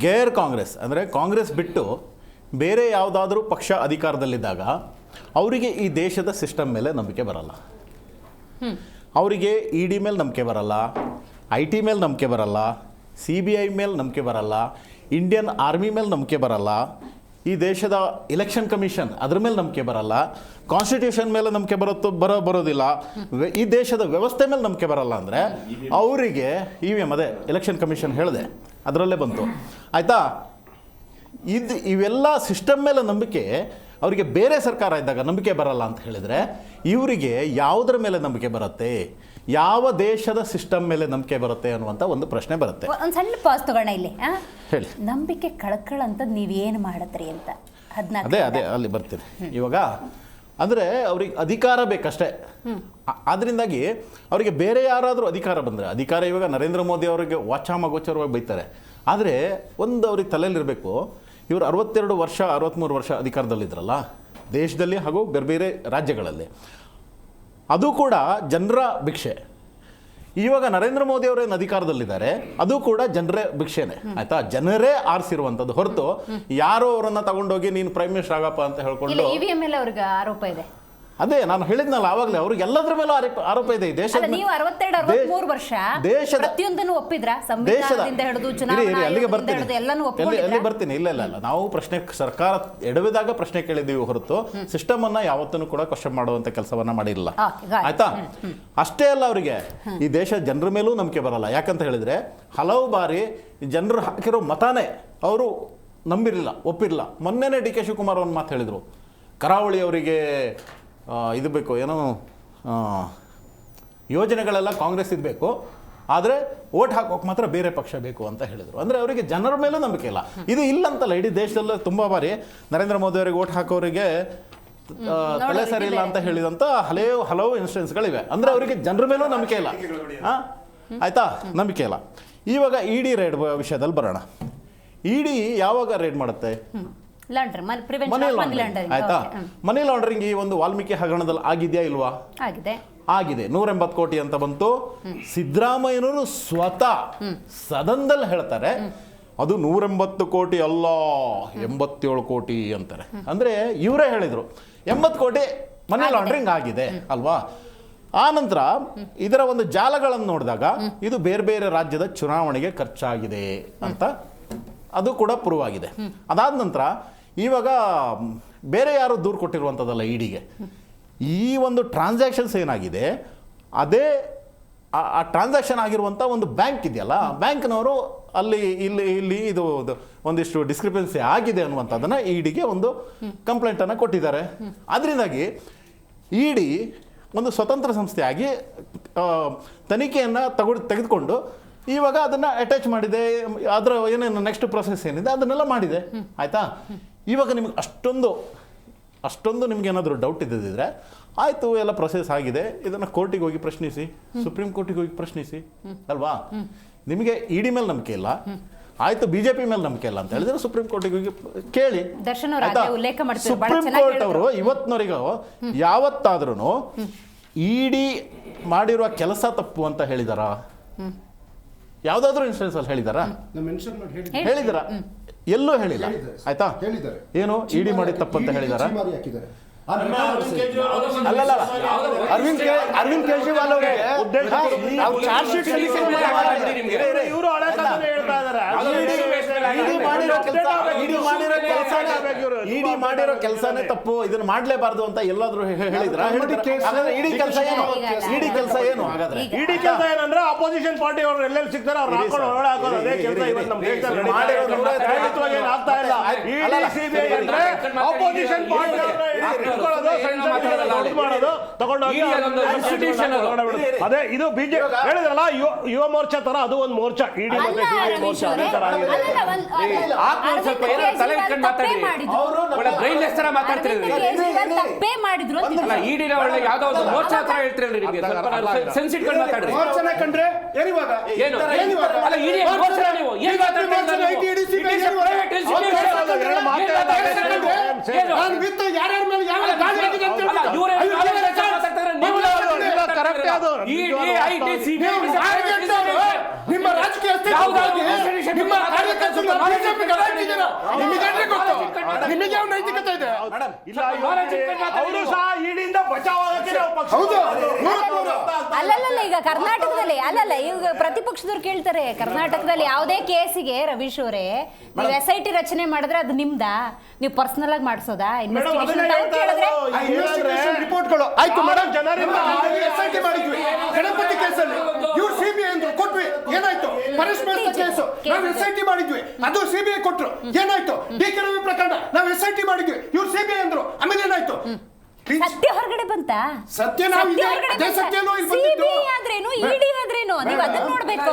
ಗೇರ್ ಕಾಂಗ್ರೆಸ್ ಅಂದರೆ ಕಾಂಗ್ರೆಸ್ ಬಿಟ್ಟು ಬೇರೆ ಯಾವುದಾದ್ರೂ ಪಕ್ಷ ಅಧಿಕಾರದಲ್ಲಿದ್ದಾಗ ಅವರಿಗೆ ಈ ದೇಶದ ಸಿಸ್ಟಮ್ ಮೇಲೆ ನಂಬಿಕೆ ಬರಲ್ಲ. ಅವರಿಗೆ ED ಮೇಲೆ ನಂಬಿಕೆ ಬರಲ್ಲ, IT ಮೇಲೆ ನಂಬಿಕೆ ಬರಲ್ಲ, CBI ಮೇಲೆ ನಂಬಿಕೆ ಬರಲ್ಲ, ಇಂಡಿಯನ್ ಆರ್ಮಿ ಮೇಲೆ ನಂಬಿಕೆ ಬರಲ್ಲ, ಈ ದೇಶದ ಎಲೆಕ್ಷನ್ ಕಮಿಷನ್ ಅದ್ರ ಮೇಲೆ ನಂಬಿಕೆ ಬರಲ್ಲ, ಕಾನ್ಸ್ಟಿಟ್ಯೂಷನ್ ಮೇಲೆ ನಂಬಿಕೆ ಬರೋದಿಲ್ಲ, ಈ ದೇಶದ ವ್ಯವಸ್ಥೆ ಮೇಲೆ ನಂಬಿಕೆ ಬರಲ್ಲ. ಅಂದರೆ ಅವರಿಗೆ EVM ಅದೇ ಎಲೆಕ್ಷನ್ ಕಮಿಷನ್ ಹೇಳಿದೆ, ಅದರಲ್ಲೇ ಬಂತು ಆಯಿತಾ. ಇವೆಲ್ಲ ಸಿಸ್ಟಮ್ ಮೇಲೆ ನಂಬಿಕೆ ಅವರಿಗೆ ಬೇರೆ ಸರ್ಕಾರ ಇದ್ದಾಗ ನಂಬಿಕೆ ಬರಲ್ಲ ಅಂತ ಹೇಳಿದರೆ, ಇವರಿಗೆ ಯಾವುದರ ಮೇಲೆ ನಂಬಿಕೆ ಬರುತ್ತೆ, ಯಾವ ದೇಶದ ಸಿಸ್ಟಮ್ ಮೇಲೆ ನಂಬಿಕೆ ಬರುತ್ತೆ ಅನ್ನುವಂಥ ಒಂದು ಪ್ರಶ್ನೆ ಬರುತ್ತೆ. ಒಂದು ಸಣ್ಣ ಪಾಸ್ ತಗೋಣ ಇಲ್ಲಿ. ಹೇಳಿ, ನಂಬಿಕೆ ಕಳ್ಕೊಳ್ಳಂತ ನೀವೇನು ಮಾಡಿದ್ರಿ ಅಂತ? ಅದೇ ಅಲ್ಲಿ ಬರ್ತೀನಿ ಇವಾಗ. ಅಂದರೆ ಅವ್ರಿಗೆ ಅಧಿಕಾರ ಬೇಕಷ್ಟೇ. ಆದ್ದರಿಂದಾಗಿ ಅವರಿಗೆ ಬೇರೆ ಯಾರಾದರೂ ಅಧಿಕಾರ ಬಂದರೆ, ಅಧಿಕಾರ ಇವಾಗ ನರೇಂದ್ರ ಮೋದಿ ಅವರಿಗೆ ವಾಚಾಮಗೋಚರವಾಗಿ ಬೈತಾರೆ, ಆದರೆ ಒಂದು ಅವ್ರಿಗೆ ತಲೆಯಲ್ಲಿರಬೇಕು, ಇವರು 62 ವರ್ಷ 63 ವರ್ಷ ಅಧಿಕಾರದಲ್ಲಿದ್ದರಲ್ಲ ದೇಶದಲ್ಲಿ ಹಾಗೂ ಬೇರೆ ಬೇರೆ ರಾಜ್ಯಗಳಲ್ಲಿ, ಅದು ಕೂಡ ಜನರ ಭಿಕ್ಷೆ. ಇವಾಗ ನರೇಂದ್ರ ಮೋದಿ ಅವರೇನು ಅಧಿಕಾರದಲ್ಲಿದ್ದಾರೆ, ಅದು ಕೂಡ ಜನರೇ ಭಿಕ್ಷೆನೆ ಆಯ್ತಾ, ಜನರೇ ಆರಿಸಿರುವಂಥದ್ದು ಹೊರತು ಯಾರೋ ಅವರನ್ನ ತಗೊಂಡೋಗಿ ನೀನು ಪ್ರೈಮ್ ಮಿನಿಸ್ಟರ್ ಆಗಪ್ಪ ಅಂತ ಹೇಳ್ಕೊಂಡು. EVM ಮೇಲೆ ಅವ್ರಿಗೆ ಆರೋಪ ಇದೆ. ಅದೇ ನಾನು ಹೇಳಿದ್ನಲ್ಲ ಆವಾಗಲೇ, ಅವ್ರಿಗೆ ಎಲ್ಲದ್ರ ಮೇಲೂ ಆರೋಪ ಇದೆ. ಈ ದೇಶದ ಅಲ್ಲ, ನೀವು 62-63 ವರ್ಷ ದೇಶದ ಪ್ರತಿಯೊಂದನ್ನು ಒಪ್ಪಿದ್ರ? ದೇಶದ ಸಂವಿಧಾನದಿಂದ ಹಿಡಿದು ಚುನಾವಣಾ ಅಲ್ಲಿಗೆ ಆಯೋಗದಿಂದ ಹಿಡಿದು ಎಲ್ಲಾನು ಅಲ್ಲಿ ಒಪ್ಪಿಕೊಂಡಿದ್ರಾ? ಬರ್ತೀನಿ. ಇಲ್ಲ ನಾವು ಪ್ರಶ್ನೆ, ಸರ್ಕಾರ ಎಡವಿದಾಗ ಪ್ರಶ್ನೆ ಕೇಳಿದೀವಿ ಹೊರತು ಸಿಸ್ಟಮ್ ಅನ್ನ ಯಾವತ್ತೂ ಕೂಡ ಕ್ವಶನ್ ಮಾಡುವಂತ ಕೆಲಸವನ್ನ ಮಾಡಿಲ್ಲ. ಆಯ್ತಾ? ಅಷ್ಟೇ ಅಲ್ಲ, ಅವರಿಗೆ ಈ ದೇಶ ಜನರ ಮೇಲೂ ನಂಬಿಕೆ ಬರಲ್ಲ. ಯಾಕಂತ ಹೇಳಿದ್ರೆ ಹಲವು ಬಾರಿ ಜನರು ಹಾಕಿರೋ ಮತಾನೇ ಅವರು ನಂಬಿರಲಿಲ್ಲ, ಒಪ್ಪಿರಲಿಲ್ಲ. ಮೊನ್ನೆನೇ ಡಿ ಕೆ ಶಿವಕುಮಾರ್ ಒಂದು ಮಾತು ಹೇಳಿದರು, ಕರಾವಳಿ ಅವರಿಗೆ ಇದು ಬೇಕು, ಏನೋ ಯೋಜನೆಗಳೆಲ್ಲ ಕಾಂಗ್ರೆಸ್ ಇದ್ಬೇಕು, ಆದರೆ ಓಟ್ ಹಾಕೋಕೆ ಮಾತ್ರ ಬೇರೆ ಪಕ್ಷ ಬೇಕು ಅಂತ ಹೇಳಿದರು. ಅಂದರೆ ಅವರಿಗೆ ಜನರ ಮೇಲೂ ನಂಬಿಕೆ ಇಲ್ಲ. ಇದು ಇಲ್ಲಂತಲ್ಲ, ಇಡೀ ದೇಶದಲ್ಲೇ ತುಂಬ ಬಾರಿ ನರೇಂದ್ರ ಮೋದಿ ಅವರಿಗೆ ಓಟ್ ಹಾಕೋರಿಗೆ ತಲೆ ಸರಿ ಇಲ್ಲ ಅಂತ ಹೇಳಿದಂಥ ಹಲವು ಇನ್ಸಿಡೆನ್ಸ್ಗಳಿವೆ. ಅಂದರೆ ಅವರಿಗೆ ಜನರ ಮೇಲೂ ನಂಬಿಕೆ ಇಲ್ಲ. ಆಯ್ತಾ? ನಂಬಿಕೆ ಇಲ್ಲ. ಇವಾಗ ಇಡಿ ರೇಡ್ ವಿಷಯದಲ್ಲಿ ಬರೋಣ. ಇಡಿ ಯಾವಾಗ ರೇಡ್ ಮಾಡುತ್ತೆ? Money laundering. ಆಯ್ತಾ? ಮನಿ ಲಾಂಡ್ರಿಂಗ್ ಈ ಒಂದು ವಾಲ್ಮೀಕಿ ಹಗರಣದಲ್ಲಿ ಆಗಿದೆಯಾ ಇಲ್ವಾ? ಆಗಿದೆ. 180 ಕೋಟಿ ಅಂತ ಬಂತು. ಸಿದ್ದರಾಮಯ್ಯನವರು ಸ್ವತಃ ಸದನದಲ್ಲಿ ಹೇಳ್ತಾರೆ ಅದು 180 ಕೋಟಿ ಅಲ್ಲ, 87 ಕೋಟಿ ಅಂತಾರೆ. ಅಂದ್ರೆ ಇವರೇ ಹೇಳಿದ್ರು 80 ಕೋಟಿ ಮನಿ ಲಾಂಡ್ರಿಂಗ್ ಆಗಿದೆ ಅಲ್ವಾ? ಆ ನಂತರ ಇದರ ಒಂದು ಜಾಲಗಳನ್ನು ನೋಡಿದಾಗ ಇದು ಬೇರೆ ಬೇರೆ ರಾಜ್ಯದ ಚುನಾವಣೆಗೆ ಖರ್ಚಾಗಿದೆ ಅಂತ ಅದು ಕೂಡ ಪ್ರೂವ್ ಆಗಿದೆ. ಅದಾದ ನಂತರ ಇವಾಗ ಬೇರೆ ಯಾರು ದೂರು ಕೊಟ್ಟಿರುವಂಥದ್ದಲ್ಲ ಇಡಿಗೆ. ಈ ಒಂದು ಟ್ರಾನ್ಸಾಕ್ಷನ್ಸ್ ಏನಾಗಿದೆ, ಅದೇ ಆ ಟ್ರಾನ್ಸಾಕ್ಷನ್ ಆಗಿರುವಂಥ ಒಂದು ಬ್ಯಾಂಕ್ ಇದೆಯಲ್ಲ, ಬ್ಯಾಂಕ್ನವರು ಇಲ್ಲಿ ಇದು ಒಂದಿಷ್ಟು ಡಿಸ್ಕ್ರಿಪೆನ್ಸಿ ಆಗಿದೆ ಅನ್ನುವಂಥದ್ದನ್ನು ಇಡಿಗೆ ಒಂದು ಕಂಪ್ಲೇಂಟನ್ನು ಕೊಟ್ಟಿದ್ದಾರೆ. ಅದರಿಂದಾಗಿ ಇಡಿ ಒಂದು ಸ್ವತಂತ್ರ ಸಂಸ್ಥೆಯಾಗಿ ತನಿಖೆಯನ್ನು ತೆಗೆದುಕೊಂಡು ಇವಾಗ ಅದನ್ನು ಅಟ್ಯಾಚ್ ಮಾಡಿದೆ. ಅದರ ಏನೇನು ನೆಕ್ಸ್ಟ್ ಪ್ರೊಸೆಸ್ ಏನಿದೆ ಅದನ್ನೆಲ್ಲ ಮಾಡಿದೆ. ಆಯಿತಾ? ಇವಾಗ ನಿಮ್ಗೆ ಅಷ್ಟೊಂದು ನಿಮ್ಗೆ ಏನಾದರೂ ಡೌಟ್ ಇದ್ದಿದ್ರೆ ಆಯಿತು, ಎಲ್ಲ ಪ್ರೊಸೆಸ್ ಆಗಿದೆ, ಇದನ್ನು ಕೋರ್ಟಿಗೆ ಹೋಗಿ ಪ್ರಶ್ನಿಸಿ, ಸುಪ್ರೀಂ ಕೋರ್ಟಿಗೆ ಹೋಗಿ ಪ್ರಶ್ನಿಸಿ ಅಲ್ವಾ? ನಿಮಗೆ ಇಡಿ ಮೇಲೆ ನಂಬಿಕೆ ಇಲ್ಲ, ಆಯಿತು ಬಿಜೆಪಿ ಮೇಲೆ ನಂಬಿಕೆ ಇಲ್ಲ ಅಂತ ಹೇಳಿದ್ರೆ ಸುಪ್ರೀಂ ಕೋರ್ಟಿಗೆ ಹೋಗಿ ಕೇಳಿ. ಸುಪ್ರೀಂ ಕೋರ್ಟ್ ಅವರು ಇವತ್ತಿನವರೆಗೂ ಯಾವತ್ತಾದ್ರೂ ಇಡಿ ಮಾಡಿರುವ ಕೆಲಸ ತಪ್ಪು ಅಂತ ಹೇಳಿದಾರ? ಯಾವ್ದಾದ್ರು ಇನ್ಸ್ಟೆನ್ಸ್ ಅಲ್ಲಿ ಹೇಳಿದಾರ? ಹೇಳಿದಾರ? ಎಲ್ಲೂ ಹೇಳಿಲ್ಲ. ಆಯ್ತಾ? ಏನು ಇಡಿ ಮಾಡಿ ತಪ್ಪಂತ ಹೇಳಿದಾರ? ಅಲ್ಲಲ್ಲ, ಅರವಿಂದ್ ಕೇಜ್ರಿವಾಲ್ ಅವರಿಗೆ ಚಾರ್ಜ್ ಶೀಟ್ ಇಡಿ ಮಾಡಿರೋ ಕೆಲಸನೇ ತಪ್ಪು, ಇದನ್ನ ಮಾಡ್ಲೇಬಾರ್ದು ಅಂತ ಎಲ್ಲಾದ್ರೂ ಹೇಳಿದ್ರ? ಇಡಿ ಕೆಲಸ ಏನು? ಇಡಿ ಕೆಲಸ ಏನು? ಹಾಗಾದ್ರೆ ಇಡಿ ಕೆಲಸ ಏನಂದ್ರೆ ಅಪೋಸಿಷನ್ ಪಾರ್ಟಿ ಅವರು ಎಲ್ಲೆಲ್ಲಿ ಸಿಗ್ತಾರೆ ಅವ್ರು ಹಾಕೊಂಡು ಹೊರಗಡೆ ಹಾಕೋದು. ಅದೇ ಕೆಲಸ ಇವತ್ತು ನಮ್ಮ ದೇಶದಲ್ಲಿ ಆಗ್ತಾ ಇಲ್ಲ. ಇಡಿ ಸಿಬಿಐ ಅಂದ್ರೆ ಅಪೋಸಿಷನ್ ಪಾರ್ಟಿ ಅದೇ ಇದು ಬಿಜೆಪಿ ಹೇಳಿದ್ರಲ್ಲ, ಯುವ ಮೋರ್ಚಾ ತರ ಅದು ಒಂದು ಮೋರ್ಚಾ. ಇಡಿ ಮತ್ತೆ ಸಿಬಿಐ ಮೋರ್ಚಾ ಅದೇ ತರ ಆಗಿದೆ. ಇಡಿನ ಒಳ್ಳೆ ಯಾವ್ದೋ ಒಂದು ಮೋರ್ಚಾ ತರ ಹೇಳ್ತಿರಲ್ರಿ ನಿಮಗೆ, ಸೆನ್ಸ್ ಇಟ್ಕೊಂಡು ಮಾತಾಡ್ರಿ. ಮೋರ್ಚಾನ ಕಂಡ್ರೆ ಏನಿವಾಗ ಏನು ಅಲ್ಲ, ಇಡಿ ಮೋರ್ಚಾ ನೀವು ಏನು ಮಾತಾಡ್ತಿದ್ದೀರಾ? ಯಾರ್ಯಾರ ಮೇಲೆ ಯಾವ ನಿಮ್ಮ ರಾಜಕೀಯ ನಿಮಗೆ ಯಾವ ನೈತಿಕತೆ ಇದೆ? ಅವರು ಸಹ ಇಡಿಯಿಂದ ಬಚಾವಾಗಕ್ಕೆ ಅಲ್ಲಲ್ಲ, ಈಗ ಕರ್ನಾಟಕದಲ್ಲಿ ಈಗ ಪ್ರತಿಪಕ್ಷದವ್ರು ಕೇಳ್ತಾರೆ, ಕರ್ನಾಟಕದಲ್ಲಿ ಯಾವುದೇ ಕೇಸಿಗೆ ರವೀಶ್ ಅವರೇ ನೀವು SIT ರಚನೆ ಮಾಡಿದ್ರೆ ಅದು ನಿಮ್ದಾ? ನೀವು ಪರ್ಸನಲ್ ಆಗಿ ಮಾಡಿಸೋದಾ? ರಿಪೋರ್ಟ್ಗಳು ಆಯ್ತು ಮೇಡಮ್, SIT ಮಾಡಿದ್ವಿ ಗಣಪತಿ ಕೇಸಲ್ಲಿ, ಇವ್ರು ಸಿಬಿಐ ಅಂದ್ರು ಕೊಟ್ವಿ, ಏನಾಯ್ತು? ಪರಸ್ಪರ ಕೇಸು ನಾವು SIT ಮಾಡಿದ್ವಿ, ಅದು ಸಿಬಿಐ ಕೊಟ್ರು, ಏನಾಯ್ತು? DK ರವಿ ಪ್ರಕರಣ ನಾವು SIT ಮಾಡಿದ್ವಿ, ಇವ್ರು ಸಿಬಿಐ ಅಂದ್ರು, ಆಮೇಲೆ ಏನಾಯ್ತು? ಸತ್ಯ ಹೊರಗಡೆ ಬಂತ? ಸತ್ಯ ನಾವು ಅದೇ ಸತ್ಯನೂ ಇಲ್ಲಿ ಬಂದಿದ್ದು. ಸಿಬಿಐ ಆದ್ರೇನು, ಇಡಿ ಆದ್ರೇನು, ನೀವು ಅದನ್ನ ನೋಡ್ಬೇಕು.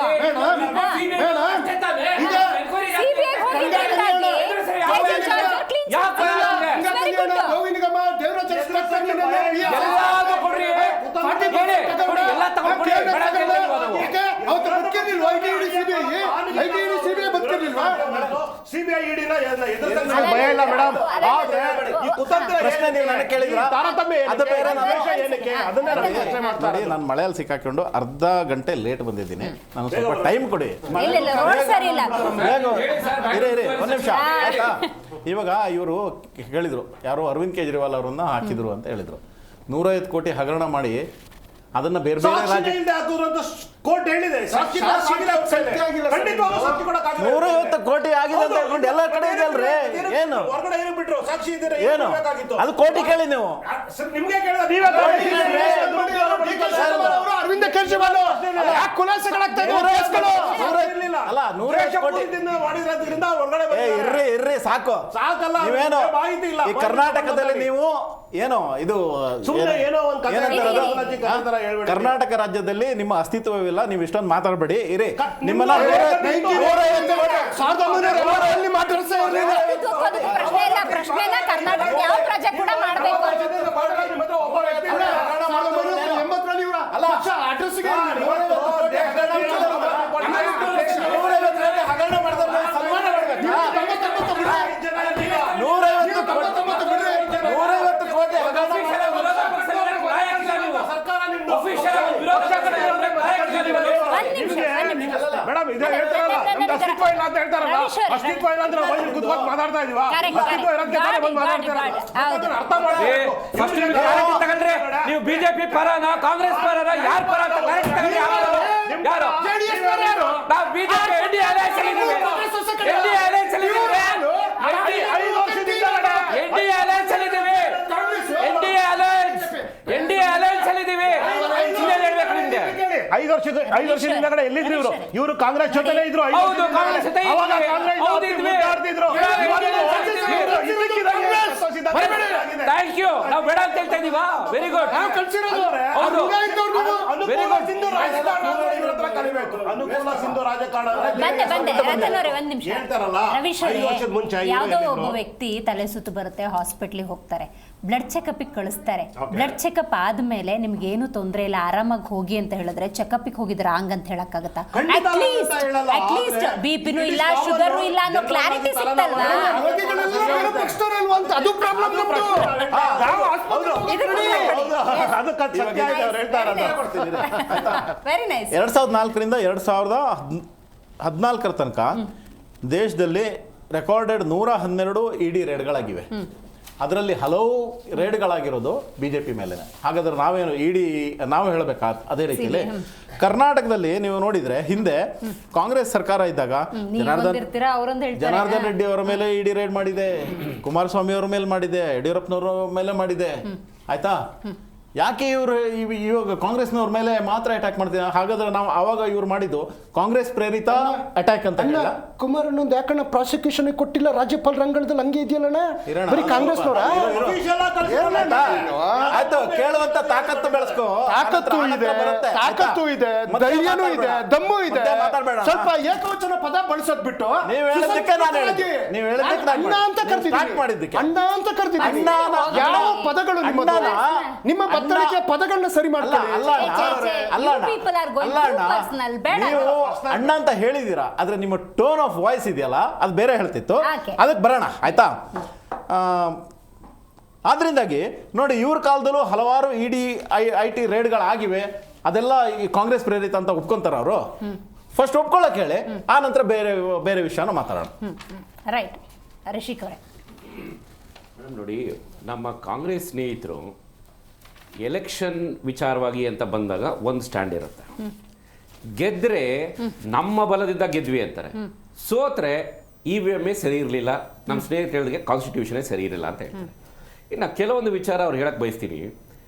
ಸಿಬಿಐ ಇಡಿನ ಭಯ ಇಲ್ಲ ಮೇಡಮ್. ಪ್ರಶ್ನೆ ನೀವು ನನಗೆ ಕೇಳಿದ್ರ? ತಾರತಮ್ಯ ನಾನು ಮಳೆಯಲ್ಲಿ ಸಿಕ್ಕಾಕೊಂಡು ಅರ್ಧ ಗಂಟೆ ಲೇಟ್ ಬಂದಿದ್ದೀನಿ, ನಾನು ಸ್ವಲ್ಪ ಟೈಮ್ ಕೊಡಿ. ಒಂದ್ ನಿಮಿಷ ಆಯ್ತಾ? ಇವಾಗ ಇವರು ಹೇಳಿದ್ರು, ಯಾರು ಅರವಿಂದ್ ಕೇಜ್ರಿವಾಲ್ ಅವರನ್ನ ಹಾಕಿದ್ರು ಅಂತ ಹೇಳಿದ್ರು. 150 ಕೋಟಿ ಹಗರಣ ಮಾಡಿ ಅದನ್ನ ಬೇರೆ ಬೇರೆ ರಾಜ್ಯ ಕೋರ್ಟ್ ಹೇಳಿದೆ 150 ಕೋಟಿ ಆಗಿದೆ ಅಂತ ಹೇಳ್ಕೊಂಡು ಎಲ್ಲ ಕಡೆ ಇದೆ ಅಲ್ರಿ. ಏನು ಹೊರಗಡೆ ಏನು ಬಿಟ್ರು ಸಾಕ್ಷಿ ಇದ್ದೀರಾ? ಏನು ಅದು ಕೋಟಿ ಕೇಳಿ ನೀವು ನಿಮ್ಗೆ ಕೇಳಿದ ನೀವೇ ಅರವಿಂದ ಕೇಜ್ರಿವಾಲ್ ಖುಲಾಸೆಗಳಾಗ್ತಾ ಅಲ್ಲ 150 ಕೋಟಿ ಮಾಡಿದ್ರಿಂದ ಹೊರಗಡೆ ಇರ್ರಿ ಸಾಕು ಸಾಕಲ್ಲ ನೀವೇನು ಮಾಹಿತಿ ಇಲ್ಲ. ಈ ಕರ್ನಾಟಕದಲ್ಲಿ ನೀವು ಏನೋ ಇದು ಏನೋ ಒಂದು ಕರ್ನಾಟಕ ರಾಜ್ಯದಲ್ಲಿ ನಿಮ್ಮ ಅಸ್ತಿತ್ವವಿಲ್ಲ, ನೀವು ಇಷ್ಟೊಂದು ಮಾತಾಡಬೇಡಿ ಇರಿ. ನಿಮ್ಮನ್ನ ಪ್ರಶ್ನೆನ ಕರ್ನಾಟಕ ಯಾವ ಪ್ರಾಜೆಕ್ಟ್ ಕೂಡ ಮಾಡಬೇಕು ಮೇಡಮ್ ಇದೇ ಹೇಳ್ತಾರಲ್ಲ ನಮ್ಗೆ ಅಸ್ತಿತ್ವ ಇಲ್ಲ ಅಂತ ಹೇಳ್ತಾರಲ್ಲ, ಅಸ್ತಿತ್ವ ಇಲ್ಲ ಅಂದ್ರೆ ನಾವು ಕುತ್ಕೊಂಡು ಮಾತಾಡ್ತಾ ಇದೀವ, ಅಸ್ತಿತ್ವ ಇರೋದಕ್ಕೆ ತಾನೇ ಬಂದು ಮಾತಾಡ್ತಾರಲ್ಲ, ಅರ್ಥ ಮಾಡ್ಬೇಕು. ನೀವು ಬಿಜೆಪಿ ಪರನ ಕಾಂಗ್ರೆಸ್ ಪರನ ಯಾರ ಪರ ಅಂತ ಯಾರು ನಾವು ಬಿಜೆಪಿ NDA ಅಲೈನ್ಸ್ ಅಲ್ಲಿ ಇದ್ದೀವಿ. NDA ಅಲೈನ್ಸ್ ಅಲ್ಲಿ ಇದ್ದೀವಿ. NDA ಅಲೈನ್ಸ್ ಅಲ್ಲಿ ಇದ್ದೀವಿ. NDA ಅಲೈನ್ಸ್ ಅಲ್ಲಿ ಇದ್ದೀವಿ. ಹೇಳ್ಬೇಕು ನಿಮ್ಗೆ 5 ವರ್ಷದಿಂದ ಕಡೆ ಎಲ್ಲಿದ್ರು ಇವರು ಕಾಂಗ್ರೆಸ್ ಜೊತೆಲೇ ಇದ್ರು. ಹೌದು, ಕಾಂಗ್ರೆಸ್ ಜೊತೆ ಅವಾಗ ಕಾಂಗ್ರೆಸ್ ಥ್ಯಾಂಕ್ ಯು. ನಾವು ಬೇಡ ಅಂತ ಹೇಳ್ತಾ ಇದೀವಾ? Very good. ಅನುಕೂಲ ಸಿಂಧು ರಾಜಕಾರಣ ಒಂದ್ ನಿಮಿಷ ಯಾವುದೋ ಒಬ್ಬ ವ್ಯಕ್ತಿ ತಲೆ ಸುತ್ತು ಬರುತ್ತೆ, ಹಾಸ್ಪಿಟ್ಲಿಗೆ ಹೋಗ್ತಾರೆ, ಬ್ಲಡ್ ಚೆಕಪ್ ಕಳಿಸ್ತಾರೆ. ಬ್ಲಡ್ ಚೆಕಪ್ ಆದ್ಮೇಲೆ ನಿಮ್ಗೆ ಏನು ತೊಂದರೆ ಇಲ್ಲ, ಆರಾಮಾಗಿ ಹೋಗಿ ಅಂತ ಹೇಳಿದ್ರೆ ಚೆಕಪ್ ಹೋಗಿದ್ರೆ ರಾಂಗ್ ಅಂತ ಹೇಳಕ್ಕಾಗತ್ತಾ? ಅಟ್ಲೀಸ್ಟ್ ಬಿಪಿನೂ ಇಲ್ಲ, ಶುಗರು ಇಲ್ಲ ಅನ್ನೋ ಕ್ಲಾರಿಟಿ ಸಿಕ್ತಲ್ವಾ? Very nice. 2004ರಿಂದ 2014 ತನಕ ದೇಶದಲ್ಲಿ ರೆಕಾರ್ಡೆಡ್ 112 ED ರೇಡ್ಗಳಾಗಿವೆ. ಅದರಲ್ಲಿ ಹಲವು ರೇಡ್ಗಳಾಗಿರೋದು ಬಿಜೆಪಿ ಮೇಲೆ. ಹಾಗಾದ್ರೆ ನಾವೇನು ನಾವು ಹೇಳಬೇಕಾ? ಅದೇ ರೀತಿಯಲ್ಲಿ ಕರ್ನಾಟಕದಲ್ಲಿ ನೀವು ನೋಡಿದ್ರೆ ಹಿಂದೆ ಕಾಂಗ್ರೆಸ್ ಸರ್ಕಾರ ಇದ್ದಾಗ ಜನಾರ್ದನ್ ರೆಡ್ಡಿ ಅವರ ಮೇಲೆ ED ರೇಡ್ ಮಾಡಿದೆ, ಕುಮಾರಸ್ವಾಮಿ ಅವರ ಮೇಲೆ ಮಾಡಿದೆ, ಯಡಿಯೂರಪ್ಪನವರ ಮೇಲೆ ಮಾಡಿದೆ. ಆಯ್ತಾ? ಯಾಕೆ ಇವರು ಇವಾಗ ಕಾಂಗ್ರೆಸ್ನವ್ರ ಮೇಲೆ ಮಾತ್ರ ಅಟ್ಯಾಕ್ ಮಾಡ್ತೀರಾ? ಹಾಗಾದ್ರೆ ನಾವು ಅವಾಗ ಇವ್ರು ಮಾಡಿದ್ದು ಕಾಂಗ್ರೆಸ್ ಪ್ರೇರಿತ ಅಟ್ಯಾಕ್ ಅಂತ ಹೇಳ. ಕುಮಾರಣ್ಣಂದು ಯಾಕಣ್ಣ ಪ್ರಾಸಿಕ್ಯೂಷನ್ ಕೊಟ್ಟಿಲ್ಲ? ರಾಜ್ಯಪಾಲ ರಂಗಣದಲ್ಲಿ ಹಂಗೆ ಇದೆಯಲ್ಲಣ್ಣ, ಬರೀ ಕಾಂಗ್ರೆಸ್ನವರ ಆಯ್ತು. ಕೇಳುವಂತ ತಾಕತ್ತು ಬೆಳೆಸ್ಕೋ. ತಾಕತ್ತು ಇದೆ, ಧೈರ್ಯನೂ ಇದೆ, ದಮ್ಮು ಇದೆ. ಸ್ವಲ್ಪ ಏಕವಚನ ಪದ ಬಳಸೋದ್ ಬಿಟ್ಟು ನೀವು ಹೇಳಿದ್ದಕ್ಕೆ ನಾನು ಹೇಳಿದ್ದೆ. ನೀವು ಹೇಳಿದ್ದಕ್ಕೆ ಅಣ್ಣ ಅಂತ ಕರ್ತಿದ್ದೀನಿ, ಅಣ್ಣ ಅಂತ ಕರ್ತಿದ್ದೀನಿ. ಯಾವ ಪದಗಳು ನಿಮ್ಮ ಬತ್ತಳಿಕೆ ಪದಗಳನ್ನ ಸರಿ ಮಾಡ್ತಾರೆ? ನೀವು ಅಣ್ಣ ಅಂತ ಹೇಳಿದೀರಾ, ಆದ್ರೆ ನಿಮ್ಮ ಟೋನ್ ಆಫ್ ವಾಯ್ಸ್ ಇದೆಯಲ್ಲ ಅದು ಬೇರೆ ಹೇಳ್ತಿತ್ತು. ಅದಕ್ಕೆ ಬರೋಣ ಆಯ್ತಾ? ಆದ್ರಿಂದಾಗಿ ನೋಡಿ, ಇವ್ರ ಕಾಲದಲ್ಲೂ ಹಲವಾರು IT ರೇಡ್ಗಳಾಗಿವೆ. ಅದೆಲ್ಲ ಈ ಕಾಂಗ್ರೆಸ್ ಪ್ರೇರಿತ ಅಂತ ಒಪ್ಕೊಂತಾರ ಅವರು. ಫಸ್ಟ್ ಒಪ್ಕೊಳ್ಳೋಕೆ ಹೇಳಿ, ಆ ನಂತರ ಬೇರೆ ವಿಷಯನ ಮಾತಾಡೋಣ. ರೈಟ್. ರಿಷಿಕ್ ಅವರೇ ನೋಡಿ, ನಮ್ಮ ಕಾಂಗ್ರೆಸ್ ಸ್ನೇಹಿತರು ಎಲೆಕ್ಷನ್ ವಿಚಾರವಾಗಿ ಅಂತ ಬಂದಾಗ ಒಂದು ಸ್ಟ್ಯಾಂಡ್ ಇರುತ್ತೆ. ಗೆದ್ರೆ ನಮ್ಮ ಬಲದಿಂದ ಗೆದ್ವಿ ಅಂತಾರೆ, ಸೋತ್ರೆ EVM ಸರಿ ಇರಲಿಲ್ಲ, ನಮ್ಮ ಸ್ನೇಹಿತರು ಹೇಳಿದ್ರೆ ಕಾನ್ಸ್ಟಿಟ್ಯೂಷನೇ ಸರಿ ಇರಲಿಲ್ಲ ಅಂತ ಹೇಳ್ತಾರೆ. ಇನ್ನು ಕೆಲವೊಂದು ವಿಚಾರ ಅವ್ರು ಹೇಳಕ್ ಬಯಸ್ತೀನಿ.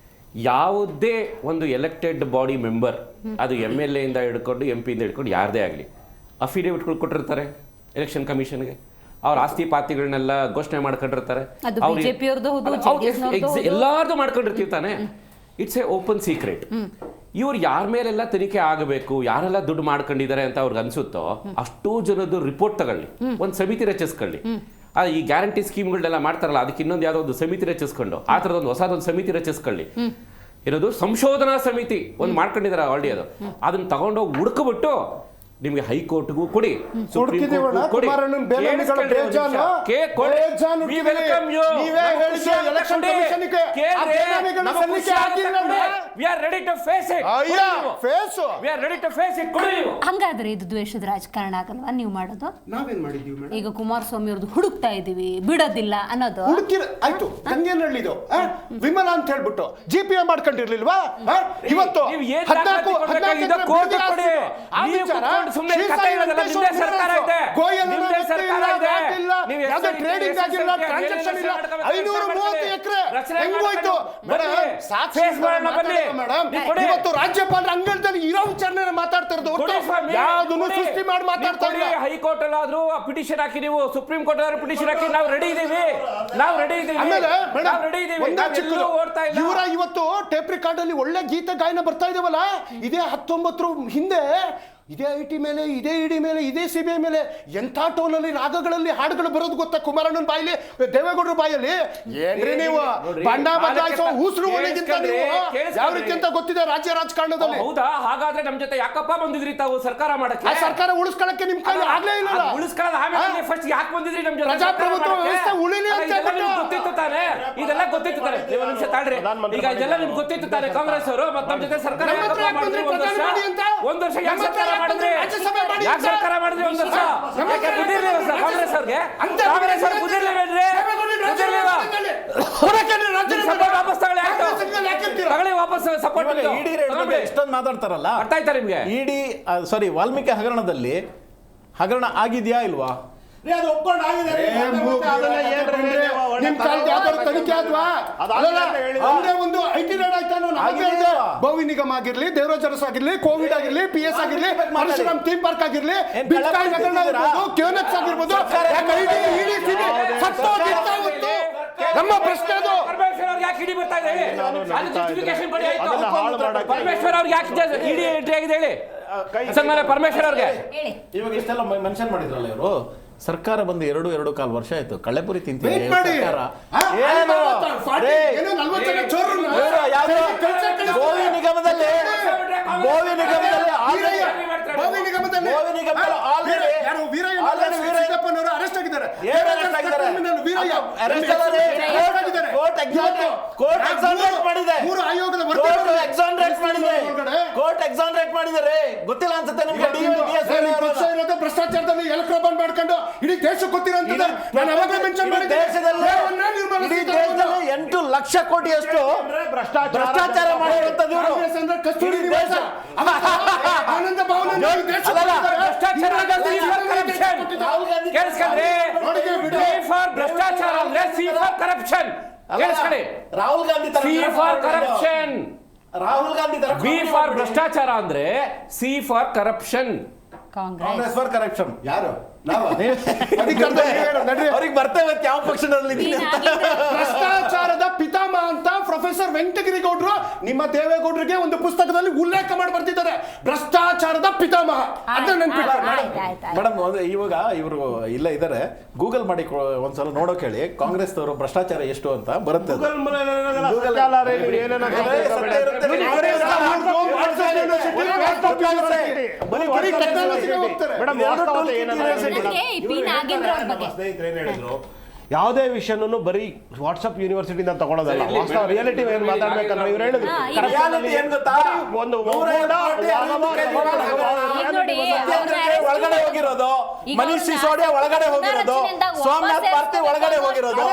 ಯಾವುದೇ ಒಂದು ಎಲೆಕ್ಟೆಡ್ ಬಾಡಿ ಮೆಂಬರ್, ಅದು MLA ಇಂದ ಹಿಡ್ಕೊಂಡು MP ಇಂದ ಹಿಡ್ಕೊಂಡು ಯಾರದೇ ಆಗಲಿ, ಅಫಿಡೇವಿಟ್ಗಳು ಕೊಟ್ಟಿರ್ತಾರೆ ಎಲೆಕ್ಷನ್ ಕಮಿಷನ್ಗೆ. ಅವ್ರ ಆಸ್ತಿ ಪಾತಿಗಳನ್ನೆಲ್ಲ ಘೋಷಣೆ ಮಾಡ್ಕೊಂಡಿರ್ತಾರೆ, ಎಲ್ಲಾರ್ದು ಮಾಡ್ಕೊಂಡಿರ್ತೀವಿ ತಾನೆ. It's A open secret. ಇವ್ರು ಯಾರ ಮೇಲೆಲ್ಲ ತನಿಖೆ ಆಗಬೇಕು, ಯಾರೆಲ್ಲ ದುಡ್ಡು ಮಾಡ್ಕೊಂಡಿದ್ದಾರೆ ಅಂತ ಅವ್ರಿಗೆ ಅನ್ಸುತ್ತೋ ಅಷ್ಟೂ ಜನದ್ದು ರಿಪೋರ್ಟ್ ತಗೊಳ್ಳಿ, ಒಂದು ಸಮಿತಿ ರಚಿಸ್ಕೊಳ್ಳಿ. ಈ ಗ್ಯಾರಂಟಿ ಸ್ಕೀಮ್ಗಳನ್ನೆಲ್ಲ ಮಾಡ್ತಾರಲ್ಲ, ಅದಕ್ಕೆ ಇನ್ನೊಂದು ಯಾವುದೋ ಒಂದು ಸಮಿತಿ ರಚಿಸ್ಕೊಂಡು ಆ ಥರದೊಂದು ಹೊಸದೊಂದು ಸಮಿತಿ ರಚಿಸ್ಕೊಳ್ಳಿ. ಇರೋದು ಸಂಶೋಧನಾ ಸಮಿತಿ ಒಂದು ಮಾಡ್ಕೊಂಡಿದ್ದಾರೆ ಆಲ್ರೆಡಿ. ಅದನ್ನ ತಗೊಂಡೋಗಿ ಹುಡುಕ್ಬಿಟ್ಟು ನಿಮಗೆ ಹೈಕೋರ್ಟ್ಗೂ ಕೊಡಿ, ಸುಪ್ರೀಂ ಹುಡುಕಿದೀವಣ್ಣ, ಕೋರ್ಟ್ಗೂ ಕೊಡಿ. ಕುಮಾರಣ್ಣನ ಬೇನಾಮಿಗಳ ಬೇಜಾನು, ಬೇಜಾನು We ಹುಡುಕಿದೀವಿ. welcome you. ನೀವೇ ಹೇಳಿದ್ದು ಎಲೆಕ್ಷನ್ ಕಮಿಷನ್ಗೆ ಆ ಬೇನಾಮಿಗಳ ಸಲ್ಲಿಕೆ ಆಗಿಲ್ಲ ಅಂದ್ರೆ We are ready to face it. ಅಯ್ಯ, face. We are ready to face it. ಕೊಡಿ ನೀವು. ಹಂಗಾದ್ರೆ ಇದು ದ್ವೇಷದ ರಾಜಕಾರಣ ಆಗಲ್ವಾ ನೀವು ಮಾಡೋದು? ನಾವೇನ್ ಮಾಡಿದೀವಿ ಮೇಡಮ್? ಈಗ ಕುಮಾರಸ್ವಾಮಿ ಅವ್ರದ್ದು ಹುಡುಕ್ತಾ ಇದೀವಿ, ಬಿಡೋದಿಲ್ಲ ಅನ್ನೋದು. ಹುಡುಕಿರ ಆಯ್ತು, ಗಂಗೇನಹಳ್ಳಿದು ವಿಮಲಾ ಅಂತ ಹೇಳ್ಬಿಟ್ಟು GPA ಮಾಡ್ಕೊಂಡಿರ್ಲಿಲ್ವಾ? ಇವತ್ತು ನೀವು ಏನ್ ದಾಖಲಾತಿ ಕೊಡ್ಬೇಕಾಗಿದೆ? ಕೋರ್ಟ್ ಕೊಡಿ. ನೀವು ಕೂತ್ಕೊಂಡು ಸುಮ್ನೆ ಕಥೆ ಹೇಳೋದಲ್ಲ. ನಿಮ್ದೇ ಸರ್ಕಾರ ಇದೆ. ನಿಮ್ದೇ ಸರ್ಕಾರ ಇದೆ. ನೀವು ಯಾವುದೇ ಟ್ರೇಡಿಂಗ್ ಆಗಿಲ್ಲ, ಟ್ರಾನ್ಸಾಕ್ಷನ್ ಇಲ್ಲ. 530 ಎಕರೆ ಹೆಂಗೋಯ್ತು ಮೇಡಮ್? ಫೇಸ್ ಮಾಡೋಣ ಬನ್ನಿ. ಮೇಡಮ್, ಇವತ್ತು ರಾಜ್ಯಪಾಲರ ಅಂಗಳದಲ್ಲಿ ಇರೋ ವಿಚಾರಣೆ ಮಾತಾಡ್ತಾ ಇರೋದು, ಯಾವ್ದನ್ನು ಸೃಷ್ಟಿ ಮಾಡಿ ಮಾತಾಡ್ತಾ ಇಲ್ಲ. ಹೈಕೋರ್ಟ್ ಅಲ್ಲಾದ್ರೂ ಪಿಟಿಷನ್ ಹಾಕಿ, ನೀವು ಸುಪ್ರೀಂ ಕೋರ್ಟ್ ಆದ್ರೂ ಪಿಟಿಷನ್ ಹಾಕಿ, ನಾವು ರೆಡಿ ಇದೀವಿ. ನಾವು ರೆಡಿ ಇದೀವಿ. ಆಮೇಲೆ ನಾವು ರೆಡಿ ಇದೀವಿ. ನಾವೆಲ್ಲೂ ಓಡ್ತಾ ಇಲ್ಲ. ಇವರ ಇವತ್ತು ಟೇಪ್ ರೆಕಾರ್ಡ್ ಅಲ್ಲಿ ಒಳ್ಳೆ ಗೀತೆ ಗಾಯನ ಬರ್ತಾ ಇದಾವಲ್ಲ, ಇದೇ 19 ಹಿಂದೆ ಇದೇ IT ಮೇಲೆ, ಇದೇ ED ಮೇಲೆ, ಇದೇ CBI ಮೇಲೆ ಎಂಥ ಟೋನಲ್ಲಿ ರಾಗಗಳಲ್ಲಿ ಹಾಡುಗಳು ಬರೋದು ಗೊತ್ತಾ? ಕುಮಾರಣ್ಣನ ಬಾಯಲ್ಲಿ, ದೇವೇಗೌಡರ ಬಾಯಲ್ಲಿ. ಏನ್ರಿ ನೀವು ಬಣ್ಣ ಬದಲಾಯಿಸೋ ಉಸಿರು ಒಳಗಿಂತ ನೀವು ಯಾವ ರೀತಿ ಅಂತ ಗೊತ್ತಿದೆ ರಾಜ್ಯ ರಾಜಕಾರಣದಲ್ಲಿ? ಹೌದಾ? ಹಾಗಾದ್ರೆ ನಮ್ ಜೊತೆ ಯಾಕಪ್ಪ ಬಂದಿದ್ರಿ ತಾವು ಸರ್ಕಾರ ಮಾಡಕ್ಕೆ? ಆ ಸರ್ಕಾರ ಉಳಿಸ್ಕೊಳ್ಳಕ್ಕೆ ನಿಮ್ ಕೈ ಆಗ್ಲೇ ಇಲ್ಲ. ಉಳಿಸ್ಕೊಳ್ಳೋದು ಆಮೇಲೆ ಫಸ್ಟ್ ಯಾಕೆ ಬಂದಿದ್ರಿ ನಮ್ ಜೊತೆ? ಪ್ರಜಾಪ್ರಭುತ್ವ ವ್ಯವಸ್ಥೆ ಉಳಿಲಿ ಅಂತ ಗೊತ್ತಿತ್ತು ತಾನೆ, ಇದೆಲ್ಲ ಗೊತ್ತಿತ್ತು ತಾನೆ. ನೀವು ನಿಮಿಷ ತಾಳ್ರಿ. ಈಗ ಇದೆಲ್ಲ ನಿಮ್ಗೆ ಗೊತ್ತಿತ್ತು ತಾನೆ. ಕಾಂಗ್ರೆಸ್ ಅವರು ಮತ್ತೆ ನಮ್ ಜೊತೆ ಸರ್ಕಾರ ಒಂದ್ ವರ್ಷ ಯಾಕೆ ಸರ್ಕಾರ ಮಾಡಿದ್ರಿ? ಯಾಕೆ ಸರ್ಕಾರ ಮಾಡಿದ್ರಿ ಒಂದ್ ವರ್ಷ? ಯಾಕೆ ಬುದ್ಧಿರ್ಲಿಲ್ಲ ಸರ್ ಕಾಂಗ್ರೆಸ್ ಅವ್ರಿಗೆ? ಕಾಂಗ್ರೆಸ್ ಅವ್ರಿಗೆ ಬುದ್ಧಿರ್ಲಿಲ್ವೇನ್ರಿ? ಬುದ್ಧಿರ್ಲಿಲ್ಲ. ವಾಪಸ್ ತಗೊಳ್ಳಿ, ಆಯ್ತು ತಗೊಳ್ಳಿ ವಾಪಸ್. ಸಪೋರ್ಟ್ ಇಷ್ಟೊಂದು ಮಾತಾಡ್ತಾರಲ್ಲ, ಅರ್ಥ ಆಯ್ತಾ ನಿಮ್ಗೆ? ಇಡಿ ಸಾರಿ ವಾಲ್ಮೀಕಿ ಹಗರಣದಲ್ಲಿ ಹಗರಣ ಆಗಿದ್ಯಾ ಇಲ್ವಾ? ನಿಮ್ ಕಾಲದ ಯಾವ್ದಾದ್ರು ತನಿಖೆ ಆದ್ವಾ? ಒಂದೇ ಒಂದು IT ರೇಡ್ ಆಯ್ತಾ? ಭವಿ ನಿಗಮ ಆಗಿರ್ಲಿ, ದೇವರಾಜ್ ಅರಸ್ ಆಗಿರ್ಲಿ, ಕೋವಿಡ್ ಆಗಿರ್ಲಿ, PS ಆಗಿರ್ಲಿ, ಪರಶುರಾಮ್ ಥೀಮ್ ಪಾರ್ಕ್ ಆಗಿರ್ಲಿ, ಬಿಟ್ಕಾಯಿನ್ ಹಗರಣ ಆಗಿರ್ಬೋದು, QNX ಆಗಿರ್ಬೋದು, ನಮ್ಮ ಪ್ರಶ್ನೆ ಅದು. ಪರಮೇಶ್ವರ್ ಅವ್ರಿಗೆ ಯಾಕೆ ಇಡಿ ಬರ್ತಾ ಇದೆ ಹೇಳಿ? ಜಸ್ಟಿಫಿಕೇಶನ್ ಕೊಡಿ. ಆಯ್ತು, ಪರಮೇಶ್ವರ್ ಅವ್ರಿಗೆ ಯಾಕೆ ಇಡಿ ಎಂಟ್ರಿ ಆಗಿದೆ ಹೇಳಿ? ಪರಮೇಶ್ವರ್ ಅವ್ರಿಗೆ ಇವಾಗ ಇಷ್ಟೆಲ್ಲ ಮೆನ್ಷನ್ ಮಾಡಿದ್ರಲ್ಲ ಇವರು. ಸರ್ಕಾರ ಬಂದು 2.25 ವರ್ಷ ಆಯ್ತು. ಕಳ್ಳೆಪುರಿ ತಿಂತೀವಿ Wait ಮಾಡಿ. ಗೋವಿ ನಿಗಮದಲ್ಲಿ ಅರೆಸ್ಟ್ ಆಗಿದ್ದಾರೆ. ಕೋರ್ಟ್ ಎಕ್ಸಾನ್ರೇಟ್ ಮಾಡಿದ್ದಾರೆ. ಗೊತ್ತಿಲ್ಲ ಅನ್ಸುತ್ತೆ ನಿಮ್ಗೆ. ಭ್ರಷ್ಟಾಚಾರದಲ್ಲಿ ಎಲೆಕ್ಟ್ರೋ ಮಾಡ್ಕೊಂಡು ಇಡೀ ದೇಶಕ್ಕೆ ಗೊತ್ತಿರೋಂಥದ್ದು. ನಾನು ಅವಾಗಲೇ ಮೆನ್ಷನ್ ಮಾಡಿದ್ದೆ. ದೇಶದಲ್ಲಿ 8 ಲಕ್ಷ ಕೋಟಿಯಷ್ಟು ಭ್ರಷ್ಟಾಚಾರ ಮಾಡಿರುವಂತದ್ದು ಇವರು. ಕಸ್ತೂರಿ ನಿವಾಸ ಆನಂದ ಭವನ ಭ್ರಷ್ಟಾಚಾರ ಅಂದ್ರೆ C for corruption. Rahul Gandhi C for corruption. Rahul Gandhi B for ಭ್ರಷ್ಟಾಚಾರ ಅಂದ್ರೆ C for corruption. Congress for corruption. ಯಾರು? ಅವ್ರಿಗೆ ಬರ್ತೇವೆ ಯಾವ ಪಕ್ಷದಲ್ಲಿ ಭ್ರಷ್ಟಾಚಾರದ ಪಿತಾಮಹ ಅಂತ ಪ್ರೊಫೆಸರ್ ವೆಂಕಟಗಿರಿ ಗೌಡ್ರು ನಿಮ್ಮ ದೇವೇಗೌಡರಿಗೆ ಒಂದು ಪುಸ್ತಕದಲ್ಲಿ ಉಲ್ಲೇಖ ಮಾಡಿ ಬರ್ತಿದ್ದಾರೆ. ಭ್ರಷ್ಟಾಚಾರದ ಪಿತಾಮಹ. ಮೇಡಮ್ ಇವಾಗ ಇವರು ಇಲ್ಲ ಇದ್ದಾರೆ, ಗೂಗಲ್ ಮಾಡಿ ಒಂದ್ಸಲ ನೋಡೋಕೆ ಹೇಳಿ. ಕಾಂಗ್ರೆಸ್ ಅವರು ಭ್ರಷ್ಟಾಚಾರ ಎಷ್ಟು ಅಂತ ಬರುತ್ತೆ. ಯಾವುದೇ ವಿಷಯನೂ ಬರೀ ವಾಟ್ಸ್ಆಪ್ ಯೂನಿವರ್ಸಿಟಿಯಿಂದ ತಗೊಳ್ಳೋದಲ್ಲ, ವಾಸ್ತವ ರಿಯಾಲಿಟಿ ಏನು ಮಾತಾಡ್ಬೇಕಂದ್ರೆ ಇವ್ರು ಹೇಳಿದ್ರು ಒಂದು ಒಳಗಡೆ ಹೋಗಿರೋದು, ಮನೀಶ್ ಸಿಸೋಡಿಯಾ ಒಳಗಡೆ ಹೋಗಿರೋದು, ಸೋಮನಾಥ್ ಪಾರ್ಟಿ ಒಳಗಡೆ ಹೋಗಿರೋದು,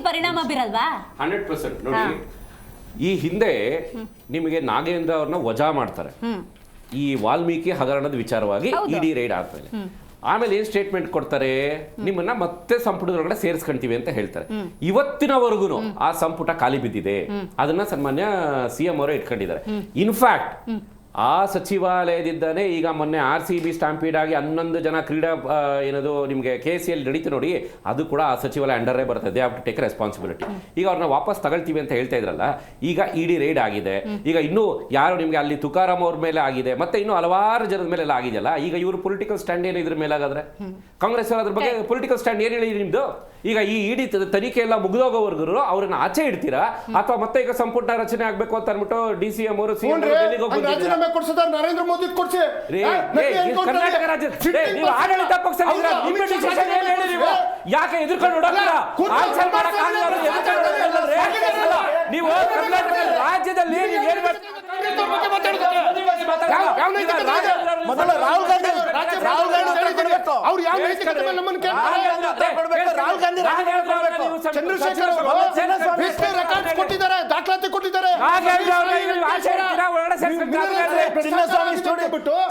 ಪರಿಣಾಮ ಬೀರಲ್ವಾ? 100% ನೋಡಿ. ಈ ಹಿಂದೆ ನಿಮಗೆ ನಾಗೇಂದ್ರ ಅವ್ರನ್ನ ವಜಾ ಮಾಡ್ತಾರೆ ಈ ವಾಲ್ಮೀಕಿ ಹಗರಣದ ವಿಚಾರವಾಗಿ ಇಡಿ ರೈಡ್ ಆದ್ಮೇಲೆ. ಆಮೇಲೆ ಏನ್ ಸ್ಟೇಟ್ಮೆಂಟ್ ಕೊಡ್ತಾರೆ? ನಿಮ್ಮನ್ನ ಮತ್ತೆ ಸಂಪುಟದೊಳಗಡೆ ಸೇರಿಸ್ಕೊಂತೀವಿ ಅಂತ ಹೇಳ್ತಾರೆ. ಇವತ್ತಿನವರೆಗೂ ಆ ಸಂಪುಟ ಖಾಲಿ ಬಿದ್ದಿದೆ. ಅದನ್ನ ಸನ್ಮಾನ್ಯ CM ಅವರೇ ಇಟ್ಕೊಂಡಿದ್ದಾರೆ. ಇನ್ಫ್ಯಾಕ್ಟ್ ಆ ಸಚಿವಾಲಯದಿಂದಾನೇ ಈಗ ಮೊನ್ನೆ RCB ಸ್ಟಾಂಪೀಡ್ ಆಗಿ 11 ಜನ ಕ್ರೀಡಾ ಏನದು ನಿಮಗೆ KCL ನಡೀತು ನೋಡಿ, ಅದು ಕೂಡ ಆ ಸಚಿವಾಲಯ ಅಂಡರೇ ಬರ್ತದೆ. They have to take responsibility. ಈಗ ಅವ್ರನ್ನ ವಾಪಸ್ ತಗೊಳ್ತೀವಿ ಅಂತ ಹೇಳ್ತಾ ಇದ್ರಲ್ಲ, ಈಗ ಇಡಿ ರೈಡ್ ಆಗಿದೆ. ಈಗ ಇನ್ನೂ ಯಾರು ನಿಮಗೆ ಅಲ್ಲಿ ತುಕಾರಾಮ್ ಅವ್ರ ಮೇಲೆ ಆಗಿದೆ, ಮತ್ತೆ ಇನ್ನೂ ಹಲವಾರು ಜನದ ಮೇಲೆಲ್ಲ ಆಗಿದೆಯಲ್ಲ. ಈಗ ಇವರು ಪೊಲಿಟಿಕಲ್ ಸ್ಟ್ಯಾಂಡ್ ಏನು ಇದ್ರ ಮೇಲೆ? ಹಾಗಾದ್ರೆ ಕಾಂಗ್ರೆಸ್ ಅದ್ರ ಬಗ್ಗೆ ಪೊಲಿಟಿಕಲ್ ಸ್ಟ್ಯಾಂಡ್ ಏನು ಹೇಳಿ ನಿಮ್ದು? ಈಗ ಈ ಇಡಿ ತನಿಖೆ ಎಲ್ಲ ಮುಗಿದೋಗೋವರೆಗೂ ಅವ್ರನ್ನ ಆಚೆ ಇಡ್ತೀರಾ ಅಥವಾ ಮತ್ತೆ ಈಗ ಸಂಪುಟ ರಚನೆ ಆಗ್ಬೇಕು ಅಂತ ಅನ್ಬಿಟ್ಟು DCM ಅವರು CM ಡೆಲ್ಲಿಗೆ ರಾಜೀನಾಮೆ ಕೊಡ್ಸಿದಾರೆ ನರೇಂದ್ರ ಮೋದಿ ಕೊಡ್ಸಿ ಕರ್ನಾಟಕ ರಾಜ್ಯ ನೀವು ಆಡಳಿತ ಪಕ್ಷ ಯಾಕೆ ಎದುರ್ಕೊಂಡು ನೋಡೋಲ್ಲ ಆನ್ಸರ್ ನೀವು ಕರ್ನಾಟಕ ರಾಜ್ಯದಲ್ಲಿ ರಾಹುಲ್ ಗಾಂಧಿ ಅವ್ರು ಯಾವ ನೈತಿಕತೆ ಮೇಲೆ ನಮ್ಮನ್ನು ರಾಹುಲ್ ಗಾಂಧಿ ಚಂದ್ರಶೇಖರ್ ರೆಕಾರ್ಡ್ಸ್ ಕೊಟ್ಟಿದ್ದಾರೆ, ದಾಖಲಾತಿ ಕೊಟ್ಟಿದ್ದಾರೆ.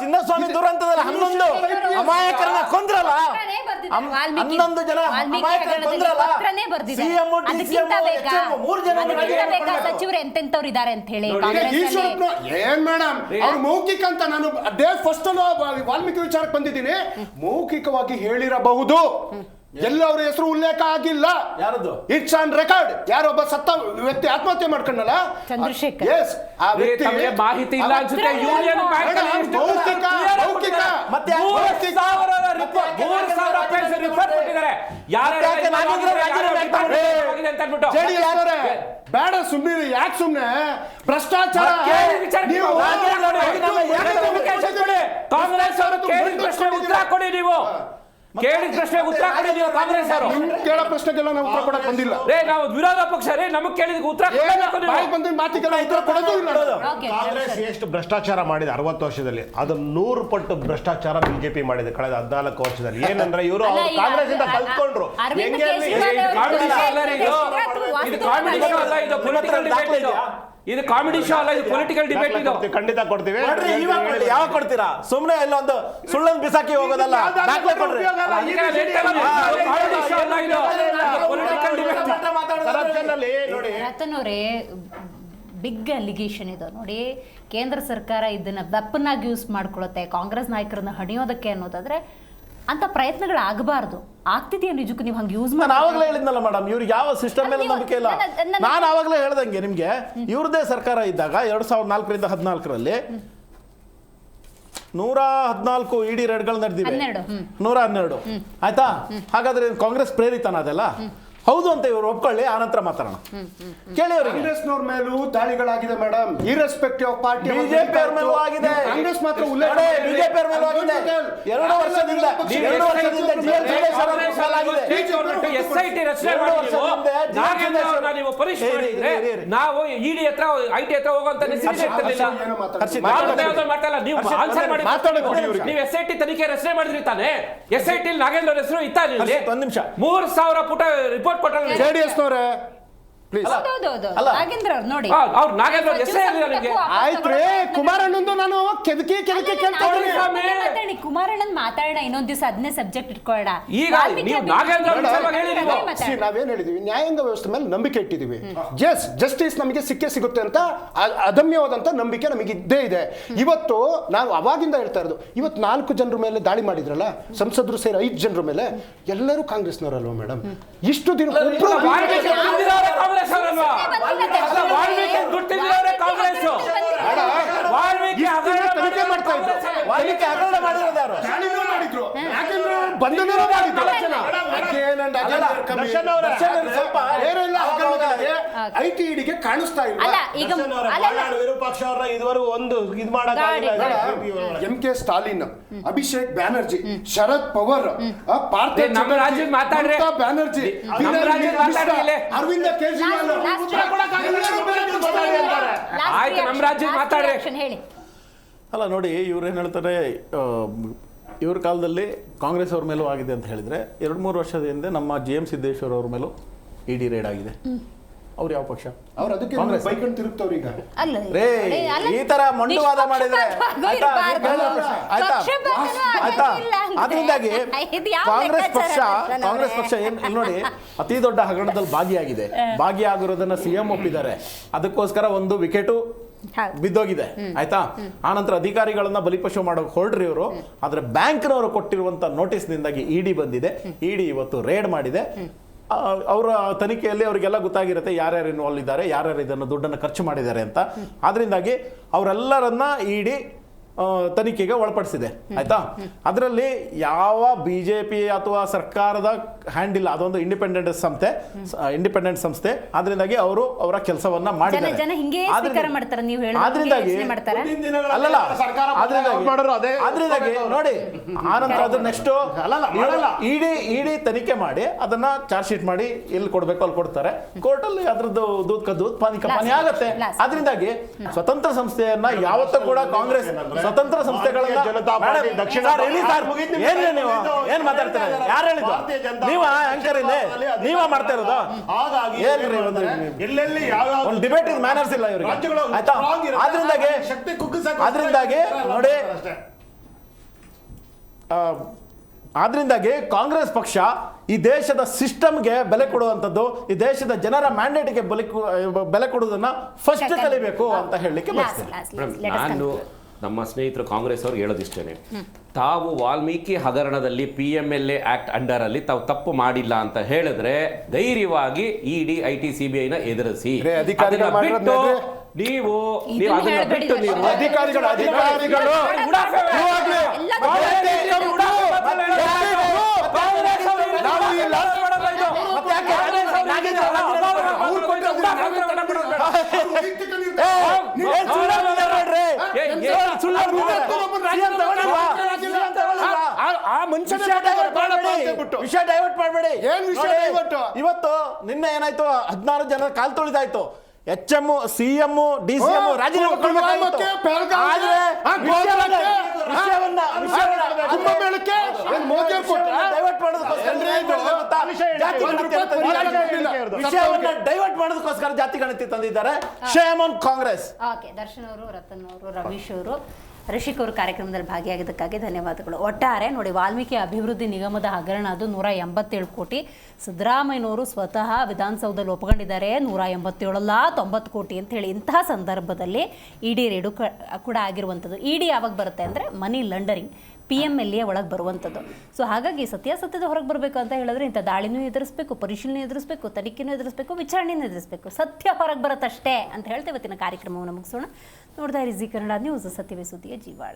ಚಿನ್ನಸ್ವಾಮಿ ದುರಂತದಲ್ಲಿ 11 ಅಮಾಯಕರನ್ನ ಕೊಂದ್ರಲ್ಲ, 11 ಜನ ಅಮಾಯಕರನ್ನ ಕೊಂದ್ರಲ್ಲ. CM DCM 3 ಜನ ಸಚಿವರು ಎಂತೆಂತವ್ರು ಇದ್ದಾರೆ ಅಂತ ಹೇಳಿ ಈಶ್ವರಪ್ಪ ಏನ್ ಮೇಡಮ್ ಅವ್ರು ಮೌಖಿಕ ಅಂತ ನಾನು ಡೇ ಫಸ್ಟ್ ವಾಲ್ಮೀಕಿ ವಿಚಾರಕ್ಕೆ ಬಂದಿದ್ದೀನಿ. ಮೌಖಿಕವಾಗಿ ಹೇಳಿರಬಹುದು, ಎಲ್ಲ ಅವರ ಹೆಸರು ಉಲ್ಲೇಖ ಆಗಿಲ್ಲ. ಯಾರದು? It's on record. ಯಾರೊಬ್ಬ ಸತ್ತ ವ್ಯಕ್ತಿ ಆತ್ಮಹತ್ಯೆ ಮಾಡ್ಕೊಂಡಲ್ಲ ಚಂದ್ರಶೇಖರ್. ಎಸ್, ಆ ವ್ಯಕ್ತಿ ಮಾಹಿತಿ ಇಲ್ಲ ಅನ್ಸುತ್ತೆ. ಯೂನಿಯನ್ ಬ್ಯಾಂಕ್ ಮೌಖಿಕ ಮತ್ತೆ 3,000 ಪೇಜ್ ರಿಪೋರ್ಟ್ ಕೊಟ್ಟಿದ್ದಾರೆ. ಬೇಡ ಸುಮ್ಮನೆ, ಯಾಕೆ ಸುಮ್ಮನೆ ಭ್ರಷ್ಟಾಚಾರ ಕಾಂಗ್ರೆಸ್ ಅವರು ಕೇಳಿದ ಪ್ರಶ್ನೆ ಉತ್ತರ ಕೊಡಿ. ನೀವು ಕೇಳಿದ ಪ್ರಶ್ನೆಗೆ ಉತ್ತರ ಕೊಡಿ. ನೀವು ಕಾಂಗ್ರೆಸ್ ಅವರು ಕೇಳೋ ಪ್ರಶ್ನೆಗೆಲ್ಲ ನಾವು ಉತ್ತರ ಕೊಡಕ್ ಬಂದಿಲ್ಲ. ನಾವು ವಿರೋಧ ಪಕ್ಷ ನಮಗೆ ಕೇಳಿದ ಉತ್ತರ ಬಂದ ಮಾತಿಗೆಲ್ಲ ಉತ್ತರ ಕೊಡೋದು ಇಲ್ಲ. ಕಾಂಗ್ರೆಸ್ ಎಷ್ಟು ಭ್ರಷ್ಟಾಚಾರ ಮಾಡಿದೆ 60 ವರ್ಷದಲ್ಲಿ, ಅದು 100 ಪಟ್ಟು ಭ್ರಷ್ಟಾಚಾರ ಬಿಜೆಪಿ ಮಾಡಿದೆ ಕಳೆದ 14 ವರ್ಷದಲ್ಲಿ. ಏನಂದ್ರೆ ಇವರು ಕಾಂಗ್ರೆಸ್ ಇಂದ ಕಲ್ತ್ಕೊಂಡ್ರು. ಇದು ಕಾಮಿಡಿ ಶೋ ಅಲ್ಲ, ಇದು ಪೊಲಿಟಿಕಲ್ ಡಿಬೇಟ್. ಇದು ಖಂಡಿತ ಕೊಡ್ತೀವಿ. ಯಾವಾಗ ಕೊಡ್ತೀರಾ? ಸುಮ್ಮನೆ ಇಲ್ಲೊಂದು ಸುಳ್ಳನ್ನು ಬಿಸಾಕಿ ಹೋಗೋದಲ್ಲ. ದಾಖಲೆ ಕೊಡ್ರಿ. ರತನ್ ಅವರೇ, ಬಿಗ್ ಅಲಿಗೇಷನ್ ಇದು ನೋಡಿ. ಕೇಂದ್ರ ಸರ್ಕಾರ ಇದನ್ನ ವೆಪನ್ ಆಗಿ ಯೂಸ್ ಮಾಡ್ಕೊಳುತ್ತೆ ಕಾಂಗ್ರೆಸ್ ನಾಯಕರನ್ನ ಹಣಿಯೋದಕ್ಕೆ ಅನ್ನೋದಾದ್ರೆ ಅಂತ ಪ್ರಯತ್ನಗಳು ಆಗಬಾರ್ದು. ಆಗ್ತಿದೆಯಾ ನಿಜಕ್ಕೂ ನೀವು ಹಂಗೆ ಯೂಸ್ ಮಾಡಿ? ಆವಾಗಲೇ ಹೇಳಿದ್ನಲ್ಲ ಮೇಡಮ್, ಇವ್ರಿಗೆ ಯಾವ ಸಿಸ್ಟಮ್ ಮೇಲೆ ನಂಬಿಕೆ ಇಲ್ಲ. ನಾನು ಆವಾಗಲೇ ಹೇಳ್ದಂಗೆ ನಿಮ್ಗೆ, ಇವ್ರದೇ ಸರ್ಕಾರ ಇದ್ದಾಗ 2004ರಿಂದ 2014ರಲ್ಲಿ 114 ಇಡಿ ರೇಡ್ಗಳು ನಡೆದಿವೆ. 112 ಆಯ್ತಾ? ಹಾಗಾದ್ರೆ ಕಾಂಗ್ರೆಸ್ ಪ್ರೇರಿತನ ಅದೆಲ್ಲ ಹೌದು ಅಂತ ಇವರು ಒಪ್ಕೊಳ್ಳಿ, ಆನಂತರ ಮಾತಾಡೋಣ. ಕೇಳಿ ಅವರಿಗೆ. ಕಾಂಗ್ರೆಸ್ನವ್ರ ಮೇಲೂ ದಾಳಿಗಳಾಗಿದೆ madam, irrespective of party. BJP ಅವ್ರ ಮೇಲೂ ಆಗಿದೆ. ಕಾಂಗ್ರೆಸ್ ಮಾತ್ರ ಉಲ್ಲೇಖ. ಬಿಜೆಪಿ ಅವ್ರ ಮೇಲೂ ಆಗಿದೆ. 2 ವರ್ಷದಿಂದ SIT ರಚನೆ ಮಾಡಿ ನೀವು ಪರಿಶೀಲಿಸಿದ್ರೆ ನಾವು ಇಡಿ ಹತ್ರ ಐಟಿ ಹತ್ರ ಹೋಗುವಂತ ನೀವು SIT ತನಿಖೆ ರಚನೆ ಮಾಡಿದ್ರಿ ತಾನೆ. SIT ನಾಗೇಂದ್ರ ಹೆಸರು ಇತ್ತ? 1 ನಿಮಿಷ 3,000 ಪುಟ ರಿಪೋರ್ಟ್ ಕೊಟ್ಟರು JDS ನವರೇ. ಕುಮಾರಣ್ಣಂದು ನಾನು ಕುಮಾರಣ್ಣನ್ ಮಾತಾಡೋಣ ಇನ್ನೊಂದ್ ದಿವಸ ಅದನ್ನೇ ಸಬ್ಜೆಕ್ಟ್ ಇಟ್ಕೊಳ್ಳೋಣ. ಈಗ ನಾವೇನ್ ಹೇಳಿದೀವಿ, ನ್ಯಾಯಾಂಗ ವ್ಯವಸ್ಥೆ ಮೇಲೆ ನಂಬಿಕೆ ಇಟ್ಟಿದೀವಿ. ಜಸ್ಟಿಸ್ ನಮಗೆ ಸಿಗುತ್ತೆ ಅಂತ ಅದಮ್ಯವಾದಂತ ನಂಬಿಕೆ ನಮಗೆ ಇದ್ದೇ ಇದೆ. ಇವತ್ತು ನಾವು ಅವಾಗಿಂದ ಹೇಳ್ತಾ ಇರೋದು, ಇವತ್ತು 4 ಜನರ ಮೇಲೆ ದಾಳಿ ಮಾಡಿದ್ರಲ್ಲ ಸಂಸದರು ಸೇರಿ 5 ಜನರ ಮೇಲೆ, ಎಲ್ಲರೂ ಕಾಂಗ್ರೆಸ್ನವರಲ್ವಾ ಮೇಡಮ್? ಇಷ್ಟು ದಿನ ಐಟಿಗೆ ಕಾಣಿಸ್ತಾ ಇಲ್ಲ. ವಿರೂಪಾಕ್ಷ ಅವ್ರನ್ನ ಇದುವರೆಗೂ ಒಂದು ಇದು ಮಾಡಕ್ಕಾಗಿಲ್ಲ. MK ಸ್ಟಾಲಿನ್, ಅಭಿಷೇಕ್ ಬ್ಯಾನರ್ಜಿ, ಶರದ್ ಪವಾರ್, ಪಾರ್ಥಿವ್ ಬ್ಯಾನರ್ಜಿ, ಅರವಿಂದ ಕೇಜ್ರಿವಾಲ್, ಅಲ್ಲ ನೋಡಿ, ಇವ್ರೇನು ಹೇಳ್ತಾರೆ, ಇವ್ರ ಕಾಲದಲ್ಲಿ ಕಾಂಗ್ರೆಸ್ ಅವ್ರ ಮೇಲೂ ಆಗಿದೆ ಅಂತ ಹೇಳಿದ್ರೆ 2-3 ವರ್ಷದ ಹಿಂದೆ ನಮ್ಮ GM ಸಿದ್ದೇಶ್ವರ್ ಅವ್ರ ಮೇಲೂ ಇಡಿ ರೇಡ್ ಆಗಿದೆ. ಅವ್ರು ಯಾವ ಪಕ್ಷ? ಅವ್ರು ಅದಕ್ಕೆ ಬೈಕೊಂಡು ತಿರುಗ್ತವ್ರು ಈಗ. ರೇ ಈ ತರ ಮೊಂಡುವಾದ ಮಾಡಿದ್ರೆ ಆಯ್ತಾ? ಅದರಿಂದಾಗಿ ಕಾಂಗ್ರೆಸ್ ಪಕ್ಷ ಏನ್ ನೋಡಿ, ಅತಿ ದೊಡ್ಡ ಹಗರಣದಲ್ಲಿ ಭಾಗಿಯಾಗಿರೋದನ್ನ CM ಒಪ್ಪಿದ್ದಾರೆ. ಅದಕ್ಕೋಸ್ಕರ ಒಂದು ವಿಕೆಟು ಬಿದ್ದೋಗಿದೆ. ಆಯ್ತಾ? ಆನಂತರ ಅಧಿಕಾರಿಗಳನ್ನ ಬಲಿಪಶು ಮಾಡೋಕೆ ಹೊರಡ್ರಿ ಇವರು. ಆದ್ರೆ ಬ್ಯಾಂಕ್ನವರು ಕೊಟ್ಟಿರುವಂತ ನೋಟಿಸ್ನಿಂದಾಗಿ ಇಡಿ ಬಂದಿದೆ. ಇಡಿ ಇವತ್ತು ರೇಡ್ ಮಾಡಿದೆ. ಅವರ ತನಿಖೆಯಲ್ಲಿ ಅವರಿಗೆಲ್ಲ ಗೊತ್ತಾಗಿರುತ್ತೆ ಯಾರ್ಯಾರು ಇನ್ವಾಲ್ವ್ ಇದ್ದಾರೆ, ಯಾರ್ಯಾರು ಇದನ್ನು ದುಡ್ಡನ್ನು ಖರ್ಚು ಮಾಡಿದ್ದಾರೆ ಅಂತ. ಆದ್ರಿಂದಾಗಿ ಅವರೆಲ್ಲರನ್ನ ಇಡಿ ತನಿಖೆಗೆ ಒಳಪಡಿಸಿದೆ ಆಯ್ತಾ. ಅದರಲ್ಲಿ ಯಾವ ಬಿಜೆಪಿ ಅಥವಾ ಸರ್ಕಾರದ ಹ್ಯಾಂಡ್ ಇಲ್ಲ, ಅದೊಂದು ಇಂಡಿಪೆಂಡೆಂಟ್ ಸಂಸ್ಥೆ. ಅದರಿಂದಾಗಿ ಅವರು ಅವರ ಕೆಲಸವನ್ನ ಮಾಡಿದ್ದಾರೆ. ಜನ ಹಿಂಗೆ ಸ್ವೀಕಾರ ಮಾಡ್ತಾರೆ, ನೀವು ಹೇಳೋದು ಆದ್ರಿಂದಾಗಿ ಮಾಡ್ತಾರೆ. ಅಲ್ಲಲ್ಲ, ಆದ್ರಿಂದಾಗಿ ನೋಡಿ ಆನಂತರ ಅದ್ರ ನೆಕ್ಸ್ಟ್ ಇಡಿ ತನಿಖೆ ಮಾಡಿ ಅದನ್ನ ಚಾರ್ಜ್ ಶೀಟ್ ಮಾಡಿ ಎಲ್ಲಿ ಕೊಡ್ಬೇಕು ಅಲ್ಲಿ ಕೊಡ್ತಾರೆ. ಕೋರ್ಟ್ ಅಲ್ಲಿ ಅದ್ರದ್ದು ದೂದ್ ಕದ್ದು ಪಾನಿ ಆಗತ್ತೆ. ಅದರಿಂದಾಗಿ ಸ್ವತಂತ್ರ ಸಂಸ್ಥೆಯನ್ನ ಯಾವತ್ತೂ ಕೂಡ ಕಾಂಗ್ರೆಸ್ ಸ್ವತಂತ್ರ ಸಂಸ್ಥೆಗಳನ್ನ ಏನ್ ಮಾತಾಡ್ತಾರೆ, ಯಾರು ಹೇಳಿದ್ರು? ನೀವ ಆಂಕರ್ ಇಲ್ಲಿ ನೀವ ಮಾಡ್ತಾ ಇರೋದು. ಒಂದು ಡಿಬೇಟ್ ಇಸ್ ಮ್ಯಾನರ್ಸ್ ಇಲ್ಲ ಇವ್ರಿಗೆ, ಆಯ್ತಾ. ಆದ್ರಿಂದಾಗಿ ಕಾಂಗ್ರೆಸ್ ಪಕ್ಷ ಈ ದೇಶದ ಸಿಸ್ಟಮ್ಗೆ ಬೆಲೆ ಕೊಡುವಂಥದ್ದು, ಈ ದೇಶದ ಜನರ ಮ್ಯಾಂಡೇಟ್ಗೆ ಬೆಲೆ ಕೊಡುವುದನ್ನ ಫಸ್ಟ್ ಕಲಿಬೇಕು ಅಂತ ಹೇಳಲಿಕ್ಕೆ ಬಯಸ್ತೇನೆ. ನಾನು ನಮ್ಮ ಸ್ನೇಹಿತರು ಕಾಂಗ್ರೆಸ್ ಅವ್ರಿಗೆ ಹೇಳೋದಿಷ್ಟೇನೆ, ತಾವು ವಾಲ್ಮೀಕಿ ಹಗರಣದಲ್ಲಿ PMLA ಆಕ್ಟ್ ಅಂಡರ್ ಅಲ್ಲಿ ತಾವು ತಪ್ಪು ಮಾಡಿಲ್ಲ ಅಂತ ಹೇಳಿದ್ರೆ ಧೈರ್ಯವಾಗಿ ಇಡಿ IT CBI ಎದುರಿಸಿ. ನೀವು ಅದನ್ನ ಬಿಟ್ಟು ನೀವು ಅಧಿಕಾರಿಗಳು ವಿಷಯ ಡೈವರ್ಟ್ ಮಾಡಬೇಡಿ. ಇವತ್ತು ನಿನ್ನೆ ಏನಾಯ್ತು, 16 ಜನ ಕಾಲ್ ತೊಳಿದಾಯ್ತು. HM CM DCM ರಾಜೀನಾಮೆ ಕೊಡಬೇಕಾಗಿತ್ತು. ಡೈವರ್ಟ್ ಮಾಡೋದಕ್ಕೋಸ್ಕರ ಜಾತಿ ಗಣತಿ ತಂದಿದ್ದಾರೆ. Shame on Congress. ದರ್ಶನ್ ಅವರು, ರತನ್ ಅವರು, ರವೀಶ್ ಅವರು, ರಿಷಿಕ್ ಅವರು ಕಾರ್ಯಕ್ರಮದಲ್ಲಿ ಭಾಗಿಯಾಗಿದ್ದಕ್ಕಾಗಿ ಧನ್ಯವಾದಗಳು. ಒಟ್ಟಾರೆ ನೋಡಿ, ವಾಲ್ಮೀಕಿ ಅಭಿವೃದ್ಧಿ ನಿಗಮದ ಹಗರಣ ಅದು 187 ಕೋಟಿ. ಸಿದ್ದರಾಮಯ್ಯನವರು ಸ್ವತಃ ವಿಧಾನಸೌಧದಲ್ಲಿ ಒಪ್ಕೊಂಡಿದ್ದಾರೆ 187 ಅಲ್ಲ 90 ಕೋಟಿ ಅಂತ ಹೇಳಿ. ಇಂತಹ ಸಂದರ್ಭದಲ್ಲಿ ಇಡಿ ರೇಡು ಕೂಡ ಆಗಿರುವಂಥದ್ದು. ಇಡಿ ಯಾವಾಗ ಬರುತ್ತೆ ಅಂದರೆ ಮನಿ ಲಾಂಡರಿಂಗ್ PMLA ಒಳಗೆ ಬರುವಂಥದ್ದು. ಸೊ ಹಾಗಾಗಿ ಸತ್ಯಾಸತ್ಯದ ಹೊರಗೆ ಬರಬೇಕು ಅಂತ ಹೇಳಿದ್ರೆ ಇಂಥ ದಾಳಿನೂ ಎದುರಿಸಬೇಕು, ಪರಿಶೀಲನೆ ಎದುರಿಸಬೇಕು, ತನಿಖೆನೂ ಎದುರಿಸಬೇಕು, ವಿಚಾರಣೆನೂ ಎದುರಿಸಬೇಕು. ಸತ್ಯ ಹೊರಗೆ ಬರುತ್ತಷ್ಟೇ ಅಂತ ಹೇಳ್ತೇವೆ. ಇವತ್ತಿನ ಕಾರ್ಯಕ್ರಮವನ್ನು ಮುಗಿಸೋಣ. ನೋಡ್ತಾ ಇರಿ ಜಿ ಕನ್ನಡ ನ್ಯೂಸ್, ಸತ್ಯವೇ ಸುದ್ದಿಯ ಜೀವಾಳ.